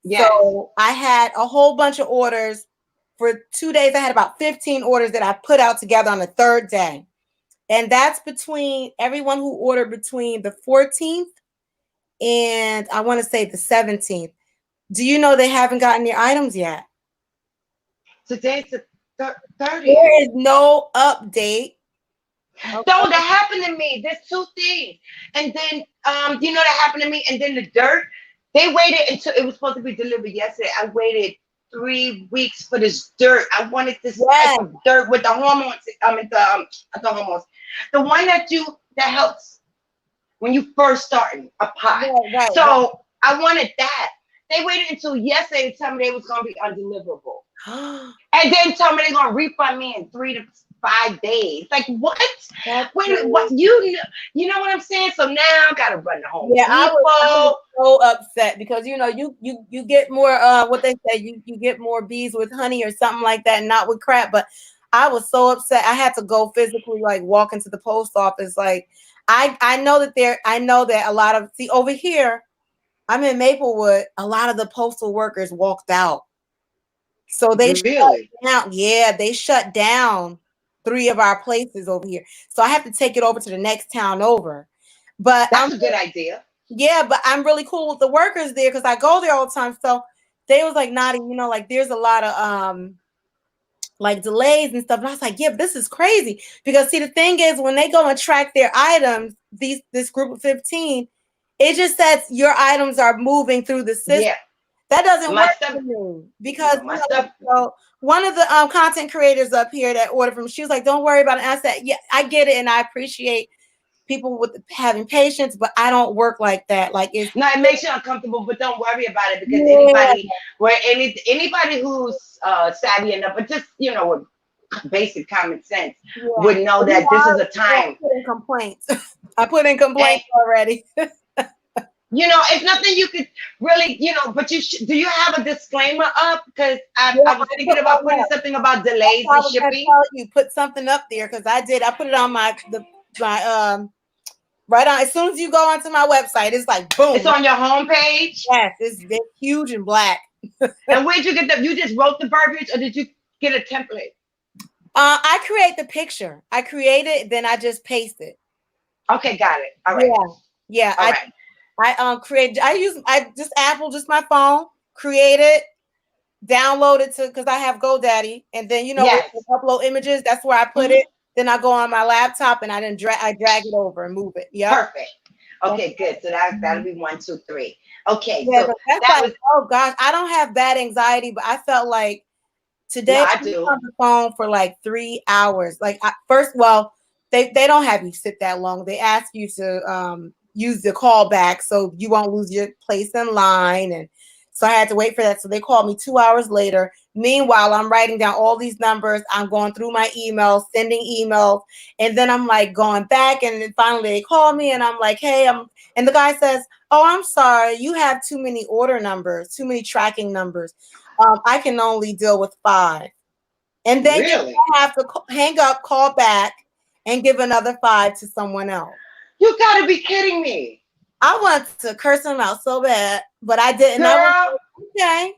Yes. So I had a whole bunch of orders for 2 days. I had about 15 orders that I put out together on the third day. And that's between everyone who ordered between the 14th and I want to say the 17th. Do you know they haven't gotten their items yet? Today's the 30th. There is no update Okay. So that happened to me. There's two things. And then you know that happened to me. And then the dirt, they waited until it was supposed to be delivered yesterday. I waited 3 weeks for this dirt. I wanted this Yes. type of dirt with the hormones. The hormones. The one that helps when you first starting a pot. Right. So I wanted that. They waited until yesterday to tell me they was gonna be undeliverable. And then told me they're gonna refund me in 3 to 5 days. Like what? Wait, what? You know what I'm saying? So now I gotta run the Home Yeah, I was Depot. so upset because you know you get more what they say you get more bees with honey or something like that, not with crap. But I was so upset. I had to go physically like walk into the post office. Like I know that a lot of over here. I'm in Maplewood. A lot of the postal workers walked out. So they Really? shut down. Yeah, they shut down 3 of our places over here. So I have to take it over to the next town over. But That's a good idea. yeah, but I'm really cool with the workers there because I go there all the time. So they was like, Nadi, you know, like there's a lot of like delays and stuff. And I was like, yeah, but this is crazy. Because see, the thing is when they go and track their items, this group of 15, it just says your items are moving through the system. Yeah. That doesn't My work stuff- for me because my stuff- so one of the content creators up here that ordered from, she was like, don't worry about it. And I said, yeah, I get it. And I appreciate people with having patience, but I don't work like that. Like it makes you uncomfortable, but don't worry about it because anybody who's savvy enough, but just with basic common sense would know that this is a time. I put in complaints. I put in complaints already. It's nothing you could really, but do you have a disclaimer up? Because I was thinking about putting something about delays in shipping. You put something up there because I did. I put it on my right on. As soon as you go onto my website, it's like boom. It's on your homepage. Yes, it's huge and black. And where'd you get that? You just wrote the verbiage, or did you get a template? I create the picture. I create it, then I just paste it. Okay, got it. All right. Yeah. All right. I just my phone, create it, download it because I have GoDaddy, and then upload images. That's where I put it. Then I go on my laptop and I drag it over and move it. Yeah. Perfect. Okay, good. So that'll be 1, 2, 3. Okay. Yeah, so that was oh gosh, I don't have bad anxiety, but I felt like today I do. on the phone for like 3 hours. Like they don't have you sit that long. They ask you to use the callback so you won't lose your place in line. And so I had to wait for that. So they called me 2 hours later. Meanwhile, I'm writing down all these numbers. I'm going through my emails, sending emails. And then I'm like going back. And then finally they call me and I'm like, hey, and the guy says, oh, I'm sorry. You have too many order numbers, too many tracking numbers. I can only deal with 5. And then you have to hang up, call back, and give another 5 to someone else. You gotta be kidding me. I wanted to curse him out so bad, but I didn't. Girl, I was okay.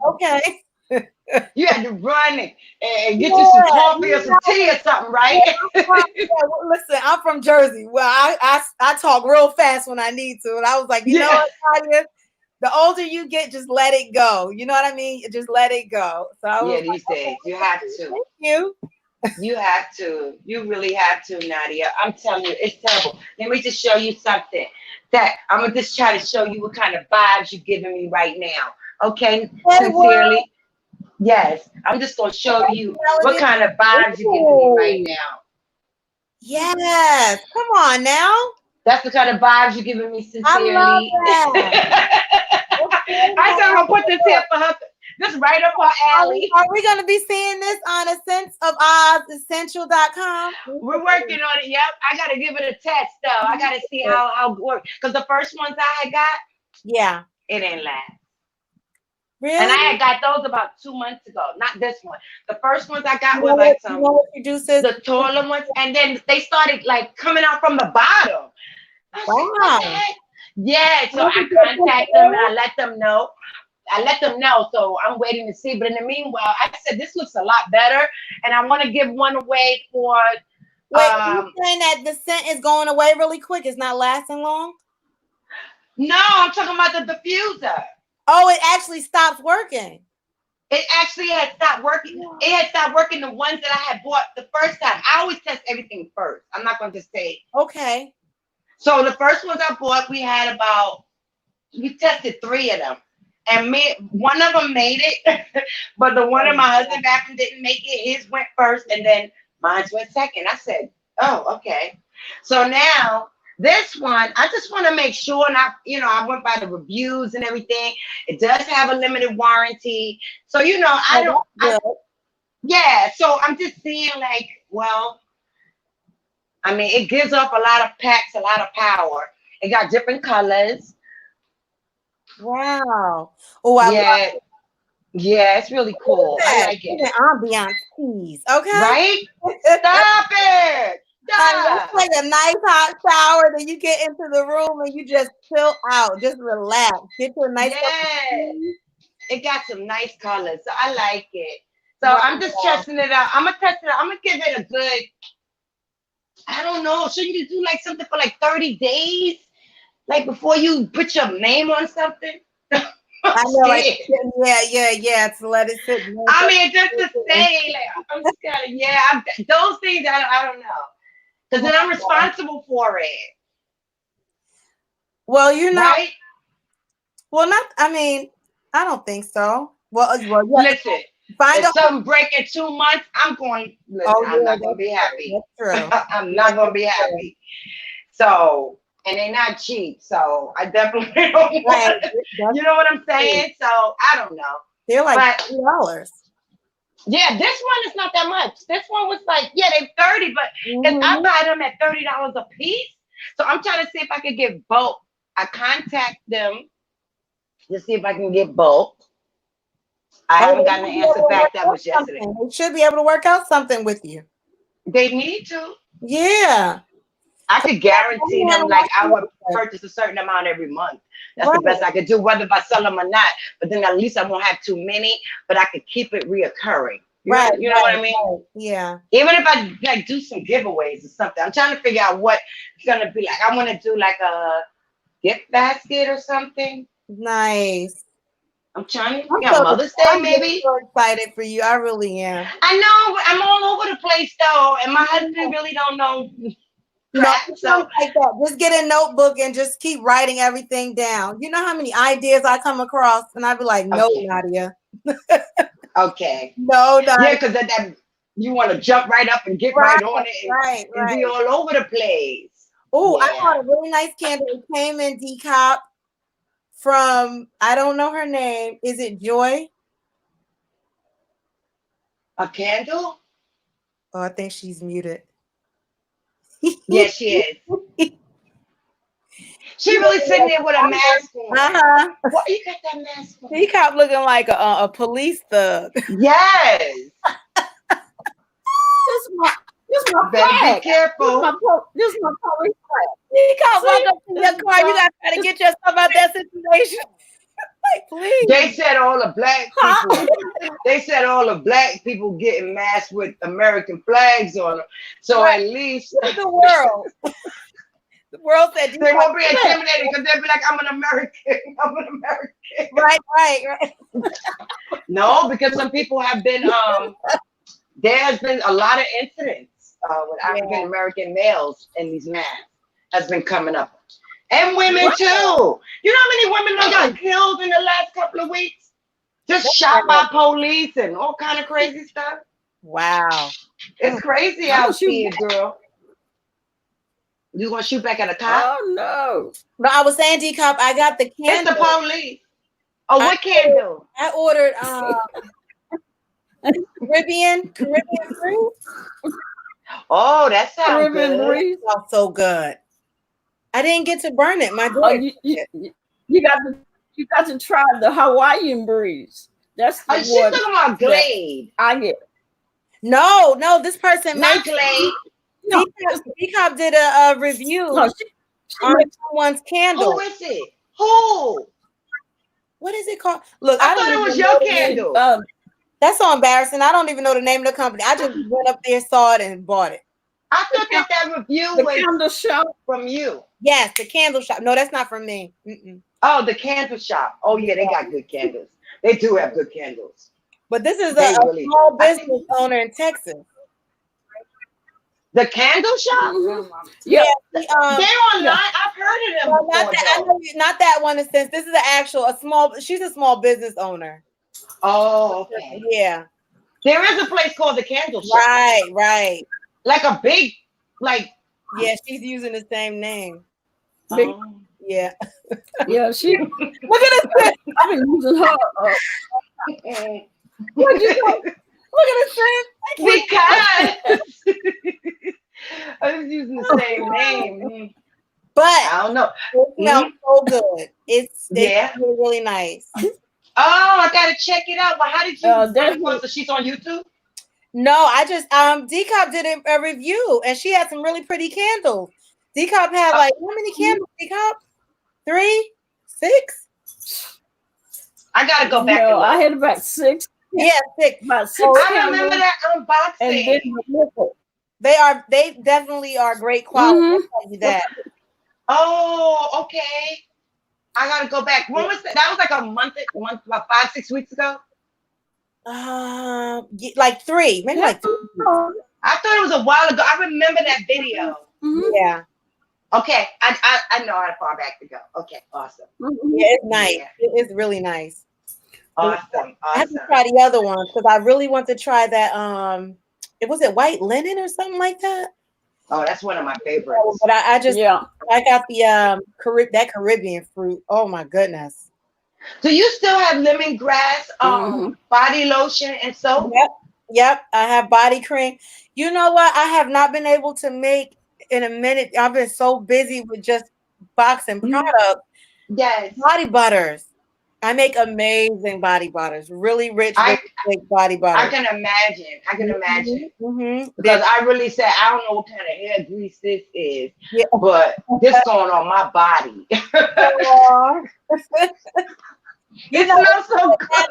Okay. You had to run and get you some coffee or some tea or something, right? Listen, I'm from Jersey. Well, I talk real fast when I need to. And I was like, you know what, Claudia? The older you get, just let it go. You know what I mean? Just let it go. So I was these days you have to. Thank you. You have to. You really have to, Nadia. I'm telling you, it's terrible. Let me just show you something that I'm gonna just try to show you what kind of vibes you're giving me right now. Okay, sincerely. Yes, I'm just gonna show you what kind of vibes you're giving me right now. Yes, come on now. That's the kind of vibes you're giving me sincerely. I love that. I said I'm gonna put this here for her. This right up her alley. Are we going to be seeing this on essential.com? We're working on it. Yep. I got to give it a test, though. I got to see how it works. Because the first ones I had got, it didn't last. Really? And I had got those about 2 months ago. Not this one. The first ones I got were like some the taller ones. And then they started like coming out from the bottom. Wow. Yeah. So I contact them and I let them know. So I'm waiting to see. But in the meanwhile, I said, this looks a lot better. And I want to give one away for... Wait, you're saying that the scent is going away really quick? It's not lasting long? No, I'm talking about the diffuser. Oh, it actually stops working. It actually had stopped working. It had stopped working the ones that I had bought the first time. I always test everything first. I'm not going to say. Okay. So the first ones I bought, we tested 3 of them. And one of them made it, but the one in my husband's bathroom didn't make it. His went first, and then mine went second. I said, "Oh, okay." So now this one, I just want to make sure, and I went by the reviews and everything. It does have a limited warranty, so yeah. So I'm just seeing, like, well, I mean, it gives off a lot of packs, a lot of power. It got different colors. Wow. Oh, Yeah. Yeah, it's really cool. I like it. Ambiance keys. Okay. Right? Stop it. Stop. It's like a nice hot shower, then you get into the room and you just chill out, just relax. Get your nice. Yeah. It got some nice colors, so I like it. So I'm just testing it out. I'm gonna test it out. I'm gonna give it a good, I don't know. Should you do like something for like 30 days? Like before you put your name on something? I know, like, yeah, to let it sit. I mean, just to say, like, I'm just kind of, those things, I don't know. Because then I'm responsible for it. Well, you're not. Right? Well, I don't think so. Well, listen, if something break in 2 months, I'm not going to be happy. That's true. I'm not going to be happy. So, and they're not cheap. So, I definitely don't want you know what I'm saying? So, I don't know. They're like $2. Yeah, this one is not that much. This one was like, they're 30, but if I buy them at $30 a piece. So, I'm trying to see if I could get both. I contact them to see if I can get both. I haven't gotten an answer back. That was yesterday. They should be able to work out something with you. They need to. Yeah. I could guarantee them, like, I would purchase a certain amount every month. That's the best I could do, whether if I sell them or not. But then at least I won't have too many, but I could keep it reoccurring. You know what I mean? Right. Yeah. Even if I like do some giveaways or something, I'm trying to figure out what it's gonna be like. I want to do like a gift basket or something. Nice. I'm trying to figure out Mother's Day, maybe. I'm so excited for you. I really am. I know, but I'm all over the place though, and my husband really don't know. So like that. Just get a notebook and just keep writing everything down. You know how many ideas I come across, and I'd be like, "No, Nadia." Okay. No, Nadia. Yeah, because that you want to jump right up and get right on it and be all over the place. Oh, I bought a really nice candle. It came in decop from, I don't know her name. Is it Joy? A candle? Oh, I think she's muted. Yes, she is. She really sitting there with a mask on. Why you got that mask on? He kept looking like a police thug. Yes. This is my Better flag. be careful. This is my police flag. He can't walk up to your car. You got to try to get yourself out of that situation. Like, please. They said all the black people. They said all the black people getting masked with American flags on them. So at least the world. The world said they won't be intimidated because they'll be like, I'm an American. I'm an American. Right. No, because some people have been there's been a lot of incidents with African American males in these masks has been coming up. And women too. You know how many women that got killed in the last couple of weeks? Just shot by police and all kind of crazy stuff. Wow. It's crazy out here, girl. You gonna shoot back at a cop? Oh no. No, I was saying, D-Cop, I got the candle. It's the police. Oh, what candle? I ordered Caribbean fruit. Oh, that sounds Caribbean good. breeze. Sounds so good. I didn't get to burn it. My daughter. You got to try the Hawaiian breeze. That's the she's talking about Glade. I get. No, this person not Glade. No, D-Cop did a review on someone's candle. Who is it? Who? What is it called? Look, I thought it was your candle. That's so embarrassing. I don't even know the name of the company. I just went up there, saw it, and bought it. I thought that review the was candle shop from you. Yes, the candle shop. No, that's not from me. Mm-mm. Oh, the candle shop. Oh yeah, they got good candles. They do have good candles. But this is They a really do. small I think business owner in Texas. the candle shop. Yeah. They're They're online. I've heard of them Well, before. not that. I know not that one. In a sense, this is a small. She's a small business owner. Oh, okay. Yeah. There is a place called the Candle Shop. Right. Like a big, like. Yeah, she's using the same name. Oh. Yeah. Yeah, she. Look at this. I've been using her. What'd you say? Look at this. Because I was using the same name. But I don't know. it smells so good. It's Yeah. really, really nice. Oh, I gotta check it out. Well, how did you? Definitely. So she's on YouTube. No, I just Decop did a review and she had some really pretty candles. Decop had like how many candles? Decop 3, 6. I gotta go back. No, I had about 6. Yeah, 6. About 6. I remember that unboxing. And then the nipple. They definitely are great quality. I'll tell you that. Oh, okay. I gotta go back. When was that? That was like a month, about 5-6 weeks ago. Like 3, maybe like 3. I thought it was a while ago. I remember that video. Yeah. Okay, I know how far back to go. Okay, awesome. Yeah, it's nice. Yeah. It's really nice. Awesome. I have to try the other ones because I really want to try that. It was white linen or something like that. Oh, that's one of my favorites. But I got the that Caribbean fruit. Oh my goodness. Do you still have lemongrass body lotion and soap? Yep. I have body cream. You know what? I have not been able to make in a minute. I've been so busy with just boxing products. Yes. Body butters. I make amazing body butters. Really rich body butter. I can imagine. Because I really said I don't know what kind of hair grease this is, but this going on my body. It smells so good.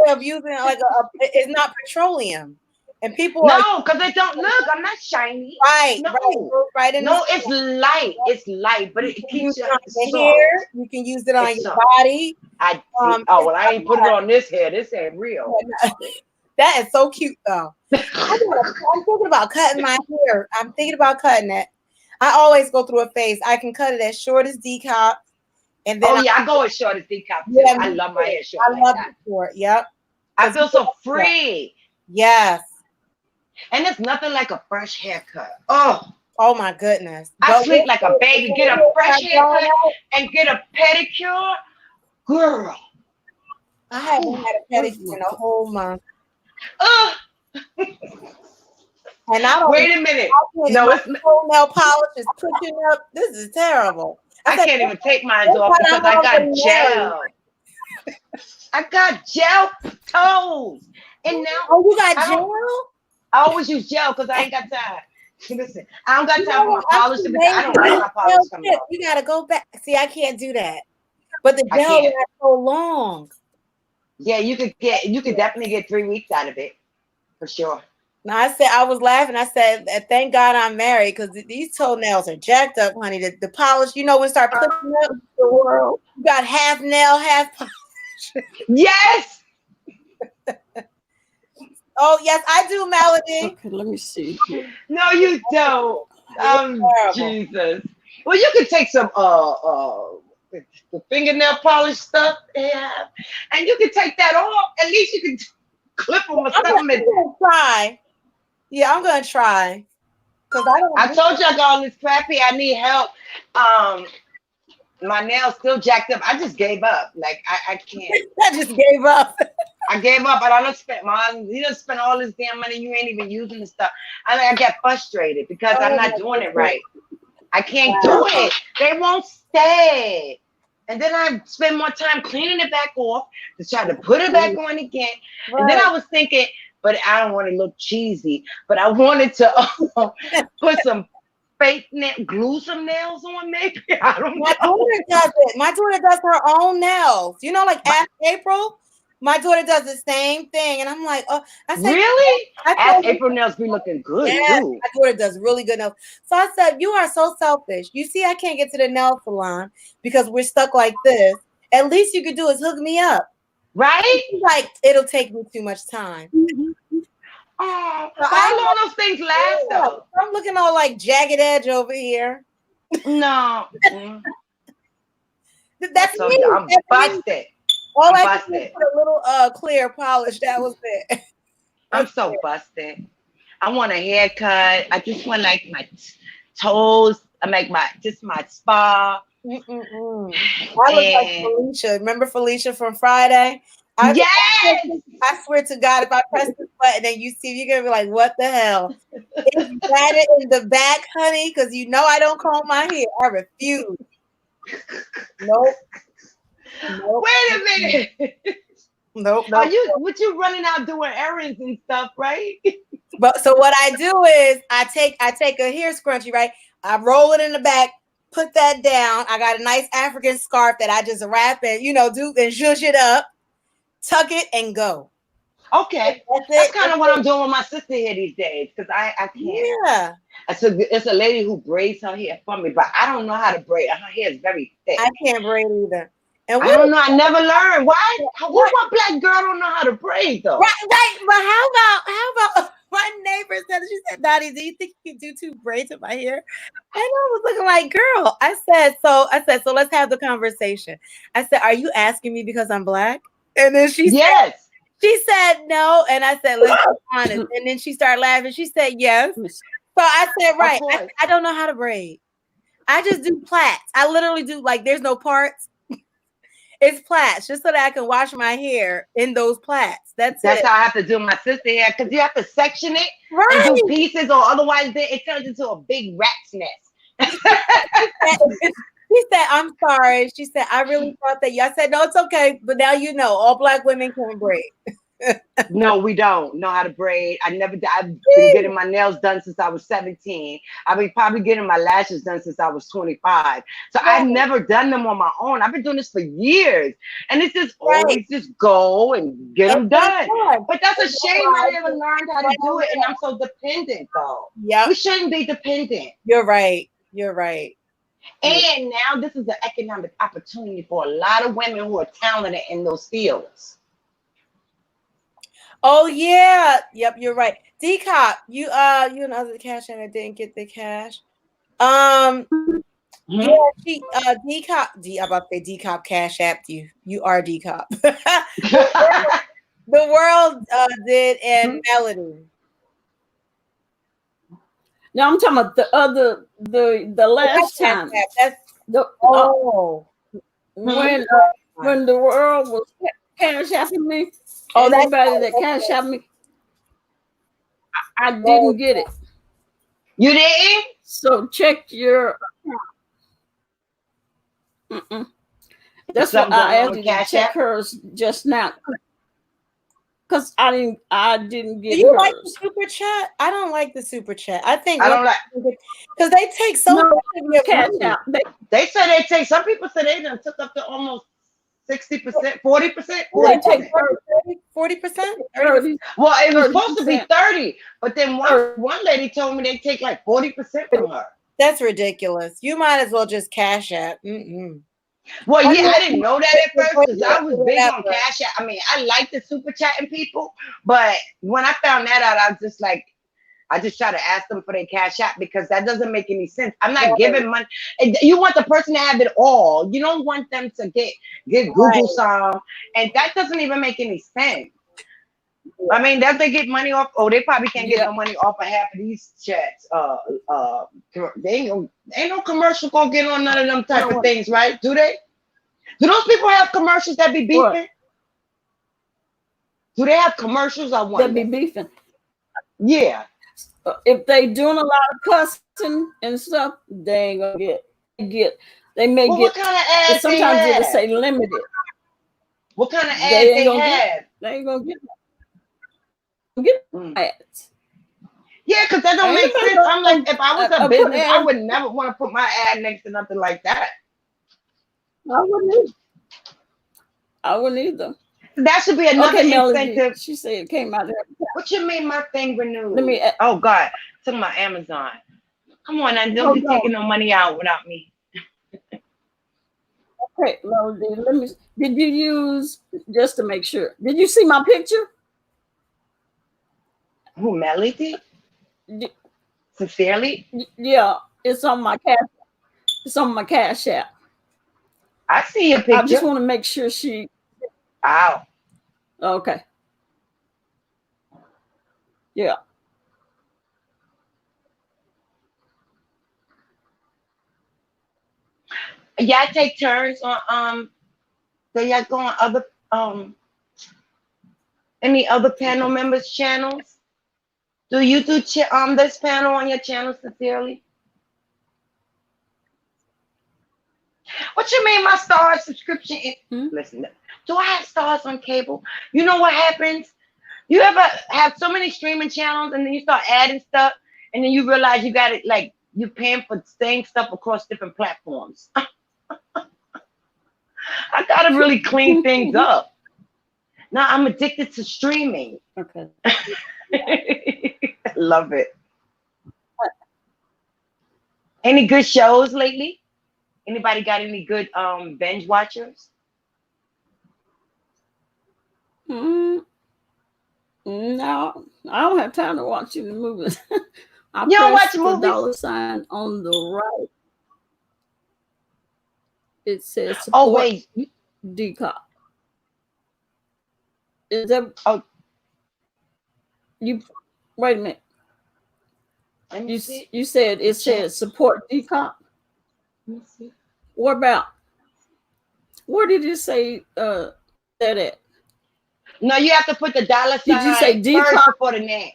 Of using it's not petroleum, and people because they don't look. I'm not shiny. Right. No, it's light. It's light, but it keeps your hair. You can use it on your body. I ain't put it on this hair. This ain't real. That is so cute, though. I'm thinking about cutting my hair. I'm thinking about cutting it. I always go through a phase. I can cut it as short as Decop. And then I go as short as Decop. Yeah, I love my hair short. I love it short. Yep. I feel so free. Yes. And it's nothing like a fresh haircut. Oh my goodness. I sleep like a baby. Get a fresh haircut and get a pedicure. Girl. I haven't had a pedicure in a whole month. And I don't wait a minute. No, it's nail polish is pushing up. This is terrible. I can't even take mine off because I got gel. I got gel toes. And now you got gel? I always use gel because I ain't got time. Listen, I don't got time for my polish to be. I don't like my polish coming off. You gotta go back. See, I can't do that. But the gel lasts so long. Yeah, you could definitely get 3 weeks out of it, for sure. Now I was laughing. I said, thank God I'm married because these toenails are jacked up, honey. The polish, when start putting up the world, you got half nail, half polish. Yes. Oh yes, I do, Melody. Okay, let me see. No, you don't. Jesus. Well, you could take some the fingernail polish stuff, and you can take that off. At least you can clip them or something. I'm gonna try. Yeah, I'm gonna try. I told you I got all this crappy. I need help. My nails still jacked up. I just gave up. Like I can't. I just gave up. I gave up, but I don't spend mine. You don't spend all this damn money. You ain't even using the stuff. I get frustrated because I'm not doing it right. I can't do it. They won't stay. And then I spend more time cleaning it back off to try to put it back on again. Right. And then I was thinking, but I don't want to look cheesy, but I wanted to put some fake glue some nails on maybe. I don't know. My daughter does it. My daughter does her own nails. Like Ask April. My daughter does the same thing, and I'm like, oh, I said, really? Ask April nails be looking good too. My daughter does really good nails. So I said, you are so selfish. You see, I can't get to the nail salon because we're stuck like this. At least you could do is hook me up. Right? Like it'll take me too much time. Oh, So how long those things last though? I'm looking all like jagged edge over here. No. That's So me. I'm That's me. busted. All I'm I did busted. was put a little clear polish. That was it. I'm so busted. I want a haircut. I just want like my toes. I make my spa. I look like Felicia. Remember Felicia from Friday? Yes. I swear to God, if I press this button and you see, you're gonna be like, "What the hell?" It's matted in the back, honey, because you know I don't comb my hair. I refuse. Nope. Wait a minute. Nope. Are you running out doing errands and stuff, right? But so what I do is I take a hair scrunchie, right? I roll it in the back, put that down. I got a nice African scarf that I just wrap and do and zhuzh it up, tuck it and go. Okay, that's kind of what I'm doing with my sister here these days because I can't. Yeah. It's a lady who braids her hair for me, but I don't know how to braid. Her hair is very thick. I can't braid either. And I don't know. I never learned. Why? What black girl don't know how to braid though? Right. But how about my neighbor said, she said, Dottie, do you think you can do 2 braids in my hair? And I was looking like, girl. I said, so let's have the conversation. I said, are you asking me because I'm black? And then she said no. And I said, let's be honest. And then she started laughing. She said yes. So I said, right. I don't know how to braid. I just do plaits. I literally do there's no parts. It's plaits, just so that I can wash my hair in those plaits. That's how I have to do my sister hair, because you have to section it and do pieces, or otherwise it turns into a big rat's nest. She said, I'm sorry. She said, I really thought that I said, no, it's okay. But now you know, all black women can braid. No, we don't know how to braid. I've been getting my nails done since I was 17. I've been probably getting my lashes done since I was 25. So I've never done them on my own. I've been doing this for years. And it's just always just go and get them done. But that's a shame I never learned how to do it. And I'm so dependent though. Yeah. We shouldn't be dependent. You're right. And now this is an economic opportunity for a lot of women who are talented in those fields. Oh yeah, yep, you're right. D-Cop, you know the cash and I didn't get the cash. Yeah, she D-Cop, I'm about to say D-Cop cash apped you. You are D-Cop. The world did and Melody. No, I'm talking about the last time. When the world was cash apping me. Oh, anybody that cash out me, I didn't get it. You didn't? So check your account. That's what I asked you to check hers just now. Because I didn't get. Do you like the super chat? I don't like the super chat. I don't like because they take so much of your cash out. They say they take. Some people say they done took up to almost 60%, 40%, 40%. Well, it was supposed to be 30, but then one lady told me they take like 40% from her. That's ridiculous. You might as well just cash app. Well, yeah, I didn't know that at first because I was big on cash app. I mean, I like the super chatting people, but when I found that out, I was just like, I just try to ask them for their cash app because that doesn't make any sense. I'm not giving money. You want the person to have it all. You don't want them to get Google some, and that doesn't even make any sense. I mean, that they get money off. Oh, they probably can't get no money off of half of these chats. They ain't no commercial gonna get on none of them type of things, right? Do they? Do those people have commercials that be beefing? What? Do they have commercials? I wonder. That be beefing. Yeah. If they doing a lot of cussing and stuff, they ain't gonna get. They may get. What kind of ads? Sometimes it'll say limited. What kind of ads they have? They ain't gonna get ads. Yeah, because that don't make sense. I'm like, if I was a business, I would never want to put my ad next to nothing like that. I wouldn't either. That should be another incentive. She said it came out there. What you mean my thing renewed? Let me. Oh God, to my Amazon. Come on, now don't be taking no money out without me. Okay, Melody, let me. Did you use just to make sure? Did you see my picture? Who, Melody? Y- Sincerely? Yeah, it's on my cash. It's on my cash app. I see your I just picture. want to make sure she. Wow. Okay. Yeah. Y'all take turns on do y'all go on other any other panel members' channels? Do you do this panel on your channel, Sincerely? What you mean my star subscription is listen, do I have stars on cable? You know what happens? You ever have so many streaming channels and then you start adding stuff and then you realize you got it like you're paying for the same stuff across different platforms. I gotta really clean things up. Now I'm addicted to streaming. Okay. Love it. Any good shows lately? Anybody got any good binge watchers? No, I don't have time to watch any movies. I You don't press watch the movies? $ on the right. It says support Oh wait. decop. Is that you? Wait a minute. You said it says support decop. Let me see. What about? Where did it say that at? No, you have to put the $ Did you say first decop? before the name.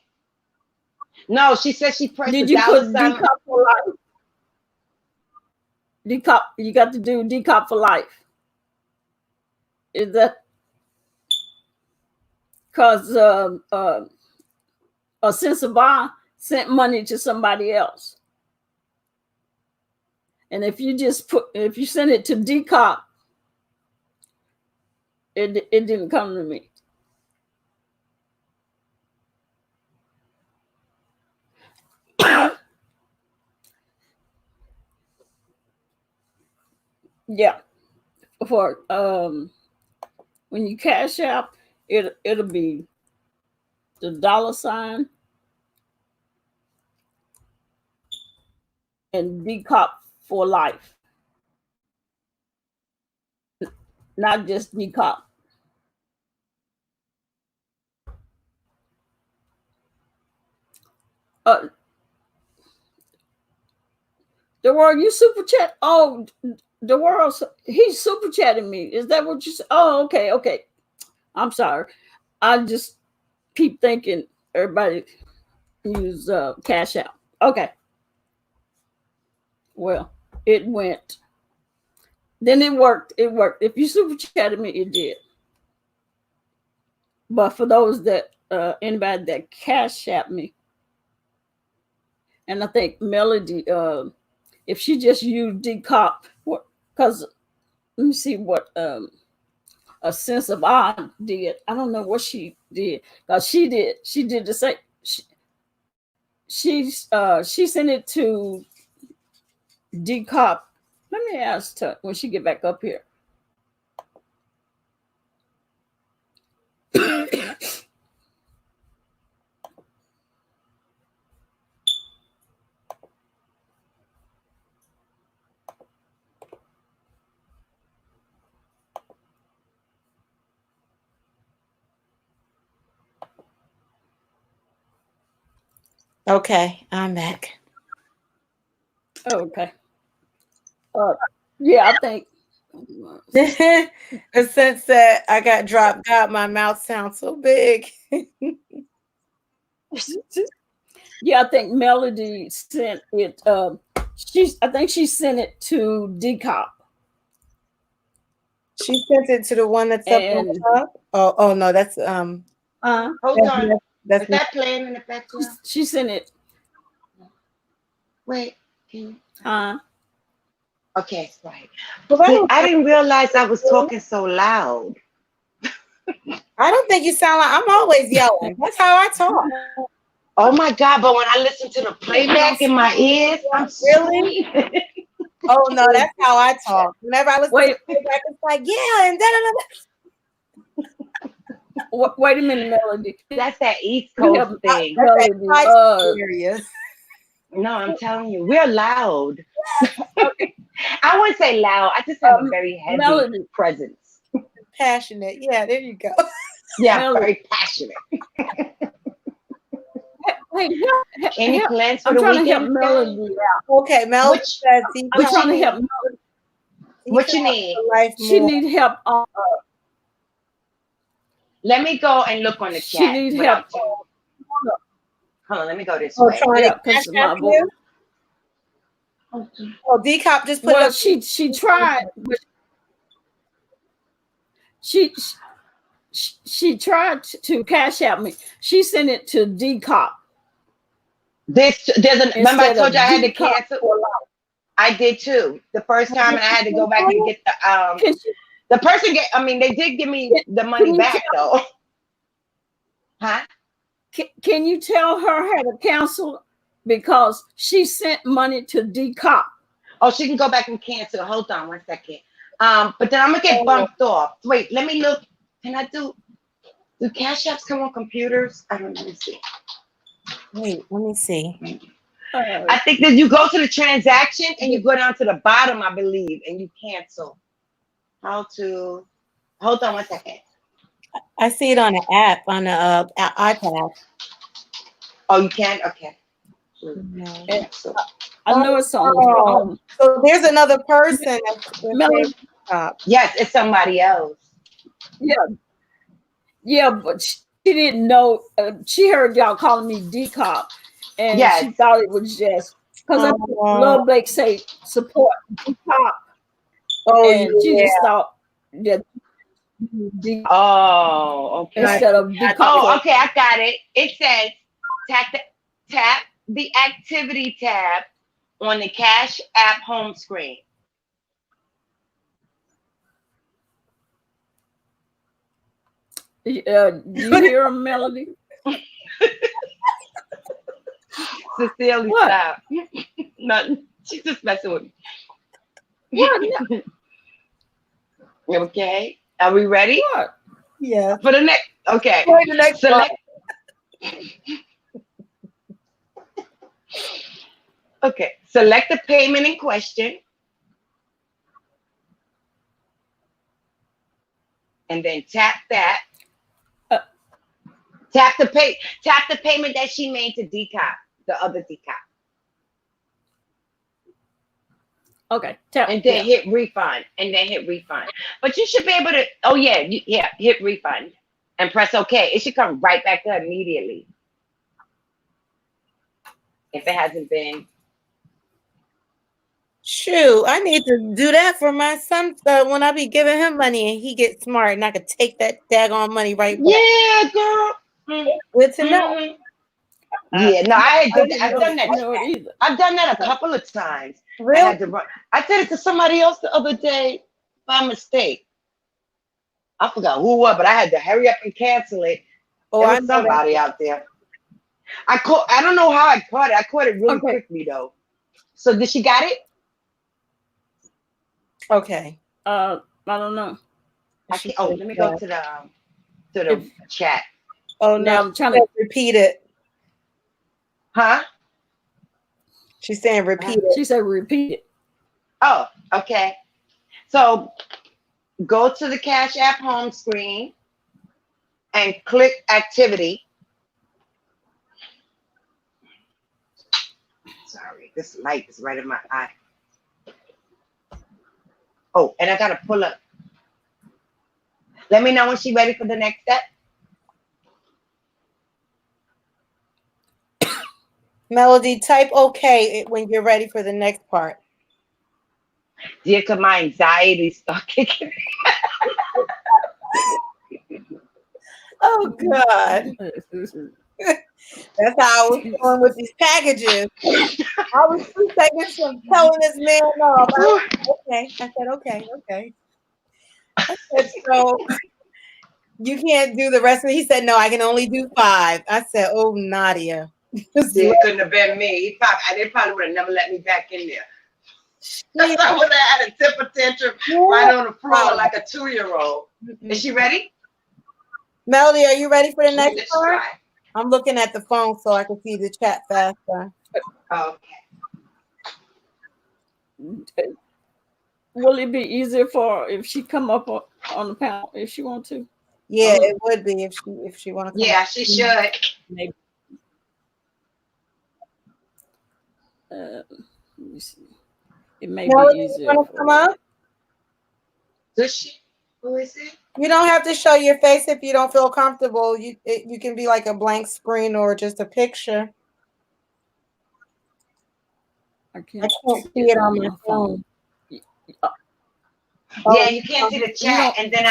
No, she said she pressed Did the you put $ decop for life? Decop. You got to do decop for life. Is that because a sense of buy sent money to somebody else? And if you send it to decop, it didn't come to me. Yeah, for when you cash out, it'll be the $ and decop for life, not just decop. The world, you super chat. Oh, the world, he's super chatting me. Is that what you said? Oh, okay. I'm sorry. I just keep thinking everybody use cash out. Okay. Well, it went. Then it worked. It worked. If you super chatted me, it did. But for those that anybody that cash at me, and I think Melody, if she just used decop, because let me see what a sense of I did. I don't know what she did. She did the same. She sent it to decop. Let me ask her when she get back up here. Okay, I'm back. Okay. Yeah, I think. The sense that I got dropped out, my mouth sounds so big. Yeah, I think Melody sent it. I think she sent it to decop. She sent it to the one that's up on the top. Oh no, that's hold on. That's Is that playing in the background? She sent it. Wait, can you? Okay, right. But I didn't realize I was talking so loud. I don't think you sound like I'm always yelling. That's how I talk. Oh my God! But when I listen to the playback in my ears, I'm really. Oh no, that's how I talk. Whenever I listen Wait. to playback, it's like, yeah, and Wait a minute, Melody. That's that East You Coast have thing. Melody. area. No, I'm telling you, we're loud. I wouldn't say loud. I just have a very heavy Melody. presence. Passionate. Yeah, there you go. Yeah, Melody. very passionate. Hey, Any plans for I'm the trying weekend? to help Melody out. Okay, Mel Which- says I'm trying to help Melody. What you need? Life She more. needs help. Let me go and look on the She chat. needs without help. you. Hold on, let me go this Oh, way. trying Yeah, to because cash of my out voice. you? Oh, D-Cop just put Well, up. she tried. But she tried to cash out me. She sent it to D-Cop. Remember I told you I had to D-Cop cancel? for life. I did too. The first time, and I had to go back and get Can she- the person they did give me the money back though. Huh? Can you tell her how to cancel? Because she sent money to D-Cop. Oh, she can go back and cancel. Hold on 1 second. But then I'm gonna get bumped off. Wait, let me look. Can I do cash apps come on computers? I don't know. Let me see. Wait, let me see. I think that you go to the transaction and you go down to the bottom, I believe, and you cancel. Hold on 1 second. I see it on an app on the iPad. Oh, you can? Okay. No. I know it's on the phone. So there's another person. Melody. Yes, it's somebody else. Yeah, but she didn't know. She heard y'all calling me D-Cop, and Yes. she thought it was just because I love Blake say support D-Cop. Oh, And she just thought that Oh, okay. instead of D-Cop. Oh, okay, I got it. It says tap the activity tab on the Cash App home screen. Do you hear a Melody? Cecilia, What? stop. Nothing. She's just messing with me. What? Okay. Are we ready? What? Yeah. For the next. Okay. For the next Select. Okay. Select the payment in question. And then tap that. Tap the payment that she made to D-Cop, the other D-Cop. Okay. Tap. And then hit refund. But you should be able to, hit refund and press OK. It should come right back up immediately. If it hasn't been. Shoot, I need to do that for my son when I be giving him money and he gets smart and I could take that daggone money right back. Yeah, girl. Good to know. Yeah, no, I've done that. Either. I've done that a couple of times. Really? I did it to somebody else the other day by mistake. I forgot who it was, but I had to hurry up and cancel it. Oh, There was somebody out there. I don't know how I caught it. I caught it really quickly though. So did she got it? Okay. I don't know. Let me go to the chat. Oh no, now I'm trying to repeat it. Huh? She's saying repeat it. She said repeat it. Oh, okay. So go to the Cash App home screen and click activity. Sorry, this light is right in my eye. Oh, and I gotta pull up. Let me know when she's ready for the next step. Melody, type okay when you're ready for the next part. Dear, cause my anxiety start kicking. Oh God. That's how I was doing with these packages. I was 2 seconds from telling this man off. I said, okay. I said, so you can't do the rest of it. He said, no, I can only do 5. I said, oh, Nadia. It couldn't have been me. They probably would have never let me back in there. Because I would have had a temper tantrum right on the floor like a 2-year-old. Is she ready? Melody, are you ready for the next Let's part? try. I'm looking at the phone so I can see the chat faster. Okay. Will it be easier for her if she come up on the panel if she want to? Yeah, it would be if she want to. Yeah, she should. Maybe. Let me see. It may Melody, be you easier. want to come up? Does she? Who is it? You don't have to show your face if you don't feel comfortable. You can be like a blank screen or just a picture. I I can't see it on my phone. Yeah, you can't see the chat. And then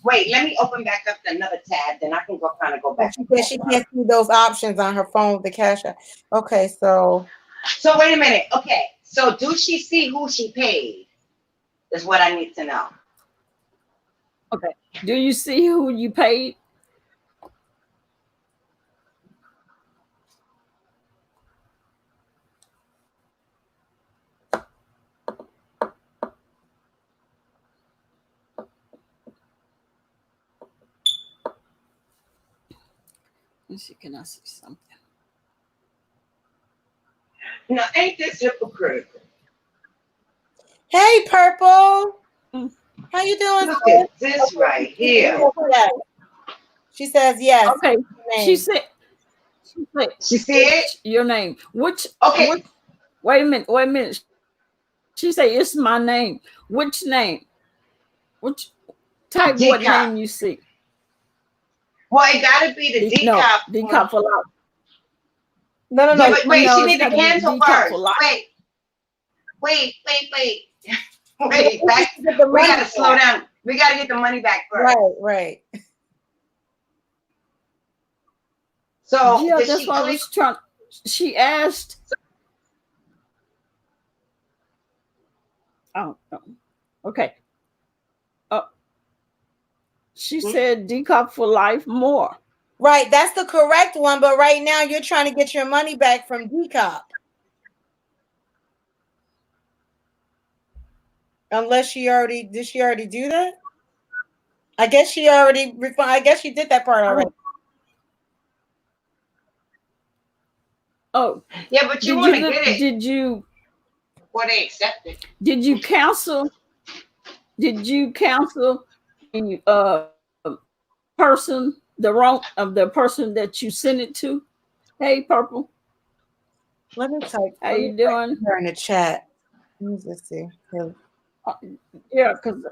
wait, let me open back up another tab. Then I can go back. She said she can't see those options on her phone, the cash app. Okay, so wait a minute. Okay, so do she see who she paid? Is what I need to know. Okay. Do you see who you paid? Let's see, can I see something? No, ain't this hypocritical? hey, Purple. How you doing? Look at this right here. She says yes. Okay. She said She said your name. Which okay. Wait a minute. She said it's my name. Which name? Which type Decop. what name you see? Well, it gotta be the decop. No, decop for life. No. Yeah, but wait, No, she it's need to gotta be cancel decop first. for life. Wait. Back. We gotta slow down. We gotta get the money back first. Right. So yeah, that's why I was trying. She asked. Oh, okay. She said decop for life more. Right, that's the correct one. But right now you're trying to get your money back from decop. Unless she already did do that? I guess she already I guess she did that part already. Oh. Yeah, but you want to get it. Did you Well, they accept it. Did you cancel the person, the person that you sent it to? Hey, Purple. Let me type. How you doing? Her in the chat. Let me just see. Yeah, because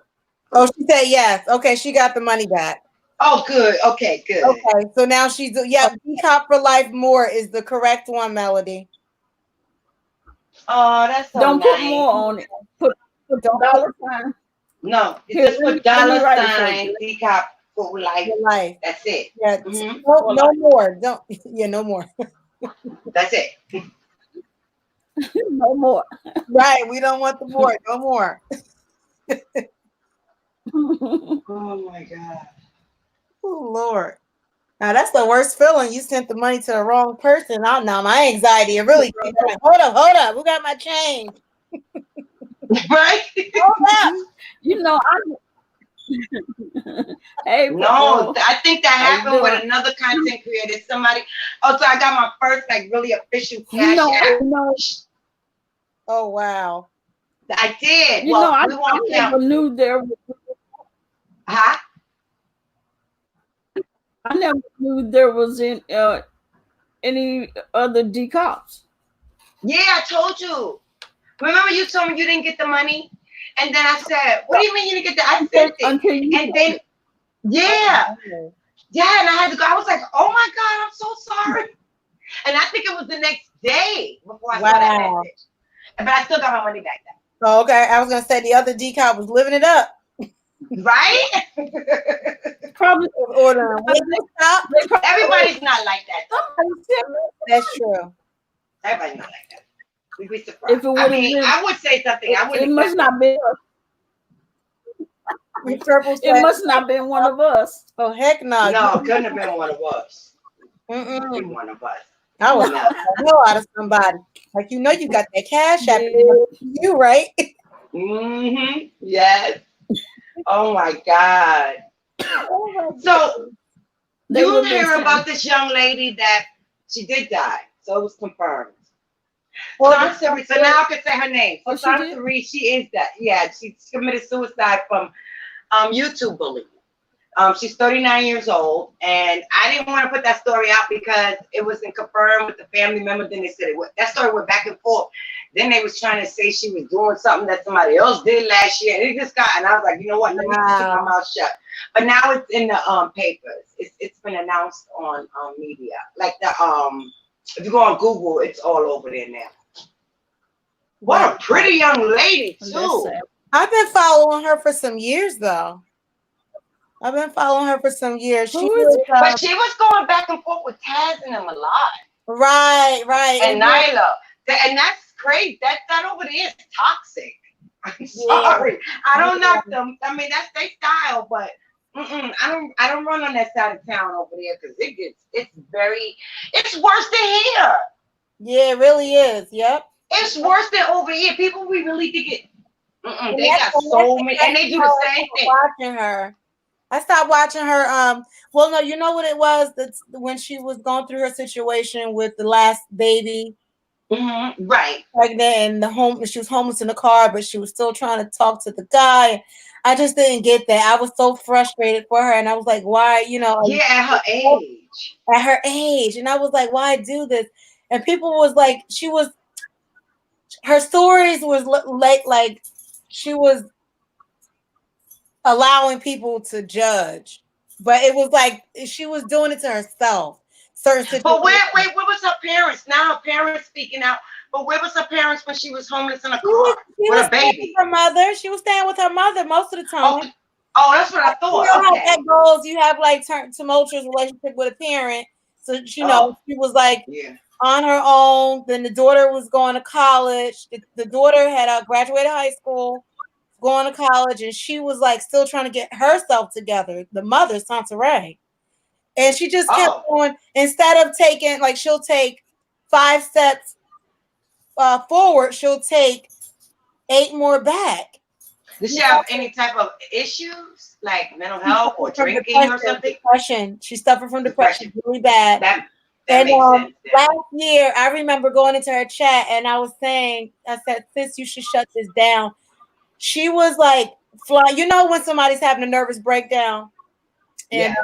she said yes. Okay, she got the money back. Oh, good. Okay, good. Okay, so now she's decop for life more is the correct one, Melody. Oh, that's so don't nice. Put more on it. Put dollar sign. No, Here, just put dollar sign decop for life. That's it. Yeah. No more. Don't. Yeah, no more. That's it. No more. Right. We don't want the more. No more. Oh my God. Oh Lord. Now that's the worst feeling. You sent the money to the wrong person. Now my anxiety it really like, hold up. Who got my change? Right? Hold up. You know, hey, no, I think that happened with another content creator. Somebody. Oh, so I got my first really official cash app. Oh wow. I did. You know, I never knew there was. Huh? I never knew there was any other decops. Yeah, I told you. Remember you told me you didn't get the money? And then I said, what do you mean you didn't get that? I sent it. And then, yeah, and I had to go. I was like, oh my God, I'm so sorry. And I think it was the next day before I saw that message. But I still got my money back then. Oh, okay. I was going to say the other decop was living it up. Right? Probably ordering. Everybody's not like that. That's true. Everybody's not like that. We'd be surprised. If it I would say something. I wouldn't. It must not be. It must not been one of us. Oh heck no! No, couldn't have been one of us. Couldn't be one of us. I was No. the hell out of somebody. Like, you know, you got that cash app, you right? Mm-hmm. Yes. Oh my God. So They you were hear listening. about this young lady that she did die. So it was confirmed. Well, Sansari, so now I can say her name. So Oh, she did? Sansari, she is that. Yeah, she committed suicide from YouTube bullying. She's 39 years old, and I didn't want to put that story out because it wasn't confirmed with the family member. Then they said that story went back and forth. Then they was trying to say she was doing something that somebody else did last year, and it just got. And I was like, you know what? Let me keep my mouth shut. But now it's in the papers. It's been announced on media. Like the if you go on Google, it's all over there now. What a pretty young lady too. I've been following her for some years, though. I've been following her for some years. She was, but she was going back and forth with Taz and them a lot. Right. And Nyla. And that's crazy. That over there is toxic. I'm sorry. I don't knock them. I mean, that's their style, but I don't run on that side of town over there because it's worse than here. Yeah, it really is. Yep. It's worse than over here. People we really think it. They got so many, and they do the same thing. Watching her. I stopped watching her. Well, no, you know what it was? That's when she was going through her situation with the last baby. Mm-hmm. Right. Pregnant and she was homeless in the car, but she was still trying to talk to the guy. I just didn't get that. I was so frustrated for her, and I was like, why, Yeah, at her age. At her age. And I was like, why do this? And people was like, her stories was like she was allowing people to judge, but it was like she was doing it to herself. Certain situations. But where was her parents? Now her parents speaking out. But where was her parents when she was homeless in a car with a baby? Her mother. She was staying with her mother most of the time. Oh, that's what I thought. You know how that goes. You have like tumultuous relationship with a parent. So she was like on her own. Then the daughter was going to college. The daughter had graduated high school, going to college, and she was like still trying to get herself together. The mother, Sansaray. And she just kept going. Instead of taking, like, she'll take 5 steps forward, she'll take 8 more back. Does she have any type of issues, like mental health or drinking or something? Depression. She suffered from depression really bad. That and makes sense. Last year, I remember going into her chat, and I said, sis, you should shut this down. She was like, flying. You know when somebody's having a nervous breakdown? And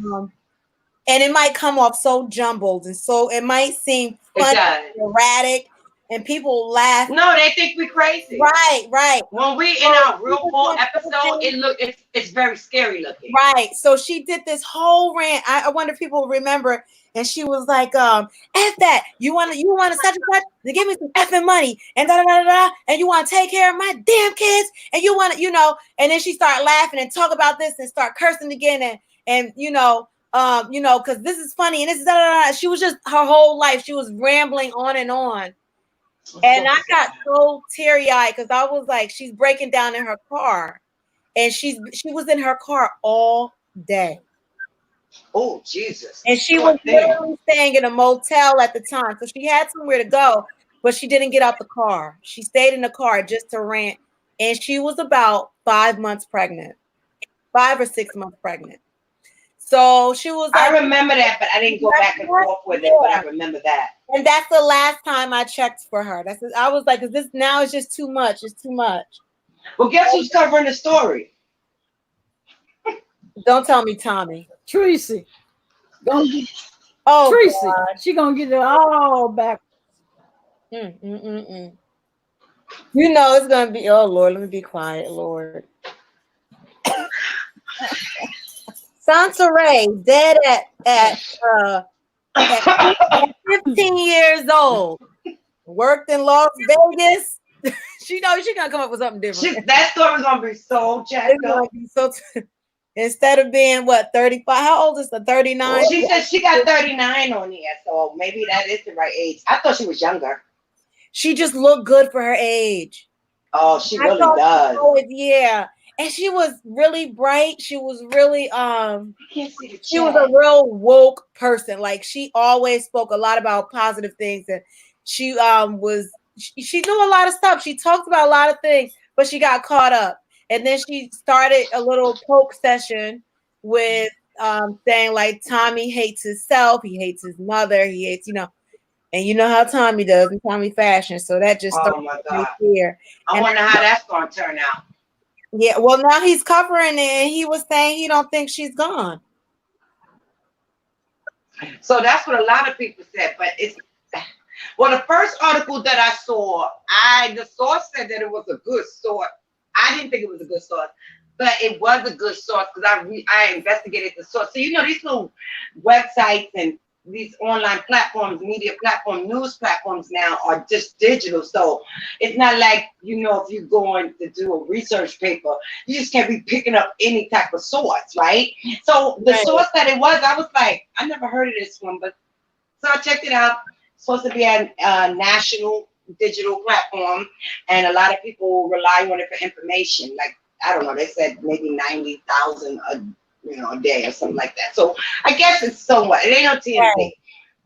and it might come off so jumbled, and so it might seem funny, erratic, and people laugh. No, they think we're crazy. Right. When we in our real full episode, it's very scary looking. Right. So she did this whole rant. I wonder if people remember. And she was like, F that. You want to such and such to give me some effing money and and you want to take care of my damn kids and you want to, and then she started laughing and talk about this and start cursing again and because this is funny and this is She was just her whole life. She was rambling on and on. And I got so teary-eyed because I was like, she's breaking down in her car. And she was in her car all day. Oh, Jesus. And she was literally staying in a motel at the time. So she had somewhere to go, but she didn't get out the car. She stayed in the car just to rant. And she was about 5 months pregnant, 5 or 6 months pregnant. So she was I remember that, but I didn't go back and forth with it, but I remember that. And that's the last time I checked for her. I was like, is this now is just too much. It's too much. Well, guess who's covering the story? Don't tell me Tommy. Tracy. Tracy. God. She gonna get it all back. You know it's gonna be. Oh Lord, let me be quiet, Lord. Sansaray dead at 15 years old. Worked in Las Vegas. She knows she's gonna come up with something different. That story's gonna be so jacked up. Instead of being 35, how old is the 39? Well, she said she got 39 on here, so maybe that is the right age. I thought she was younger. She just looked good for her age. Oh, she really does. Yeah. And she was really bright. She was really I can't see the chat. she was a real woke person. Like she always spoke a lot about positive things, and she she knew a lot of stuff. She talked about a lot of things, but she got caught up. And then she started a little poke session with saying like Tommy hates himself, he hates his mother, he hates, and you know how Tommy does in Tommy fashion. So that just Oh my God. here. I wonder how that's gonna turn out. Yeah, well now he's covering it, and he was saying he don't think she's gone. So that's what a lot of people said, but it's well, the first article that I saw, the source said that it was a good source. I didn't think it was a good source, but it was a good source because I investigated the source. So these little websites and these online platforms, media platforms, news platforms now are just digital. So it's not like, if you're going to do a research paper, you just can't be picking up any type of source, right? So the source that it was, I was like, I never heard of this one, but so I checked it out. It's supposed to be a national digital platform, and a lot of people rely on it for information. Like, I don't know, they said maybe 90,000 a day or something like that. So I guess it's somewhat. It ain't no TMZ. Right.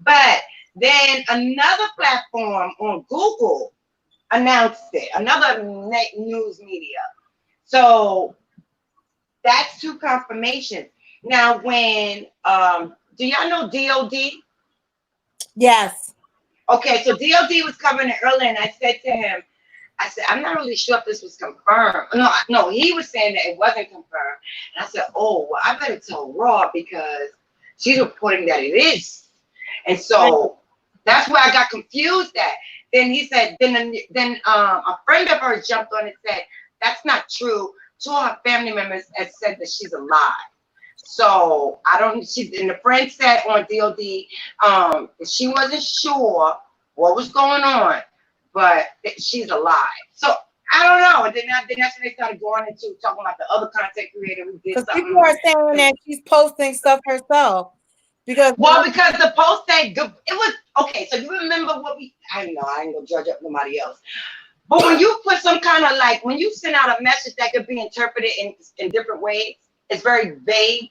But then another platform on Google announced it, another news media. So that's two confirmations. Now, when do y'all know W.O.W? Yes. Okay, so W.O.W was covering it earlier, and I said to him, I'm not really sure if this was confirmed. No, he was saying that it wasn't confirmed. And I said, oh, well, I better tell Raw because she's reporting that it is. And so that's where I got confused at. Then he said, then a friend of hers jumped on and said, that's not true. Two of her family members have said that she's alive. So and the friend said on W.O.W, she wasn't sure what was going on, but she's alive. So I don't know. And then that's when they started going into talking about the other content creator who did something. People are saying that she's posting stuff herself. Because the post said it was okay. So you remember I know I ain't gonna judge up nobody else. But when you put some kind of when you send out a message that could be interpreted in different ways, it's very vague.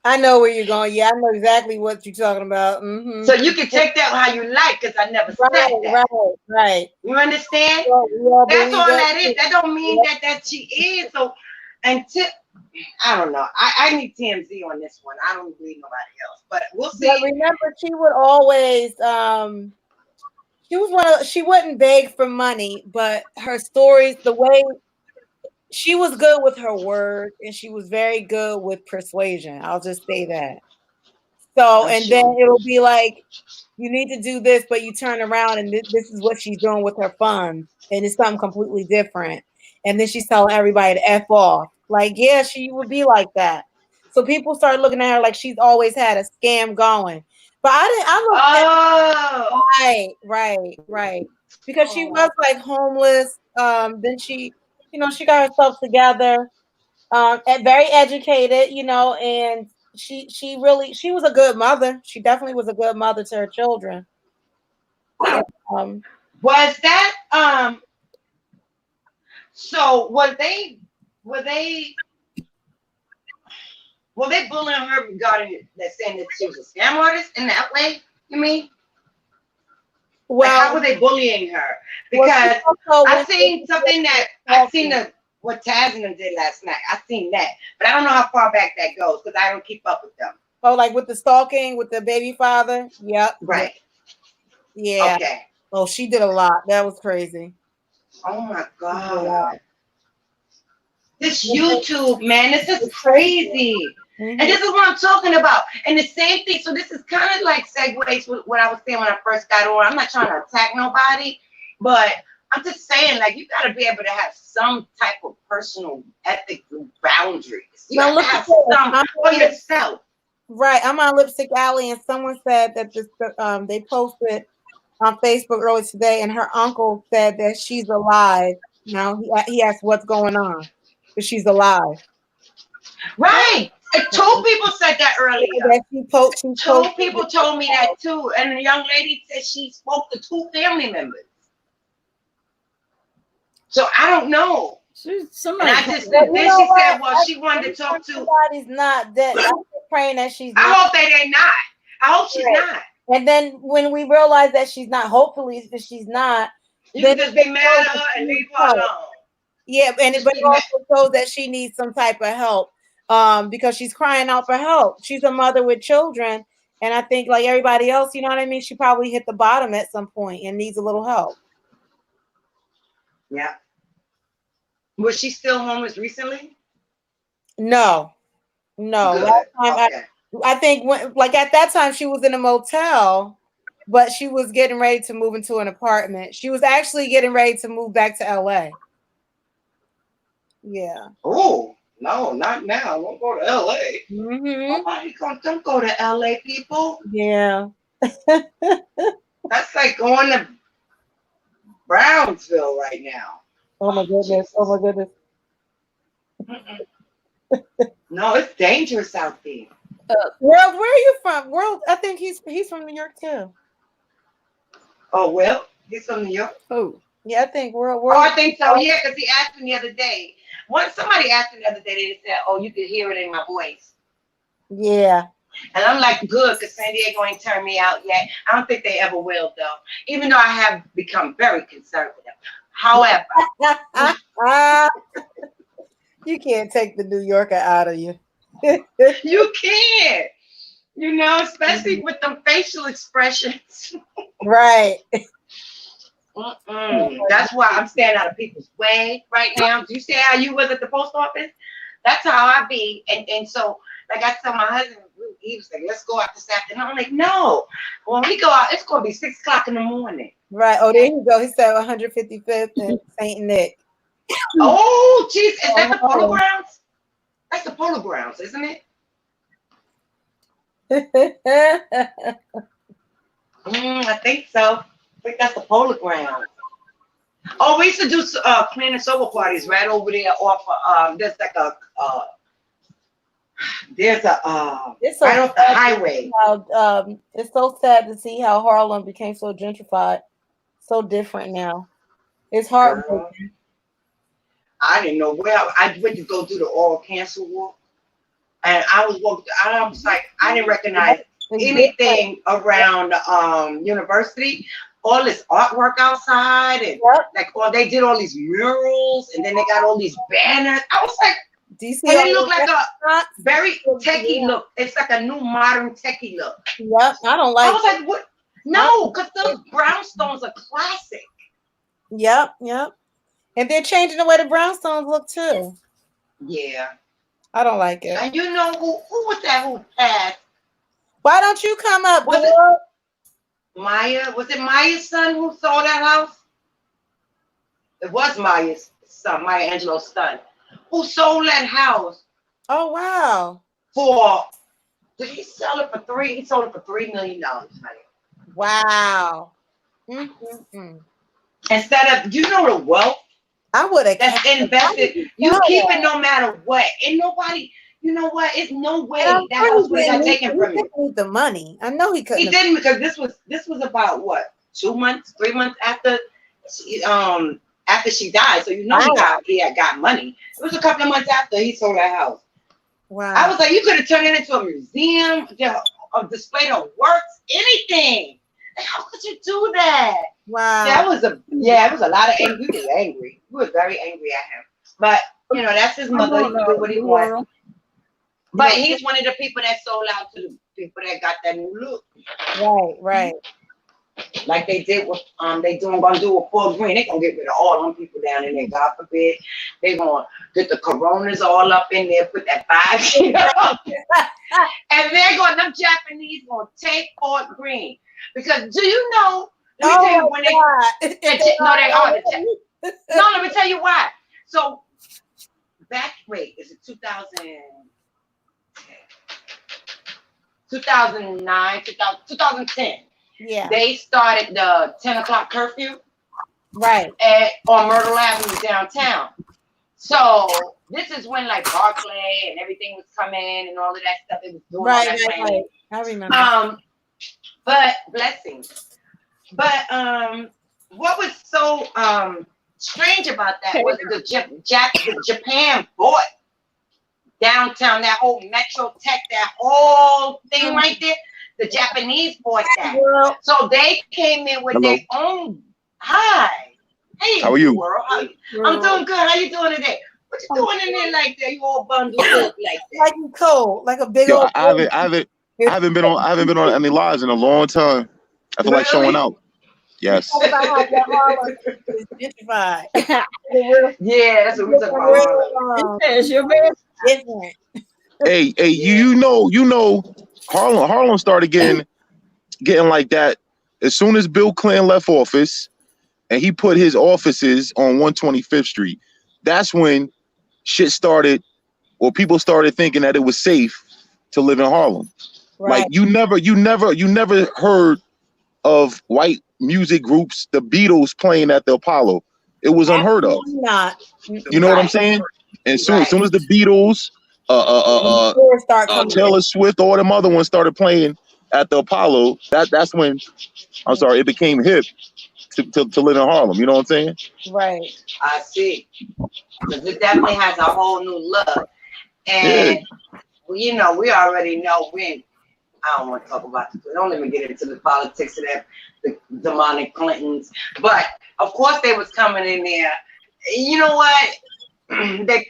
I know where you're going. Yeah, I know exactly what you're talking about. Mm-hmm. So you can take that how you like, because I never said that. Right. You understand? Yeah, that's all that is. That don't mean that she is. So until I don't know. I need TMZ on this one. I don't believe nobody else. But we'll see. But remember, she would always she wouldn't beg for money, but her stories, the way she was good with her word, and she was very good with persuasion. I'll just say that. So, and then it'll be like, you need to do this, but you turn around and this is what she's doing with her funds, and it's something completely different. And then she's telling everybody to F off. Like, yeah, she would be like that. So people started looking at her like she's always had a scam going. But right. Because she was like homeless. Then she, she got herself together. And very educated, and she was a good mother. She definitely was a good mother to her children. Was that so were they bullying her regarding that, saying that she was a scam artist in that way? You mean? Well, how were they bullying her? Because I seen something what Taz and them did last night. I seen that, but I don't know how far back that goes because I don't keep up with them. Oh, like with the stalking with the baby father? Yep. Right. Yeah. Okay. Oh, she did a lot. That was crazy. Oh my God. This YouTube, man, this is crazy. Mm-hmm. And this is what I'm talking about. And the same thing. So this is kind of like segues with what I was saying when I first got on. I'm not trying to attack nobody, but I'm just saying, you got to be able to have some type of personal ethical boundaries. You got to have some for yourself. Right. I'm on Lipstick Alley, and someone said that they posted on Facebook earlier today, and her uncle said that she's alive. Now he asked what's going on, because she's alive. Right. Two people said that earlier. Two people told me that too, and the young lady said she spoke to two family members. So I don't know. She's And somebody. I just But you then know she what? said, well, she wanted to talk to. Somebody's not that. I'm just praying that she's I not. hope that they not. I hope she's not. And then when we realize that she's not, hopefully that she's not, You then can just be mad at her and leave her alone. yeah, and Just but be it also shows that she needs some type of help, because she's crying out for help. She's a mother with children, and I think like everybody else, you know what I mean. She probably hit the bottom at some point and needs a little help. Yeah. Was she still homeless recently? No. Good. Last time Okay. I think when, like at that time she was in a motel, but she was getting ready to move into an apartment. She was actually getting ready to move back to LA. Yeah. Oh, no, not now. I won't go to LA. Mm-hmm. Nobody don't go to LA, people. Yeah. That's like going to Brownsville right now. Oh my goodness. Oh my goodness. No, it's dangerous out there. World, where are you from? World, I think he's from New York too. Oh, well, he's from New York. Oh, Yeah, I think World. Oh, I think so. Yeah, because he asked me the other day. Somebody asked me the other day. They said, "Oh, you could hear it in my voice." Yeah. And I'm like, good, because San Diego ain't turned me out yet. I don't think they ever will, though. Even though I have become very conservative. However, you can't take the New Yorker out of you. you can. You know, especially with them facial expressions. Right. That's why I'm staying out of people's way right now. Do you see how you was at the post office? That's how I be. And so, like I told my husband, he was like, let's go out this afternoon. I'm like, no. When we go out, it's going to be 6 o'clock in the morning. Right. Oh, there you go. He said 155th and St. Nick. Oh, jeez. Is that the Polo Grounds? That's the Polo Grounds, isn't it? I think so. I think that's the Polo Grounds. Oh, we used to do clean and sober parties right over there off there's like a it's so right off the highway. How, it's so sad to see how Harlem became so gentrified, so different now. It's heartbreaking. I didn't know where I went to go do the oral cancer walk, and I was like, I didn't recognize anything around university. All this artwork outside, and they did all these murals, and then they got all these banners. I was like, they look like a very techie look. It's like a new modern techie look. Yep, I don't like. I was like, what? No, because those brownstones are classic. Yep. And they're changing the way the brownstones look too. Yeah. I don't like it. And you know who was that who passed? Why don't you come up? Was it Maya? Was it Maya's son who sold that house? It was Maya's son, Maya Angelou's son, who sold that house. Oh wow! Did he sell it for $3? He sold it for $3 million. Wow! Instead of, you know, the wealth I would have that's invested. You keep it no matter what. And nobody. You know what? It's no way that house would have got taken from you. He the money. I know he couldn't. He didn't, because this was about what, 2 months, 3 months after she died. So you know he had got money. It was a couple of months after he sold that house. Wow. I was like, you could have turned it into a museum, a display of works, anything. Like, how could you do that? Wow. It was a lot of anger. We were angry. We were very angry at him. But you know, that's his mother. He did what he wanted. But he's one of the people that sold out to the people that got that new look. Right. Like they did with gonna do with Fort Greene. They're gonna get rid of all them people down in there, God forbid. They're gonna get the coronas all up in there, put that 5 and them Japanese gonna take Fort Greene. Because do you know, let me tell you when they are. No, let me tell you why. So is it 2009, 2010. Yeah. They started the 10 o'clock curfew. Right. On Myrtle Avenue downtown. So this is when like Barclay and everything was coming and all of that stuff. It was doing Right. I remember. But blessings. But what was so strange about that was the Japan bought downtown, that whole Metro Tech, that whole thing right there. The Japanese bought that. Well, So they came in with Hello. their own. Hi. Hey, How are you? World. I'm doing good. How you doing today? What you doing in there like that? You all bundled up like that. like you cold, like a big Yo, old. I haven't been on any lives in a long time. I feel like showing out. Yes. Talk about how the Harlem is gentrified. Yeah, that's what we're talking about. It's your man. Different. Hey, you know, Harlem started getting like that as soon as Bill Clinton left office, and he put his offices on 125th Street. That's when shit started, or people started thinking that it was safe to live in Harlem. Right. Like you never heard of white music groups, the Beatles playing at the Apollo. It was unheard of. Not. You know what I'm saying? And as soon as the Beatles, Taylor Swift, all them other ones started playing at the Apollo, that's when it became hip to live in Harlem. You know what I'm saying? Right. I see. Because it definitely has a whole new look. And, you know, we already know I don't want to talk about this. Don't even get into the politics of that, the demonic Clintons. But, of course, they was coming in there. You know what? That's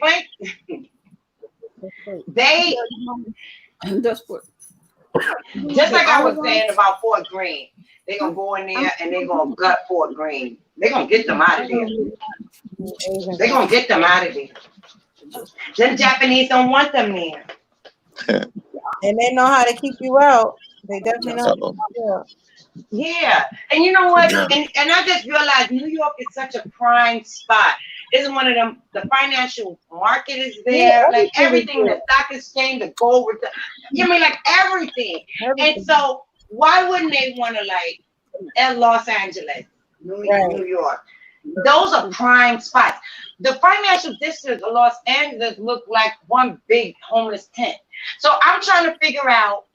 what. Just like I was saying about Fort Greene, they're going to go in there and they're going to gut Fort Greene. They're going to get them out of there. They're going to get them out of there. The Japanese don't want them there. And they know how to keep you out. They definitely know how to keep you out. Yeah. And you know what? And I just realized New York is such a prime spot. Isn't one of them, the financial market is there, like everything, the stock exchange, the gold, like everything. And so why wouldn't they want to Los Angeles, New York? Those are prime spots. The financial district of Los Angeles look like one big homeless tent. So I'm trying to figure out,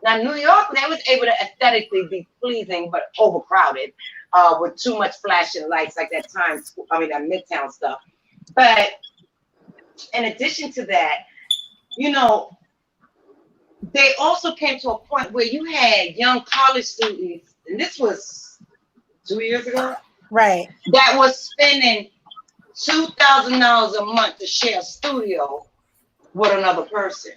now New York, they was able to aesthetically be pleasing, but overcrowded. With too much flashing lights, like that that Midtown stuff. But in addition to that, you know, they also came to a point where you had young college students, and this was 2 years ago, right? That was spending $2,000 a month to share a studio with another person,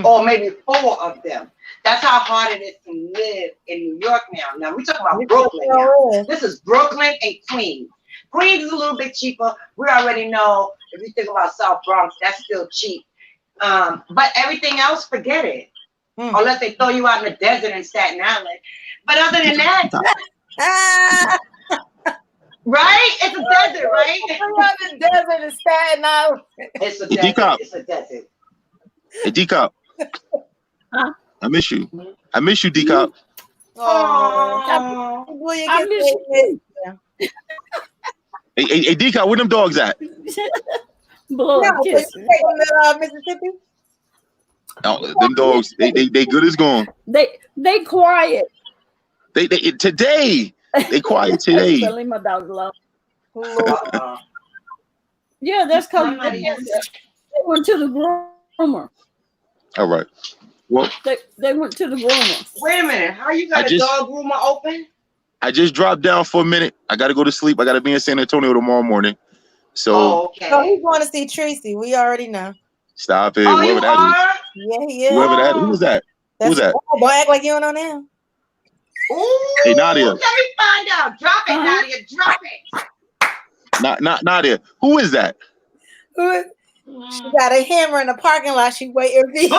or maybe 4 of them. That's how hard it is to live in New York now. Now we're talking about Brooklyn now. This is Brooklyn and Queens. Queens is a little bit cheaper. We already know if you think about South Bronx, that's still cheap. But everything else, forget it. Unless they throw you out in the desert in Staten Island. But other than that, right? It's a desert, right? We're in the desert in Staten Island. It's a desert. It's a desert. Hey, D-Cop. I miss you. I miss you, D-Cop. Oh, I miss you. Hey, D-Cop, where them dogs at? Blood kisses. Mississippi? Oh, them dogs, they good as gone. They quiet. They today. They quiet today. Leave my dog alone. Yeah, that's because they went to the groomer. All right. Well, they went to the groomer. Wait a minute. How you got a dog groomer open? I just dropped down for a minute. I got to go to sleep. I got to be in San Antonio tomorrow morning. So, So he's going to see Tracy. We already know. Stop it. Whoever that is. Yeah, he is. Whoever that is. Who's that? Who's that? Don't act like you don't know now. Ooh, hey, Nadia. Let me find out. Drop it, Nadia. Drop it. Not Nadia. Who is that? She got a hammer in the parking lot. She waiting for you.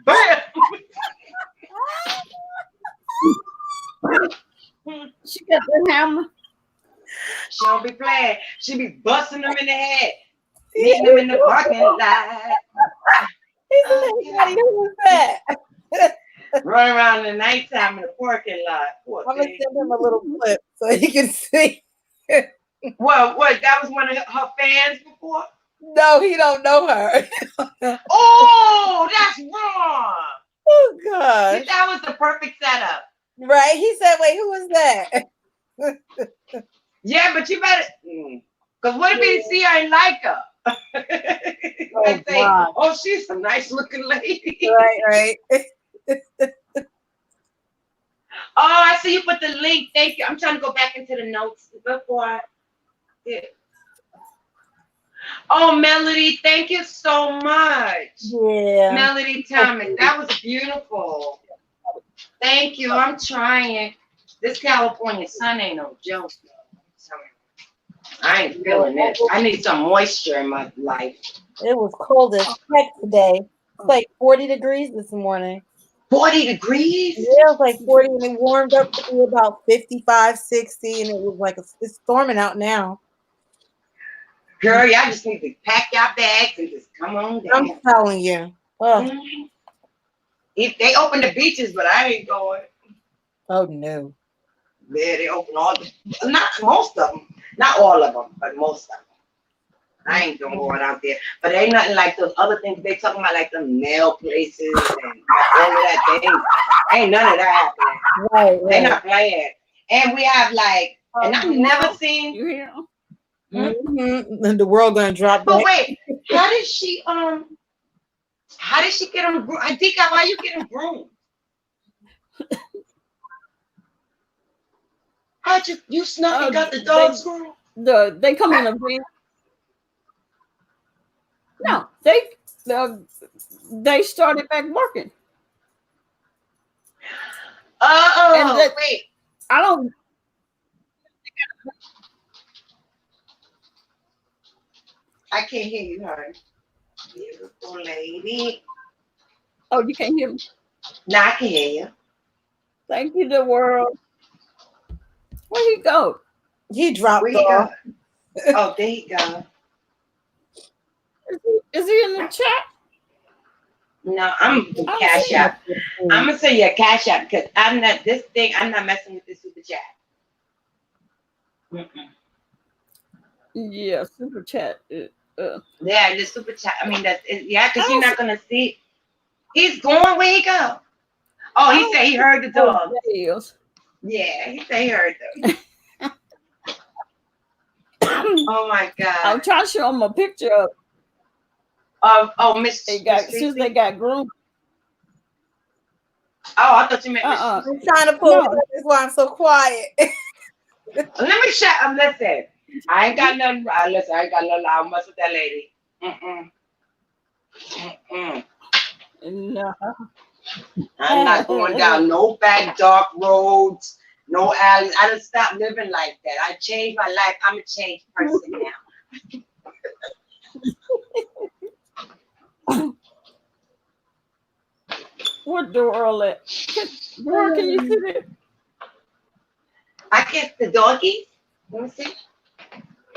Bam. She got the hammer. She don't be playing. She be busting them in the head. Hitting them in the parking lot. Who was that? Run around in the nighttime in the parking lot. I'm going to send him a little clip so he can see. What? That was one of her fans before? No, he don't know her. Oh, that's wrong. Oh, God. That was the perfect setup. Right? He said, wait, who is that? Yeah, but you better. Because what if he see I ain't like her? I say, God. oh, she's a nice looking lady. Right. Oh, I see you put the link. Thank you. I'm trying to go back into the notes before I did. Oh, Melody, thank you so much. Yeah. Melody Thomas, that was beautiful. Thank you. I'm trying. This California sun ain't no joke. I ain't feeling it. I need some moisture in my life. It was cold as heck today. It's like 40 degrees this morning. 40 degrees? Yeah, it was like 40 and it warmed up to be about 55, 60, and it was like it's storming out now. Girl, y'all just need to pack your bags and just come on down. I'm telling you. If they open the beaches, but I ain't going. Oh no. Yeah, they open all the, not most of them, not all of them, but most of them. I ain't going out there, but ain't nothing like those other things they talking about, like the nail places and all of that thing. Ain't none of that happening. Right. They not playing. And we have like, and I've never seen. You hear? Mm-hmm. The world gonna drop. But wait, how did she get them groomed? I think why you get them groomed? How'd you snuck and got the dogs groomed? They come in a van. No, they started back working. Oh, wait. I don't. I can't hear you, honey. Beautiful lady. Oh, you can't hear me? No, I can hear you. Thank you, the world. Where he go? He dropped Where he off. go? Oh, there he go. Is he in the chat? No, I'm gonna do Cash App. I'm gonna say your Cash App because I'm not messing with this super chat. Yeah, super chat. Yeah, the super chat. I mean, because you're not gonna see. He's going. Where he go? Oh, he said he heard the dog. Yeah, he said he heard them. Oh my God! I'm trying to show him a picture of Miss. Since they got groomed. Oh, I thought you meant. I'm trying to pull it up. That's why I'm so quiet. Let me shut. Listen, I ain't got nothing. Listen, I ain't got nothing. I'll mess with that lady. No. I'm not going down no back dark roads, no alleys. I done stopped living like that. I changed my life. I'm a changed person now. What door at? Where can you see it? I guess the doggies. Let me see.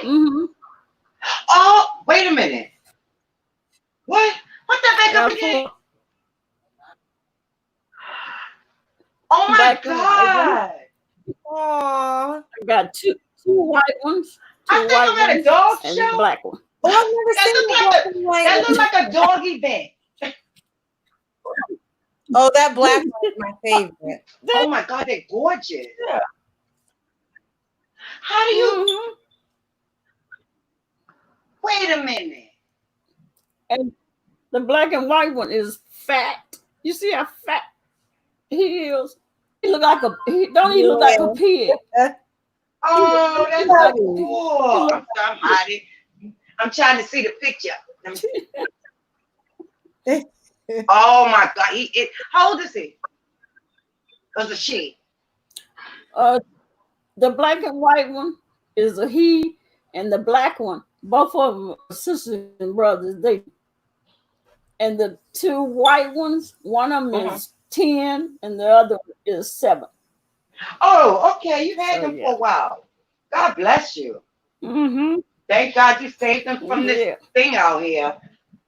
Mm-hmm. Oh, wait a minute. What? What the back up again? Oh my God. Aww. I got two white ones. I think I'm at a dog show. Black one. Oh, I've never seen the black one. That looks like a doggy bed. Oh, that black one is my favorite. Oh my God, they're gorgeous. Yeah. How do you? Wait a minute. And the black and white one is fat. You see how fat he is? He look like a. He look like a pig. Oh, that's so cool. I'm hiding. I'm trying to see the picture. Oh my God! How old is he? Or is it she? The black and white one is a he, and the black one, both of them are sisters and brothers. And the two white ones, one of them is 10, and the other is 7. Oh, okay. You've had them for a while. God bless you. Mm-hmm. Thank God you saved them from this thing out here.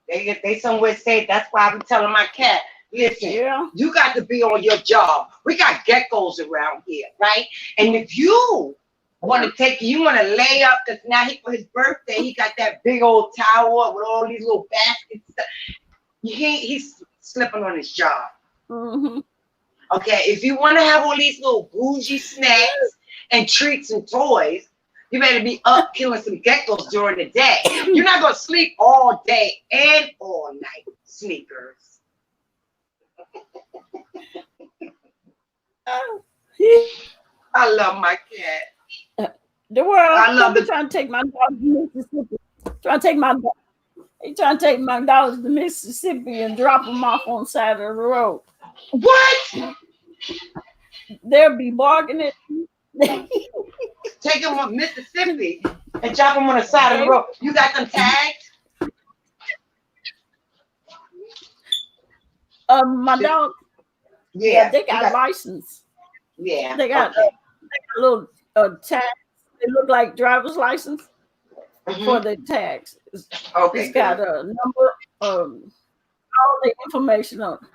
They somewhere safe. That's why I've been telling my cat, listen, you got to be on your job. We got geckos around here, right? And if you want to lay up, because now for his birthday, he got that big old tower with all these little baskets. He's slipping on his job. Mm-hmm. Okay, if you want to have all these little bougie snacks and treats and toys, You better be up killing some geckos during the day. You're not gonna sleep all day and all night, sneakers. I love my cat. The world. I love it. Trying to take my dog to Mississippi. Trying to take my dogs to Mississippi and drop them off on the side of the road. What? They'll be barking at you. Take them on Mississippi and drop them on the side of the road. You got them tagged? My dog. Yeah, they got license. Yeah, they got little tags. They look like driver's license for the tags. It's got a number, all the information on it.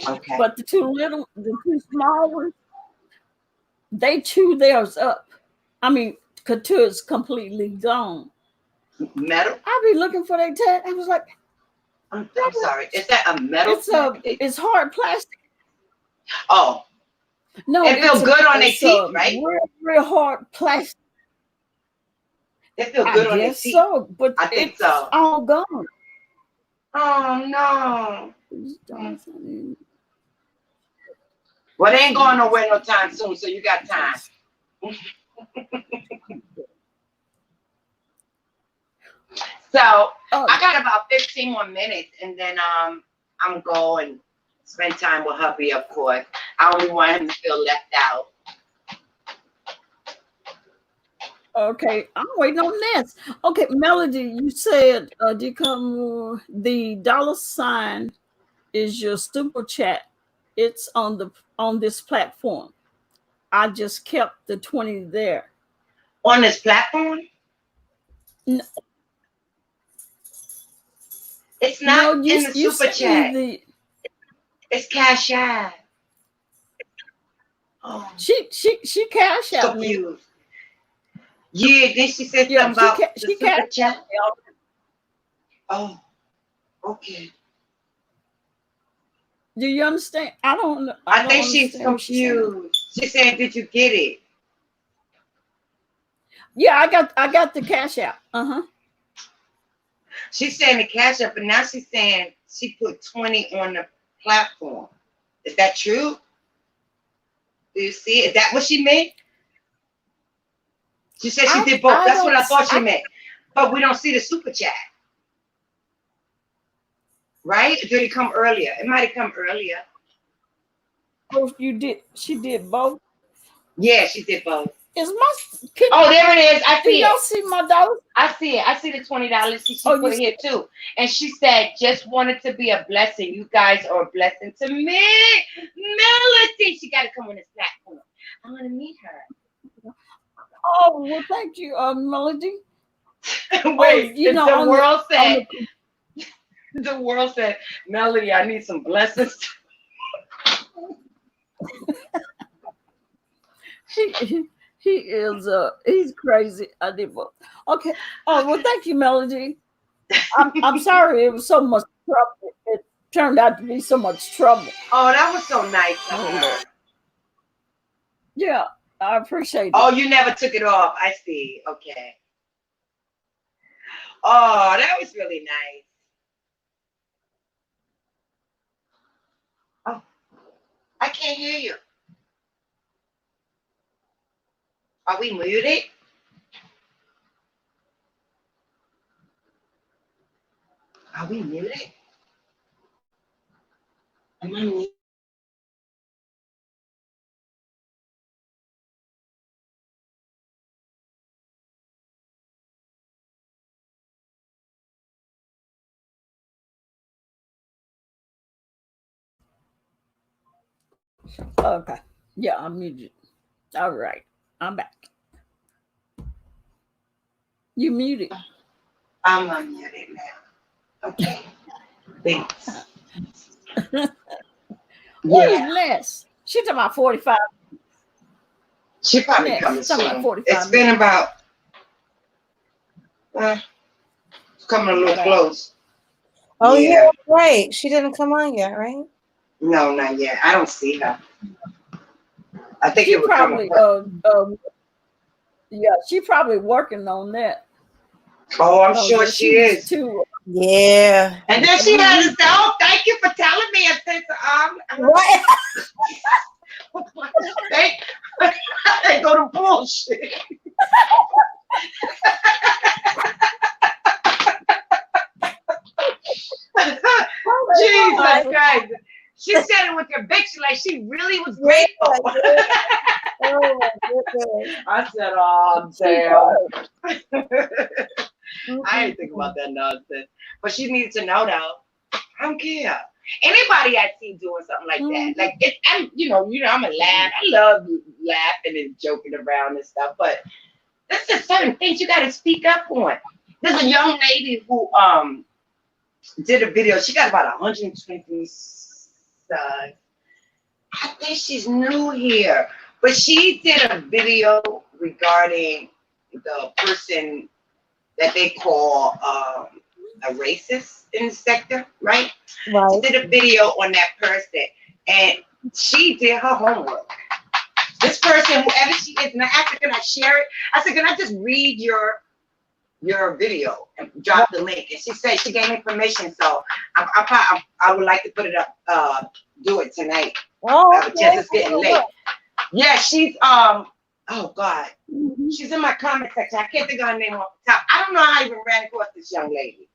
Okay. But the two small ones, they chew theirs up. I mean, Couture's completely gone. Metal? I be looking for their tag. I was like, I'm sorry. Is that a metal? It's hard plastic. Oh. No, it feels good on their teeth, right? Real hard plastic. It feels good on their teeth. So, but I think so. All gone. Oh no. Well, they ain't going nowhere no time soon, so you got time. So I got about 15 more minutes, and then I'm going spend time with hubby, of course. I only want him to feel left out. Okay, I'm waiting on Ness. Okay, Melody, you said the $sign is your super chat. It's on this platform. I just kept the 20 there. On this platform? No. It's not in the super chat. It's Cash App. Oh. She Cash App me. Yeah, then she said something about the super chat. Oh, okay. Do you understand? I don't know. I think she's confused. She said, "Did you get it?" Yeah, I got the Cash App. She's saying the Cash App, but now she's saying she put 20 on the platform. Is that true? Do you see? Is that what she meant? She said she did both. That's what I thought she meant. But we don't see the super chat. Right? Or did it come earlier? It might have come earlier. Oh, she did both? Yeah, she did both. There it is. I see it. Y'all see my dollars? I see it. I see the $20. She put it here too. And she said, just wanted to be a blessing. You guys are a blessing to me. Melody. She got to come on this platform. I want to meet her. Oh, well, thank you, Melody. Wait, the world said, Melody, I need some blessings. He is he's crazy. I did both. Okay. Oh, well, thank you, Melody. I'm sorry it was so much trouble. It turned out to be so much trouble. Oh, that was so nice. Yeah, I appreciate it. Oh, you never took it off. I see. Okay. Oh, that was really nice. Oh, I can't hear you. Are we muted? Are we muted? Am I muted? Okay. Yeah, I'm muted. All right. I'm back. You muted. I'm unmuted now. Okay. Thanks. What is Ness? She talking about 45. She probably coming soon. It's been about it's coming a little close. Oh yeah, right. She didn't come on yet, right? No, not yet. I don't see her. I think she it would probably Yeah, she probably working on that. Oh, I'm Because sure she she's is. too. Yeah. And then she had to say, "Oh, thank you for telling me." I said, Right. They go to bullshit. Jesus Christ. She said it with conviction, like she really was grateful. Oh my goodness. I said, "Oh, damn." I didn't think about that nonsense. But she needed to know, though. I don't care. Anybody I see doing something like that, like I'm a laugh. I love laughing and joking around and stuff. But there's just certain things you got to speak up on. There's a young lady who did a video. She got about 120 subs. I think she's new here, but she did a video regarding the person that they call a racist in the sector, right? Right. She did a video on that person, and she did her homework. This person, whoever she is, and I asked her, can I share it? I said, can I just read your video and drop the link? And she said she gave me permission, so I would like to put it up, do it tonight. Oh, Just it's getting late. Yeah, she's oh God, she's in my comment section. I can't think of her name off the top. I don't know how I even ran across this young lady.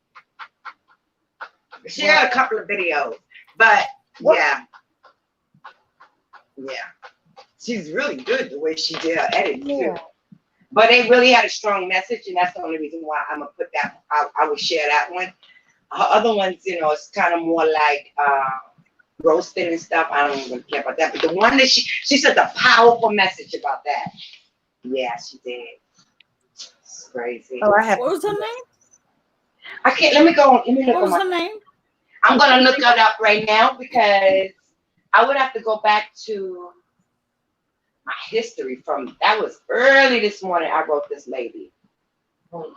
She had a couple of videos, but yeah, she's really good the way she did her edit too. But they really had a strong message, and that's the only reason why I'm gonna put that. I would share that one. Her other ones, it's kind of more like roasted and stuff. I don't even care about that. But the one that she said a powerful message about that. Yeah, she did. It's crazy. Oh, I have. What was her name? I can't. Let me go. Let me look. What was her name? I'm gonna look it up right now because I would have to go back to my history from that was early this morning. I wrote this lady. Hold on.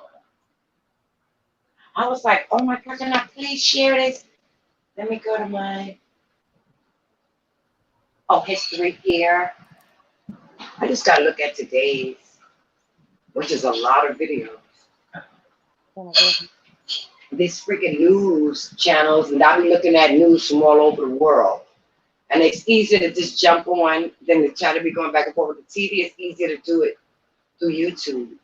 I was like, oh my God, can I please share this? Let me go to my history here. I just gotta look at today's, which is a lot of videos. These freaking news channels, and I'll be looking at news from all over the world. And it's easier to just jump on than to try to be going back and forth with the TV. It's easier to do it through YouTube.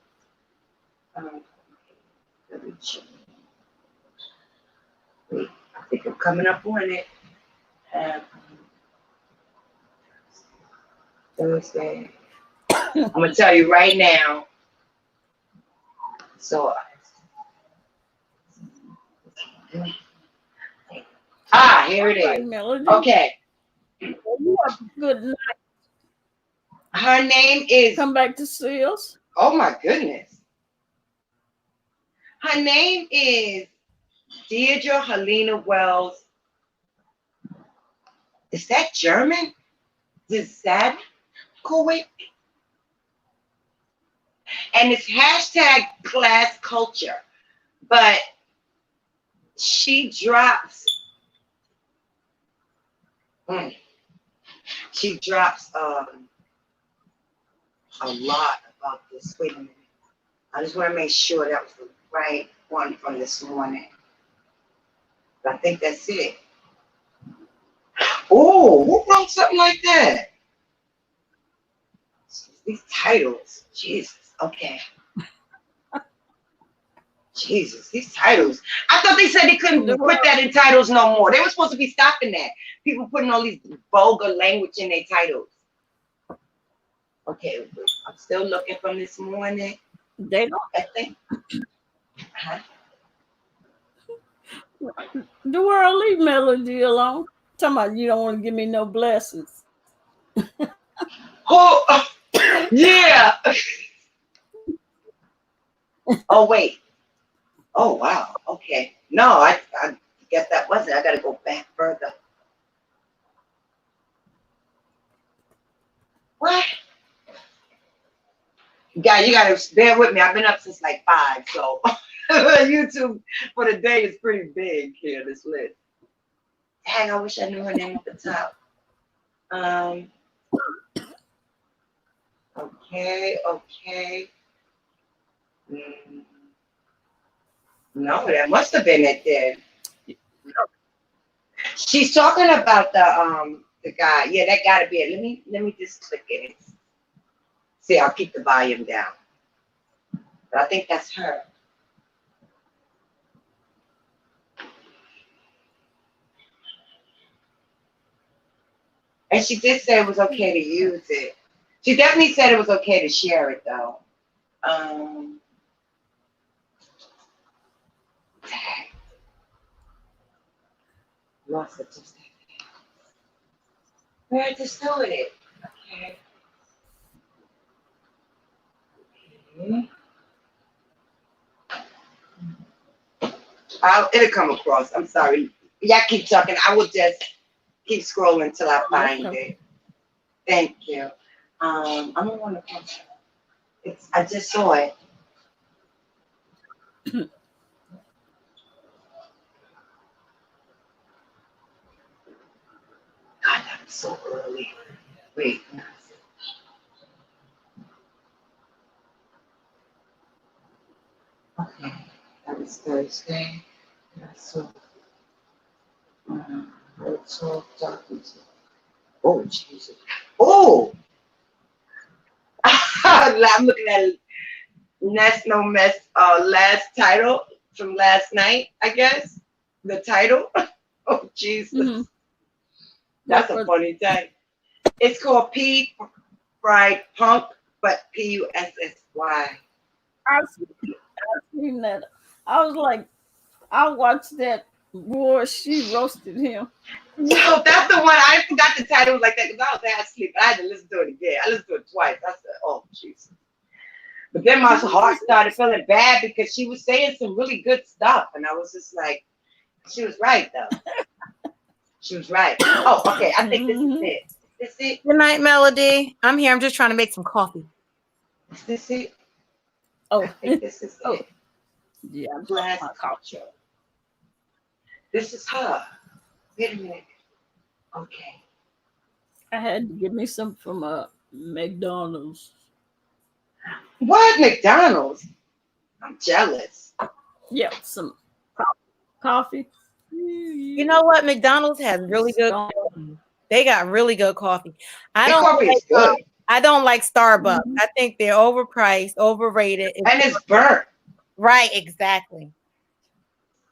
Let me check. Wait, I think I'm coming up on it. Thursday. I'm gonna tell you right now. So, here it is. Okay. Good night. Her name is. Come back to see us. Oh my goodness. Her name is Deirdre Helena Wells. Is that German? Is that Kuwait? And it's hashtag class culture. But she drops. She drops a lot about this. Wait a minute. I just want to make sure that was the right one from this morning. But I think that's it. Oh, who wrote something like that? These titles. Jesus. Okay. Jesus, these titles. I thought they said they couldn't put that in titles no more. They were supposed to be stopping that. People putting all these vulgar language in their titles. Okay, I'm still looking from this morning. They don't. I think. The world leave Melody alone. Talking about you don't want to give me no blessings. Oh, yeah. Oh, wait. Oh, wow. Okay. No, I guess that wasn't. I got to go back further. What? Guys, you got to bear with me. I've been up since like 5, so YouTube for the day is pretty big here, this list. Dang, I wish I knew her name at the top. Okay. Mm, no, that must have been it then. She's talking about the guy. Yeah, that gotta be it. Let me just click it. See, I'll keep the volume down. But I think that's her. And she did say it was okay to use it. She definitely said it was okay to share it though. Lost it just where I just doing it. Okay. It'll come across. I'm sorry. Y'all keep talking. I will just keep scrolling till I find it. Thank you. I don't want to. I just saw it. God, that was so early. Wait. Okay, that was Thursday. So, oh, Jesus. Oh! I'm looking at Ness, Nomess last title from last night, I guess. The title. Oh, Jesus. Mm-hmm. That's a funny title. It's called P Fried Punk, but Pussy. I've seen that. I was like, I watched that. Boy, she roasted him. No, that's the one. I forgot the title was like that because I was half asleep. I had to listen to it again. I listened to it twice. I said, oh, Jesus. But then my heart started feeling bad because she was saying some really good stuff. And I was just like, she was right, though. She was right. Oh, okay. I think this is it. Is this it? Good night, Melody. I'm here. I'm just trying to make some coffee. Is this it? Oh, I think this is it. Yeah. Glass culture. This is her. Wait a minute. Okay. I had to get me some from McDonald's. What? McDonald's? I'm jealous. Yeah, some coffee. You know what? McDonald's has really good coffee. They got really good coffee. I don't like Starbucks. Mm-hmm. I think they're overpriced, overrated. And it's burnt. Right, exactly.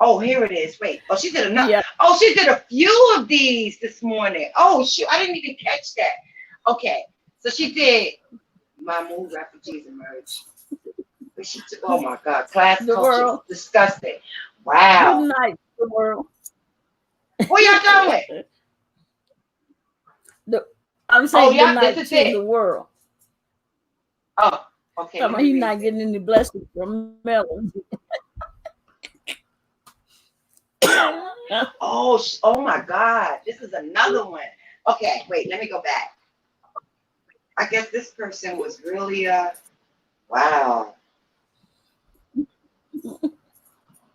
Oh, here it is. Wait. Oh, she did enough. Yeah. Oh, she did a few of these this morning. Oh, shoot. I didn't even catch that. Okay. So she did My Moon Refugees Emerge. But she took, oh my God, class the culture world. Is disgusting. Wow. Good night, the world. What y'all doing? I'm saying good night to the world. Oh, okay. He's not getting any blessings from Melon. Oh my God. This is another one. Okay, wait, let me go back. I guess this person was really wow.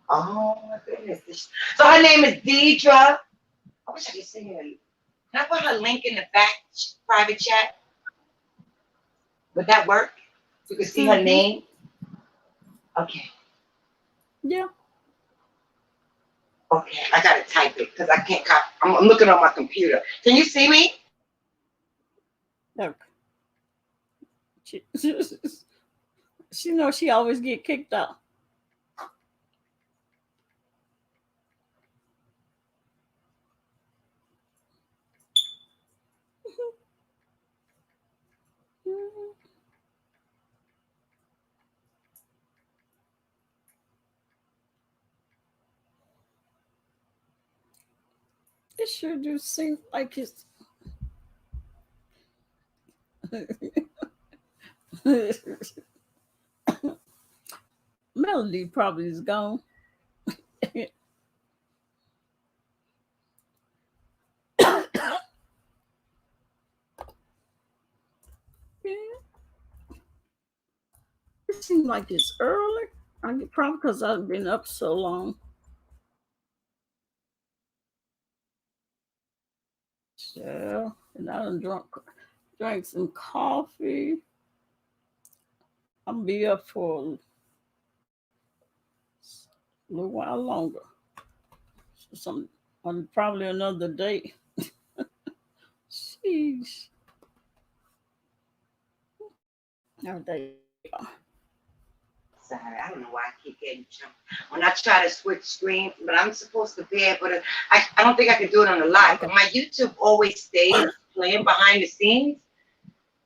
Oh my goodness. So her name is Deidre. I wish I could see her. Can I put her link in the back private chat? Would that work? You can see her name. Okay. Yeah. Okay, I gotta type it because I can't copy. I'm looking on my computer. Can you see me? No. She knows she always get kicked out. It sure do seem like it's Melody probably is gone. It seems like it's early. Probably because I've been up so long. So, and I done drank some coffee. I'll be up for A little while longer. Probably another day. Jeez. Oh, there you go. Sorry, I don't know why I keep getting jumped. When I try to switch screens, but I'm supposed to be able to, I don't think I can do it on the live, but my YouTube always stays playing behind the scenes,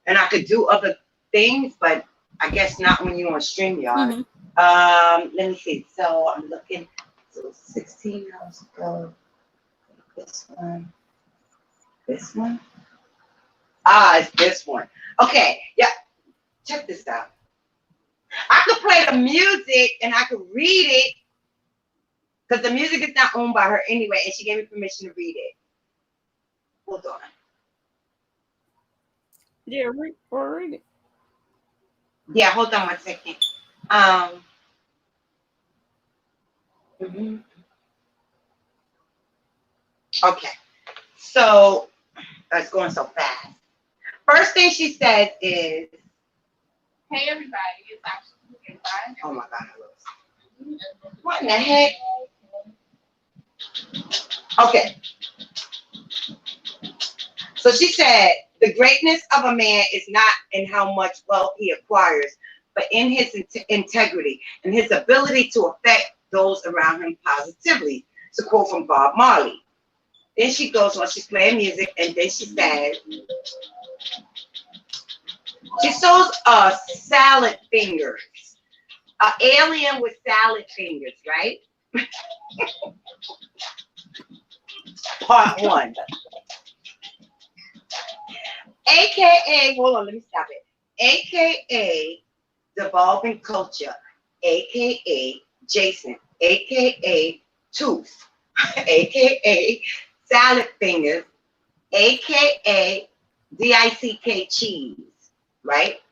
and I could do other things, but I guess not when you're on StreamYard. Let me see. So I'm looking, so 16 hours ago. This one. This one? Ah, it's this one. Okay, yeah. Check this out. I could play the music and I could read it because the music is not owned by her anyway, and she gave me permission to read it. Hold on. Yeah, read it. Yeah, hold on 1 second. Okay, so it's going so fast. First thing she says is, "Hey everybody, it's actually fine." Oh my God, what in the heck? Okay. So she said, "The greatness of a man is not in how much wealth he acquires, but in his integrity and his ability to affect those around him positively." It's a quote from Bob Marley. Then she goes on, she's playing music, and then she says, she shows salad fingers. An alien with salad fingers, right? Part 1. AKA, hold on, let me stop it. AKA Devolving Culture, AKA Jason, AKA Tooth, AKA Salad Fingers, AKA DICK Cheese, right?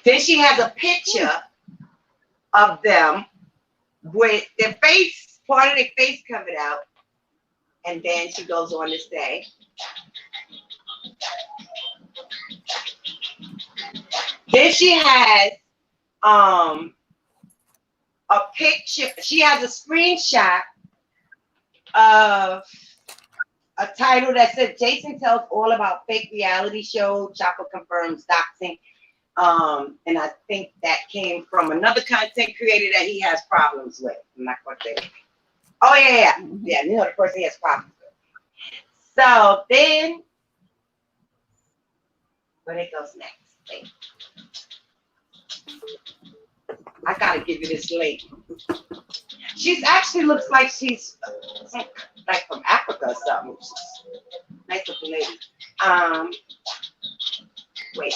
Then she has a picture of them with their face, part of their face covered out. And then she goes on to say, then she has a picture, she has a screenshot of a title that said, "Jason tells all about fake reality show, Chopper confirms doxing." And I think that came from another content creator that he has problems with. I'm not going to say. Oh, yeah. You know the person he has problems with. So then, where it goes next? Wait. I gotta give you this link. She's actually looks like she's like from Africa or something. Nice looking lady. Wait.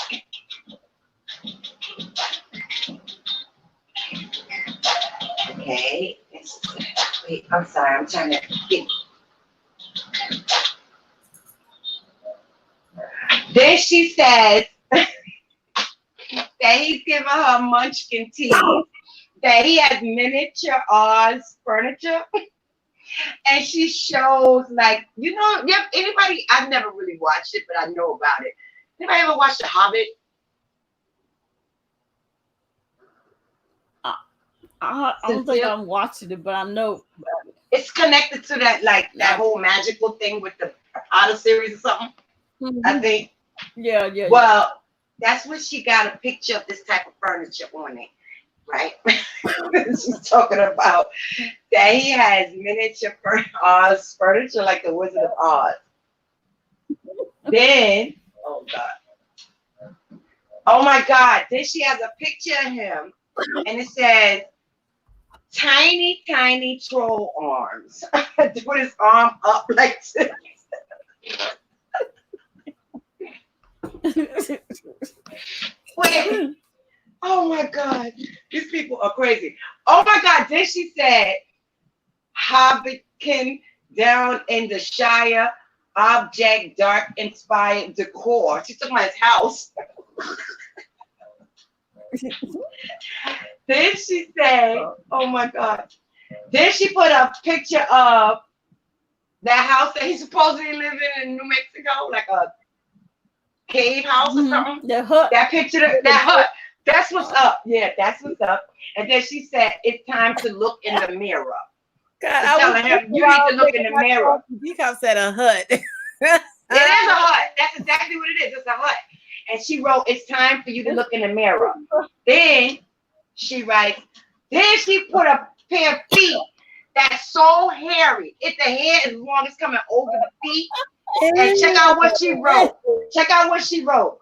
Okay. Wait, I'm sorry. I'm trying to get. Then she says that he's giving her munchkin tea, that he has miniature Oz furniture. And she shows, like, you know, anybody, I've never really watched it, but I know about it. Anybody ever watched The Hobbit? I don't think I'm watching it, but I know it's connected to that, like that whole magical thing with the Otter series or something. I think. Yeah. Well, that's when she got a picture of this type of furniture on it, right? She's talking about that he has miniature Oz furniture, like the Wizard of Oz. Then, oh my God, then she has a picture of him, and it says, "Tiny, tiny troll arms." With his arm up like this. Wait. Oh my God. These people are crazy. Oh my God. Then she said, "Hobbitkin down in the Shire, object dark inspired decor." She's talking about his house. Then she said, oh my God. Then she put a picture of that house that he's supposedly living in New Mexico, like a cave house or something. The hut. That picture, that hut That's what's up. Yeah, that's what's up. And then she said, it's time to look in the mirror. God, I'm telling him, you need to look in the mirror. Decom said a hut. It is a hut. That's exactly what it is. It's a hut. And she wrote, it's time for you to look in the mirror. Then she writes, then she put a pair of feet that's so hairy. If the hair is long, it's coming over the feet. And check out what she wrote. Check out what she wrote.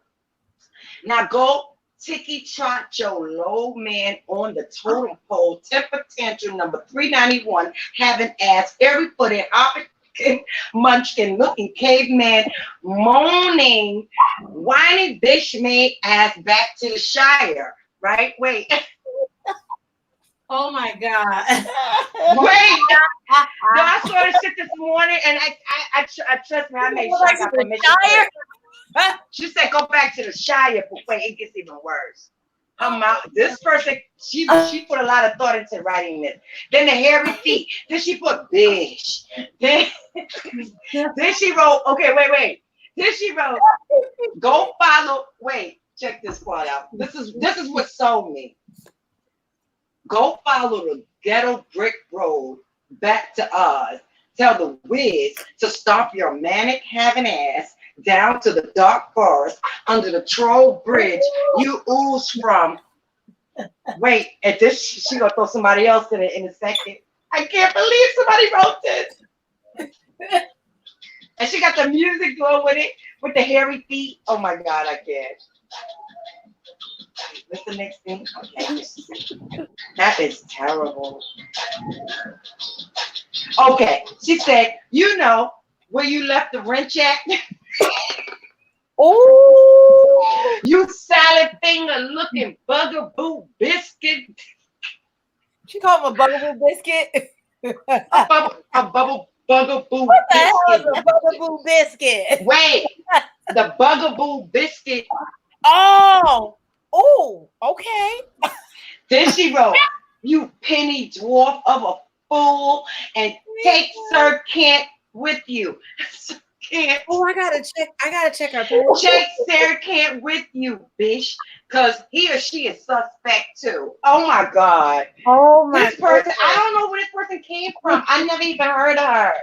Now go Tiki chart your low man on the totem pole. Temper tantrum number 391. Having ass every foot in African munchkin looking caveman moaning whiny bitch made ass back to the Shire. Right? Wait. Oh my God. Wait. No, I saw this shit this morning and I trust me, I made sure I got permission. She said, go back to the Shire, but wait, it gets even worse. This person, she put a lot of thought into writing this. Then the hairy feet. Then she put bitch. Then she wrote, okay, wait. Then she wrote, go follow, wait, check this part out. This is what sold me. Go follow the ghetto brick road back to Oz. Tell the Wiz to stomp your manic having ass down to the dark forest under the troll bridge you ooze from. Wait, at this she gonna throw somebody else in it in a second. I can't believe somebody wrote this. And she got the music going with it, with the hairy feet. Oh my God, I can't. What's the next thing? Okay. That is terrible. Okay, she said, you know where you left the wrench at? Oh, you salad finger looking bugaboo biscuit. She called him a bugaboo biscuit. a bugaboo what the hell is biscuit. a bugaboo biscuit? Wait, the bugaboo biscuit. Oh, okay. Then she wrote, you penny dwarf of a fool, and take Sir Kent with you. Kent. Oh, I gotta check her page. Check Sir Kent with you, bitch, because he or she is suspect too. Oh my God. Oh my This person, I don't know where this person came from. I never even heard of her.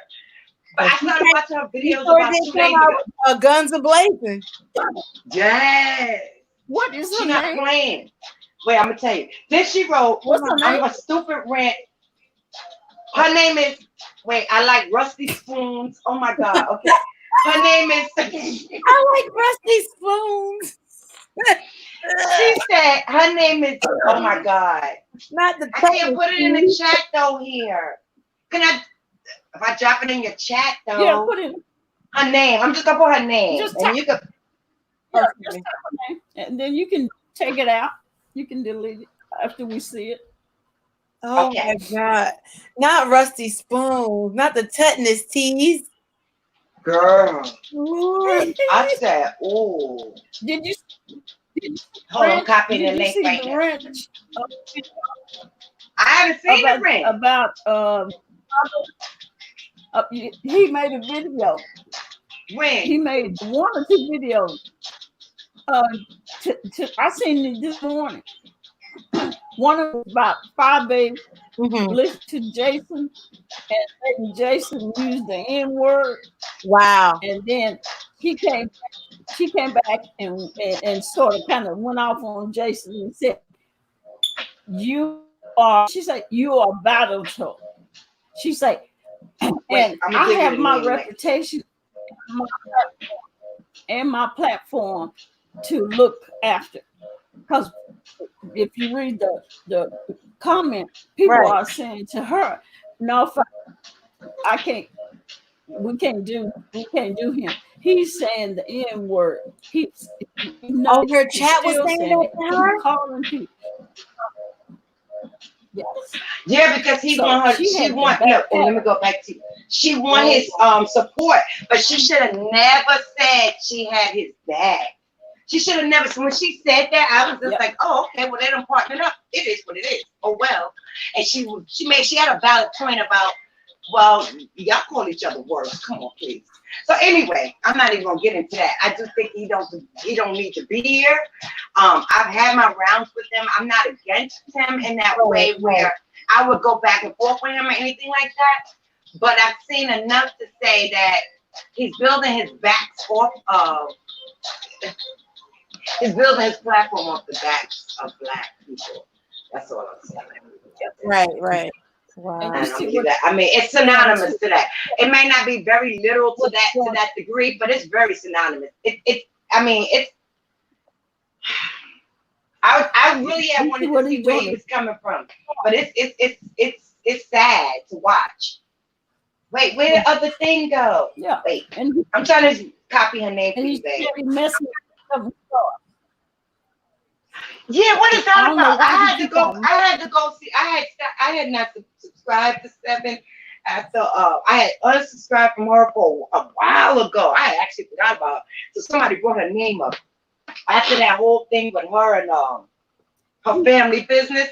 But I started watching her videos about 2 days ago. Guns a-blazing. Yes. What is her She not name? playing. Wait, I'm gonna tell you. Then she wrote, What's her name? I'm a stupid rant. Her name is, wait, I like Rusty Spoons. Oh my God. Okay. Her name is I like Rusty Spoons. She said her name is, oh my God. Not the I can't put it in the chat though here. Can I, if I drop it in your chat though? Yeah, put it. Her name. I'm just gonna put her name. Just and you can. Yeah, just type her name, and then you can take it out. You can delete it after we see it. Oh Okay. my God. Not Rusty Spoons, not the tetanus teas. Girl. Ooh. I said, oh. Did you Hold on, copying the did you link see right the now. ranch I haven't seen the ring. about he made a video. When? He made 1 or 2 videos. I seen it this morning. One of them about 5 babies listened to Jason, and Jason used the N-word. Wow. And then she came back and sort of kind of went off on Jason and said, she said, you are battle. She said, and I have my reputation and my platform to look after. Because if you read the comment, people are saying to her, no, I can't, we can't do him. He's saying the N-word. Her chat was saying that to her? Calling people. Yes. Yeah, because he want her. She want. No, and let me go back to you. She want his support, but she should have never said she had his back. She should have never. When she said that, I was just like, oh, okay, well, they done partnered up. It is what it is. Oh well. And she had a valid point about Well, y'all call each other words. Come on, please. So anyway, I'm not even gonna get into that. I just think he don't need to be here. I've had my rounds with him. I'm not against him in that way where I would go back and forth with him or anything like that. But I've seen enough to say that he's building his backs off of. He's building his platform off the backs of Black people. That's all I'm saying. Right. Wow. I mean, it's synonymous to that. It may not be very literal to that degree, but it's very synonymous. I really have wanted to see where he was coming from, but it's sad to watch. Wait, where did the other thing go? Yeah. Wait, I'm trying to copy her name for And you, he's babe. messing up. Yeah, what is that about? I had to go see. I had not subscribed to 7 after I had unsubscribed from her for a while ago. I had actually forgot about it. So somebody brought her name up. After that whole thing with her and her family business,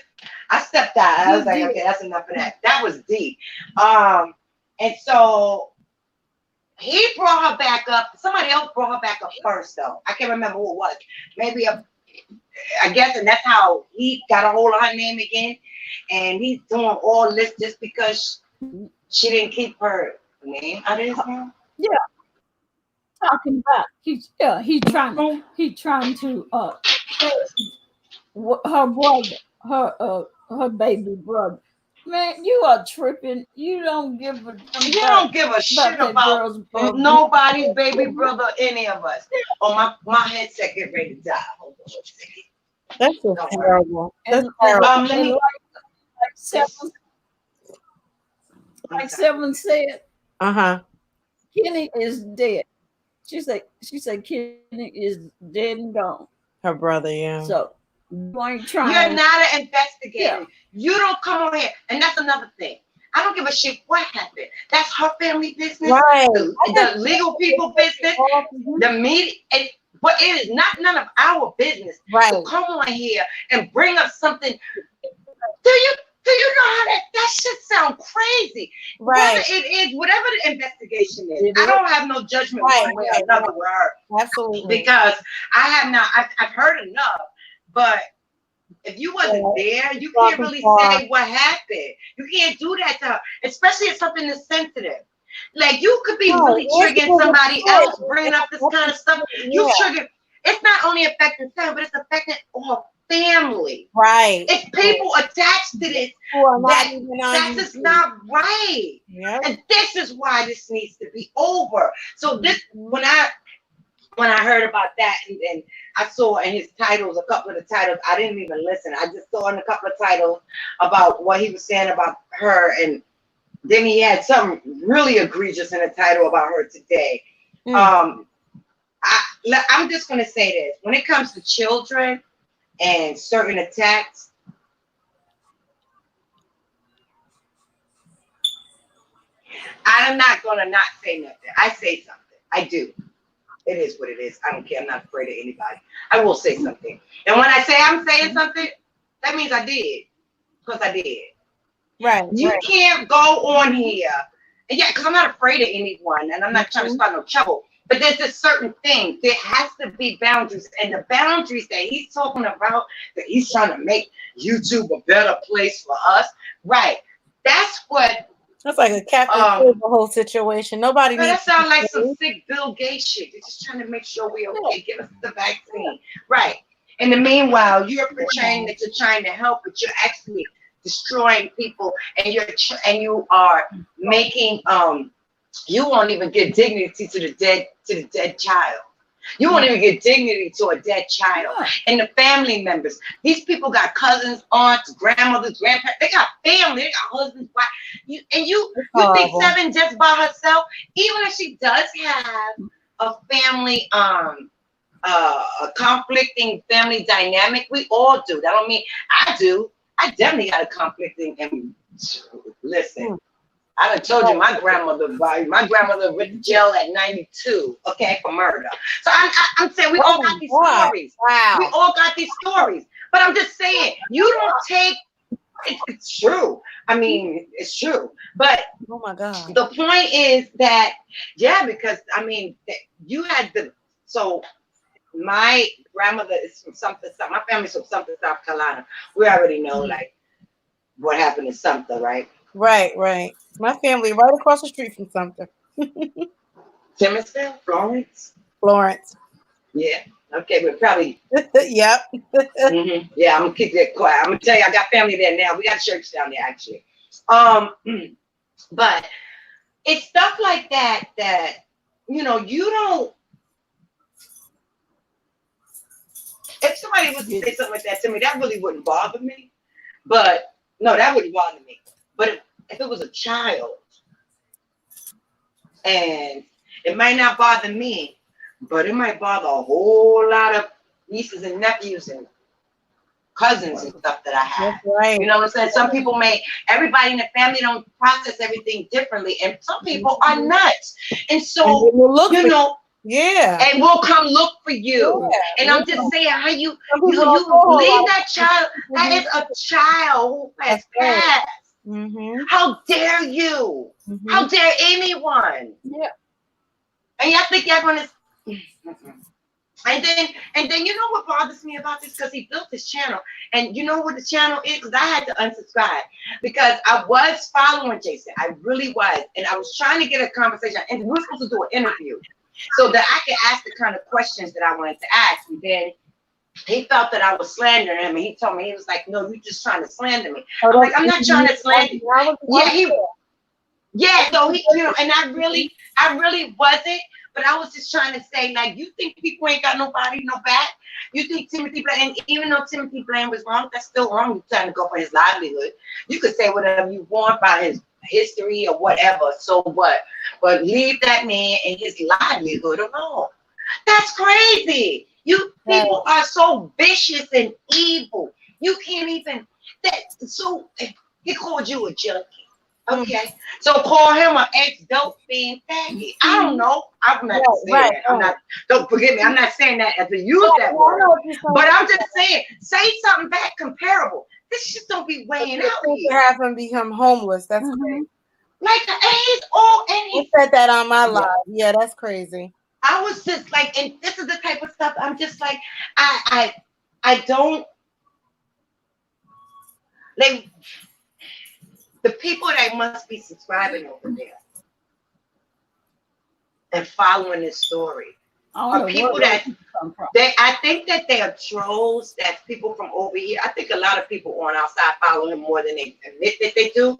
I stepped out. I was like, okay, that's enough of that. That was deep. And so he brought her back up. Somebody else brought her back up first, though. I can't remember who it was. Maybe I guess, and that's how he got a hold of her name again. And he's doing all this just because she didn't keep her name out of his name. Yeah. Talking about he's trying to her brother, her baby brother. Man, you are tripping. You don't give a shit about nobody's baby brother, any of us. Oh, my headset get ready to die. Hold on a second. That's so terrible. That's terrible. Like Seven said, Kenny is dead. She said Kenny is dead and gone. Her brother, yeah. So you ain't trying. You're not an investigator. Yeah. You don't come over here, and that's another thing. I don't give a shit what happened. That's her family business. Right. The legal people business. The media. But it is none of our business to come on here and bring up something. Do you know how that shit sound crazy? Right. Whatever the investigation is, I don't have no judgment one way or another with her. Absolutely. Because I've heard enough. But if you wasn't there, you can't really say what happened. You can't do that to her, especially if something is sensitive. Like you could be really triggering somebody else, bringing up this kind of stuff. You trigger. It's not only affecting them, but it's affecting all family. Right. It's people attached to this. That's just not right. Yep. And this is why this needs to be over. So this, when I heard about that, and I saw in his titles, a couple of the titles, I didn't even listen. I just saw in a couple of titles about what he was saying about her, and then he had something really egregious in the title about her today. I'm just going to say this. When it comes to children and certain attacks, I'm not going to not say nothing. I say something. I do. It is what it is. I don't care. I'm not afraid of anybody. I will say something. And when I say I'm saying something, that means I did. Because I did. Right. You can't go on here. And yeah, because I'm not afraid of anyone. And I'm not trying to start no trouble. But there's a certain thing. There has to be boundaries. And the boundaries that he's talking about, that he's trying to make YouTube a better place for us. Right. That's what. That's like a Captain the whole situation. Nobody needs. That sounds like some sick Bill Gates shit. They're just trying to make sure we're okay. Give us the vaccine. Right. In the meanwhile, you're portraying that you're trying to help, but you're actually destroying people, and you are making you won't even give dignity to the dead child. You won't even give dignity to a dead child. And the family members. These people got cousins, aunts, grandmothers, grandparents. They got family. They got husbands, wife. You think Seven just by herself? Even if she does have a family, a conflicting family dynamic, we all do. That don't mean I do. I definitely got a conflicting. And listen, I done told you my grandmother went to jail at 92, okay, for murder. So I'm saying we all got these stories. Wow. We all got these stories. But I'm just saying, you don't take, it's true. I mean, it's true. But Oh my God. the point is that, yeah, because I mean, you had so my grandmother is from something, my family's from something, South Carolina. We already know like what happened in Sumter, right? Right. My family right across the street from something. Timothy, Florence. Florence. Yeah. Okay, but probably. Yep. Yeah, I'm gonna keep that quiet. I'm gonna tell you, I got family there now. We got church down there actually. But it's stuff like that you don't. If somebody was to say something like that to me, that really wouldn't bother me. But no, that wouldn't bother me. But if it was a child, and it might not bother me, but it might bother a whole lot of nieces and nephews and cousins and stuff that I have. That's right. You know what I'm saying? Some people everybody in the family don't process everything differently, and some people are nuts. And so, yeah, and we'll come look for you. Yeah. And I'm just saying, how you leave that child? That is a child who has passed. How dare you? How dare anyone? Yeah. And y'all think y'all gonna? And then you know what bothers me about this? Because he built this channel, and you know what the channel is? Because I had to unsubscribe because I was following Jason. I really was, and I was trying to get a conversation. And we were supposed to do an interview so that I could ask the kind of questions that I wanted to ask. And then he felt that I was slandering him, and he told me, he was like, "No, you're just trying to slander me." I'm like, "I'm not trying to slander you." Yeah, so he, and I really wasn't. But I was just trying to say, like, you think people ain't got no back? You think Timothy Blaine, and even though Timothy Blaine was wrong, that's still wrong. You're trying to go for his livelihood. You could say whatever you want about his history or whatever. So what? But leave that man and his livelihood alone. That's crazy. You people are so vicious and evil. You can't even. So he called you a junkie. Okay, so call him an ex-dope fiend faggot. I don't know. I'm not saying that. I'm not. Don't forget me. I'm not saying that as to use that word. But I'm just saying, say something back comparable. This shit don't be weighing out here. Have him become homeless. That's crazy. Like the AIDS all in he said that on my live. Yeah, that's crazy. I was just like, and this is the type of stuff I'm just like, I don't like. The people that must be subscribing over there and following this story are people that I think that they are trolls. That's people from over here. I think a lot of people on our side follow him more than they admit that they do.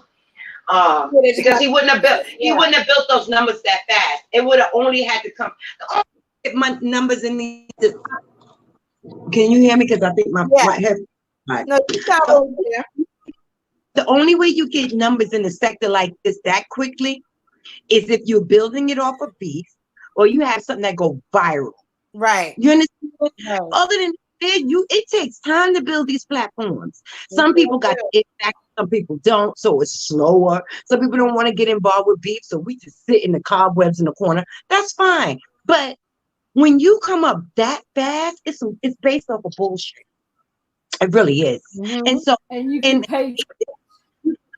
Because he wouldn't have built those numbers that fast. It would have only had to come. Get my numbers in the. Can you hear me? Because I think my head. Right. No, you got over there. The only way you get numbers in a sector like this that quickly is if you're building it off of beef or you have something that go viral. Right. You understand? Right. Other than that, it takes time to build these platforms. Some people got it back, some people don't, so it's slower. Some people don't want to get involved with beef, so we just sit in the cobwebs in the corner. That's fine. But when you come up that fast, it's based off of bullshit. It really is. And so you can pay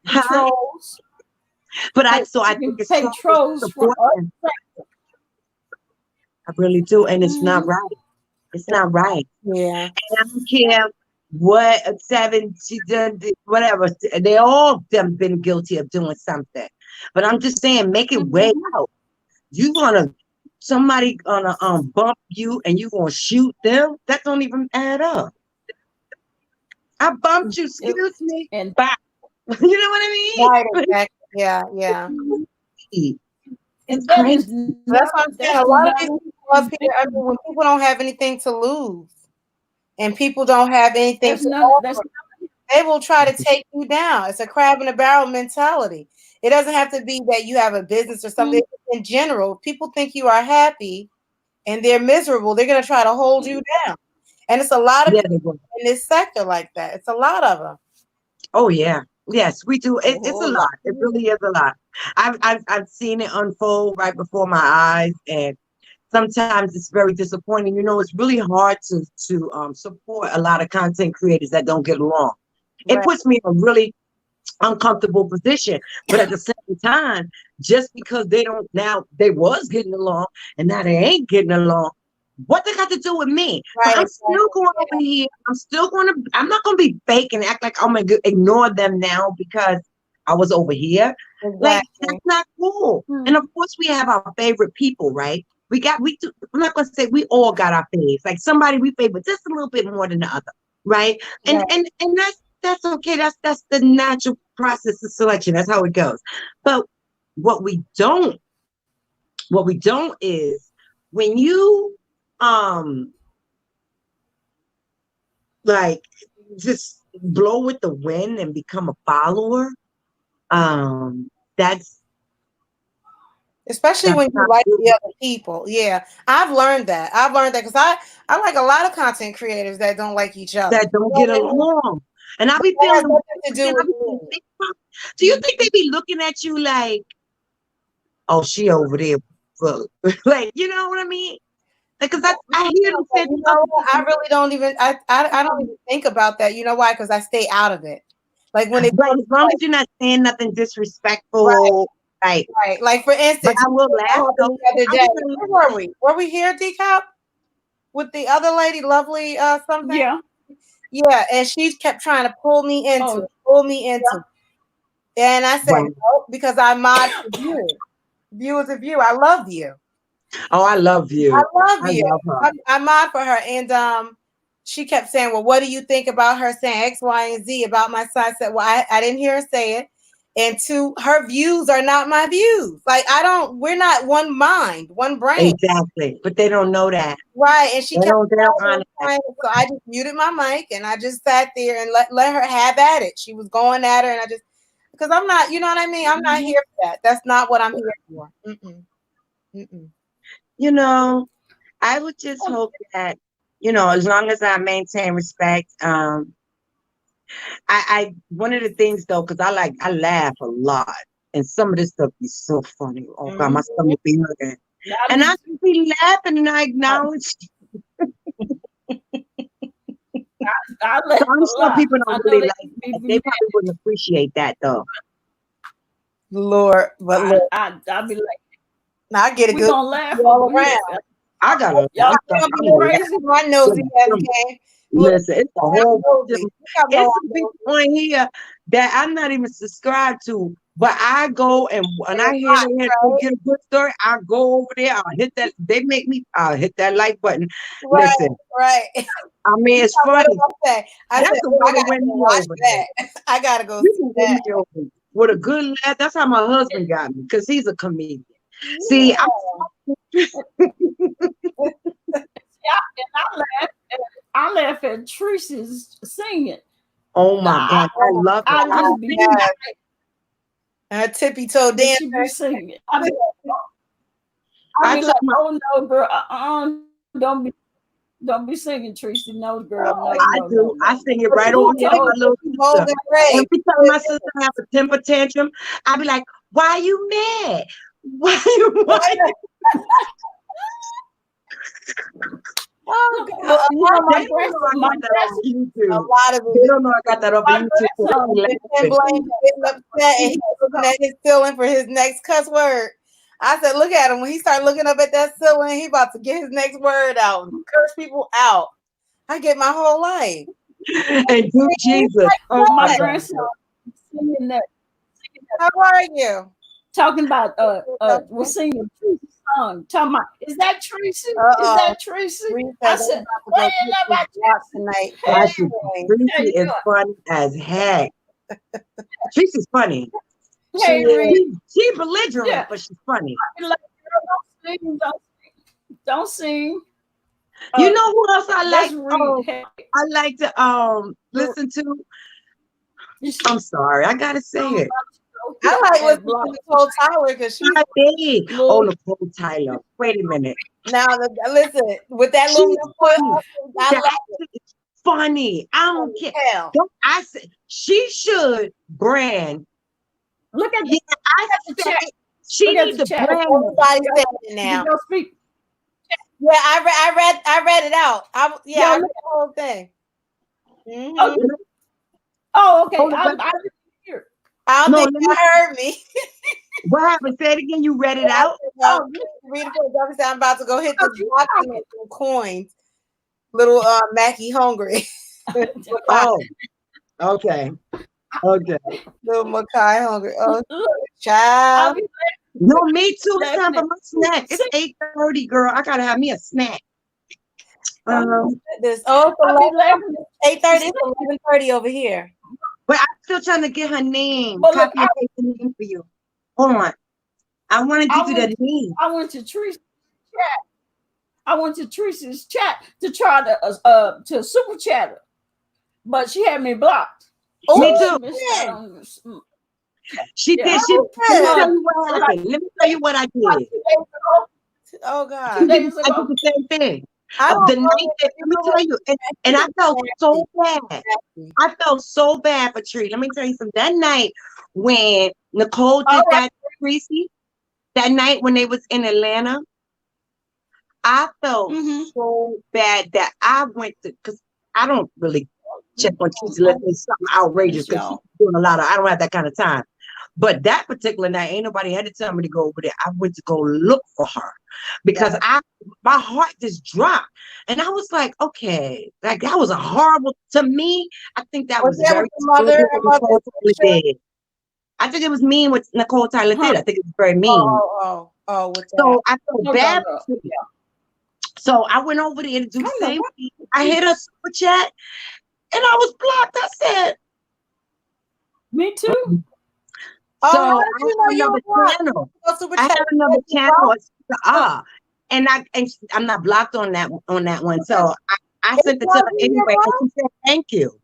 trolls. But I think it's pay trolls for I really do, and it's not right. It's not right. Yeah. And I don't care what 70, whatever. They all them been guilty of doing something. But I'm just saying, make it way out. Somebody gonna bump you and you gonna shoot them? That don't even add up. I bumped you, excuse me, and bye. You know what I mean? Right, exactly. Yeah. It's crazy. That's what I'm saying. A lot of people up here, when people don't have anything to lose and people don't have anything to offer, they will try to take you down. It's a crab in a barrel mentality. It doesn't have to be that you have a business or something. In general, people think you are happy and they're miserable. They're going to try to hold you down. And it's a lot of people in this sector like that. It's a lot of them. Oh, yeah. Yes, we do. It's a lot. It really is a lot. I've seen it unfold right before my eyes, and sometimes it's very disappointing. You know, it's really hard to support a lot of content creators that don't get along. It puts me in a really uncomfortable position. But at the same time, just because they don't now, they was getting along and now they ain't getting along. What they got to do with me? But Right, I'm still going over here. I'm not gonna be fake and act like I'm gonna ignore them now because I was over here. Like, exactly. that's not cool. And of course we have our favorite people, right? I'm not gonna say we all got our faves. Like somebody we favor just a little bit more than the other, right? And Right. and that's okay. That's the natural process of selection. That's how it goes. But what we don't is when you like just blow with the wind and become a follower, that's Especially when you not like good. the other people. Yeah, I've learned that. Because I like a lot of content creators that don't like each other. That don't get along. And I be That has feeling, nothing to do with me. do you think they be looking at you like, oh, she over there, like, you know what I mean? Because I hear them say, You know what? I really don't even. I don't even think about that. You know why? Because I stay out of it. Like when it right, comes as long to, as you're not saying nothing disrespectful, right? right. Like for But instance, I will laugh the though. other I day. will Where were we? Were we here, Decop? With the other lady, lovely something? Yeah. Yeah, and she kept trying to pull me into it. And I said, Right. no, because I mod for you. Viewers of you. I love you. Oh, I love I you. love I you. love her. I mod for her. And she kept saying, well, what do you think about her saying X, Y, and Z about my son? I said, well, I didn't hear her say it. And two, her views are not my views. Like we're not one mind, one brain. Exactly. But they don't know that. Right. And she They kept don't honor that. so I just muted my mic and I just sat there and let her have at it. She was going at her and I just, because I'm not, you know what I mean? I'm not here for that. That's not what I'm here for. You know, I would just hope that, as long as I maintain respect, I one of the things though, because I laugh a lot, and some of this stuff is so funny. Oh God, my stomach be hurting, and I just be laughing and I acknowledge. I laugh So I'm a sure lot. people I don't know really they like can that. be They mad. probably wouldn't appreciate that though. Lord, but look, I'll be like, now I get a we good gonna laugh all over here. around. I gotta. Y'all I'm think sorry, I'm I'm crazy? My nosy ass game. Look, Listen, it's a whole. nosy. You got no It's some people on here that I'm not even subscribed to, but I go and when I hear they get a good story, I go over there. I'll hit that. I'll hit that like button. Right, Listen, right. I mean, it's What funny. did I say? I That's said, the oh, way I to gotta win go me watch over. that. I gotta go You see can win that. me over with a good laugh. That's how my husband got me because he's a comedian. See, Yeah, and I laugh at Teresa's singing. oh my God, I love it. I just be And her tippy toe that she dancer. be singing. I be I like, took my. oh no, girl, don't be singing, Teresa. No, girl, I no, do. no, I no. sing it right over here to my little Golden sister. Ray. Every time my sister have a temper tantrum, I be like, "Why you mad? Why you mad?" Oh, Look, God. you know, They don't know I got that on A YouTube. lot of They it. don't know I got that over my YouTube. So grandson, they be And laughing. Blaine getting upset and he was looking at his ceiling for his next cuss word. I said, look at him. When he started looking up at that ceiling, he about to get his next word out and curse people out. I get my whole life. And do Jesus. Oh my my God. grandson singing that, How are you? talking about was singing Teresa's song. Talking about, is that Teresa? Is Uh-oh. that Teresa? I said, what is that about tonight. Tracy Hey, is funny as heck. Tracy's funny. Hey, Reed. She's belligerent, Yeah. but she's funny. I be like, girl, don't sing. You know who else I That's like? Reed. I like to listen to. I'm sorry, I gotta say it. I like listening to Nicole Tyler because she's Oh, Nicole Tyler. Wait a minute. now. Listen, with that little funny. I love it. It's funny. I don't care. Hell. Don't I say she should brand? Look at Yeah, I the said chat. she Look at needs the to chat. brand. Everybody's saying it now. Don't speak. Yeah, I read it out. I read the whole thing. Oh, okay. Oh, I didn't hear. I don't No, think let you me. heard me. What happened? Say it again. You read it out. Read it for the I'm about to go hit this you box and get some coins. Little Mackie hungry. Oh, okay. Okay. Little Makai hungry. Oh, Look, I'll child. be No, me too. It's time for laughing my snack. It's at 8:30, girl. I gotta have me a snack. This. Oh, I'll be it's laughing. 8:30. It's 11:30 over here. But I'm still trying to get her name. Well, look, Copy and paste the name for you. Hold on. I wanted I you to do went the name. I went to Teresa's chat. I went to Teresa's chat to try to super chat her, but she had me blocked. Me Oh, too. shit. She Yeah. did. Let me tell you what Like, happened. Let me tell you what I did. 2 days ago. Oh, 2 God. days I ago. did the same thing. I don't The know. night that, let me tell you, and I felt so bad. I felt so bad for Tree. Let me tell you something. That night when Nicole did All right. that to Tracy, that night when they was in Atlanta, I felt so bad that I went to, because I don't really check on Tracy unless there's something outrageous, because she's doing a lot of, I don't have that kind of time. But that particular night, ain't nobody had to tell me to go over there. I went to go look for her because my heart just dropped. And I was like, okay, like that was a horrible, to me, I think that was that very with your mother and Nicole mother's Tyler did. I think it was mean what Nicole Tyler did. I think it was very mean. Oh, with that. So I felt No, bad. no. So I went over there to do the same thing. I hit a super chat and I was blocked. I said, Me too. so how I did you know have you another were blocked? channel. Go super I chat. have another channel. And I'm not blocked on that one. So I sent it to her anyway, and she said thank you.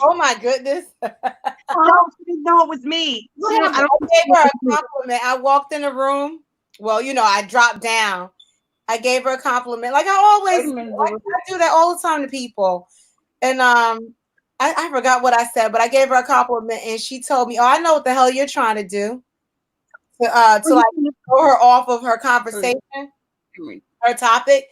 Oh my goodness. No, she didn't know it was me. I gave her a compliment. I walked in the room. Well, I dropped down. I gave her a compliment. Like I always I do that all the time to people. And I forgot what I said, but I gave her a compliment and she told me, "Oh, I know what the hell you're trying to do." To like throw her off of her conversation, her topic.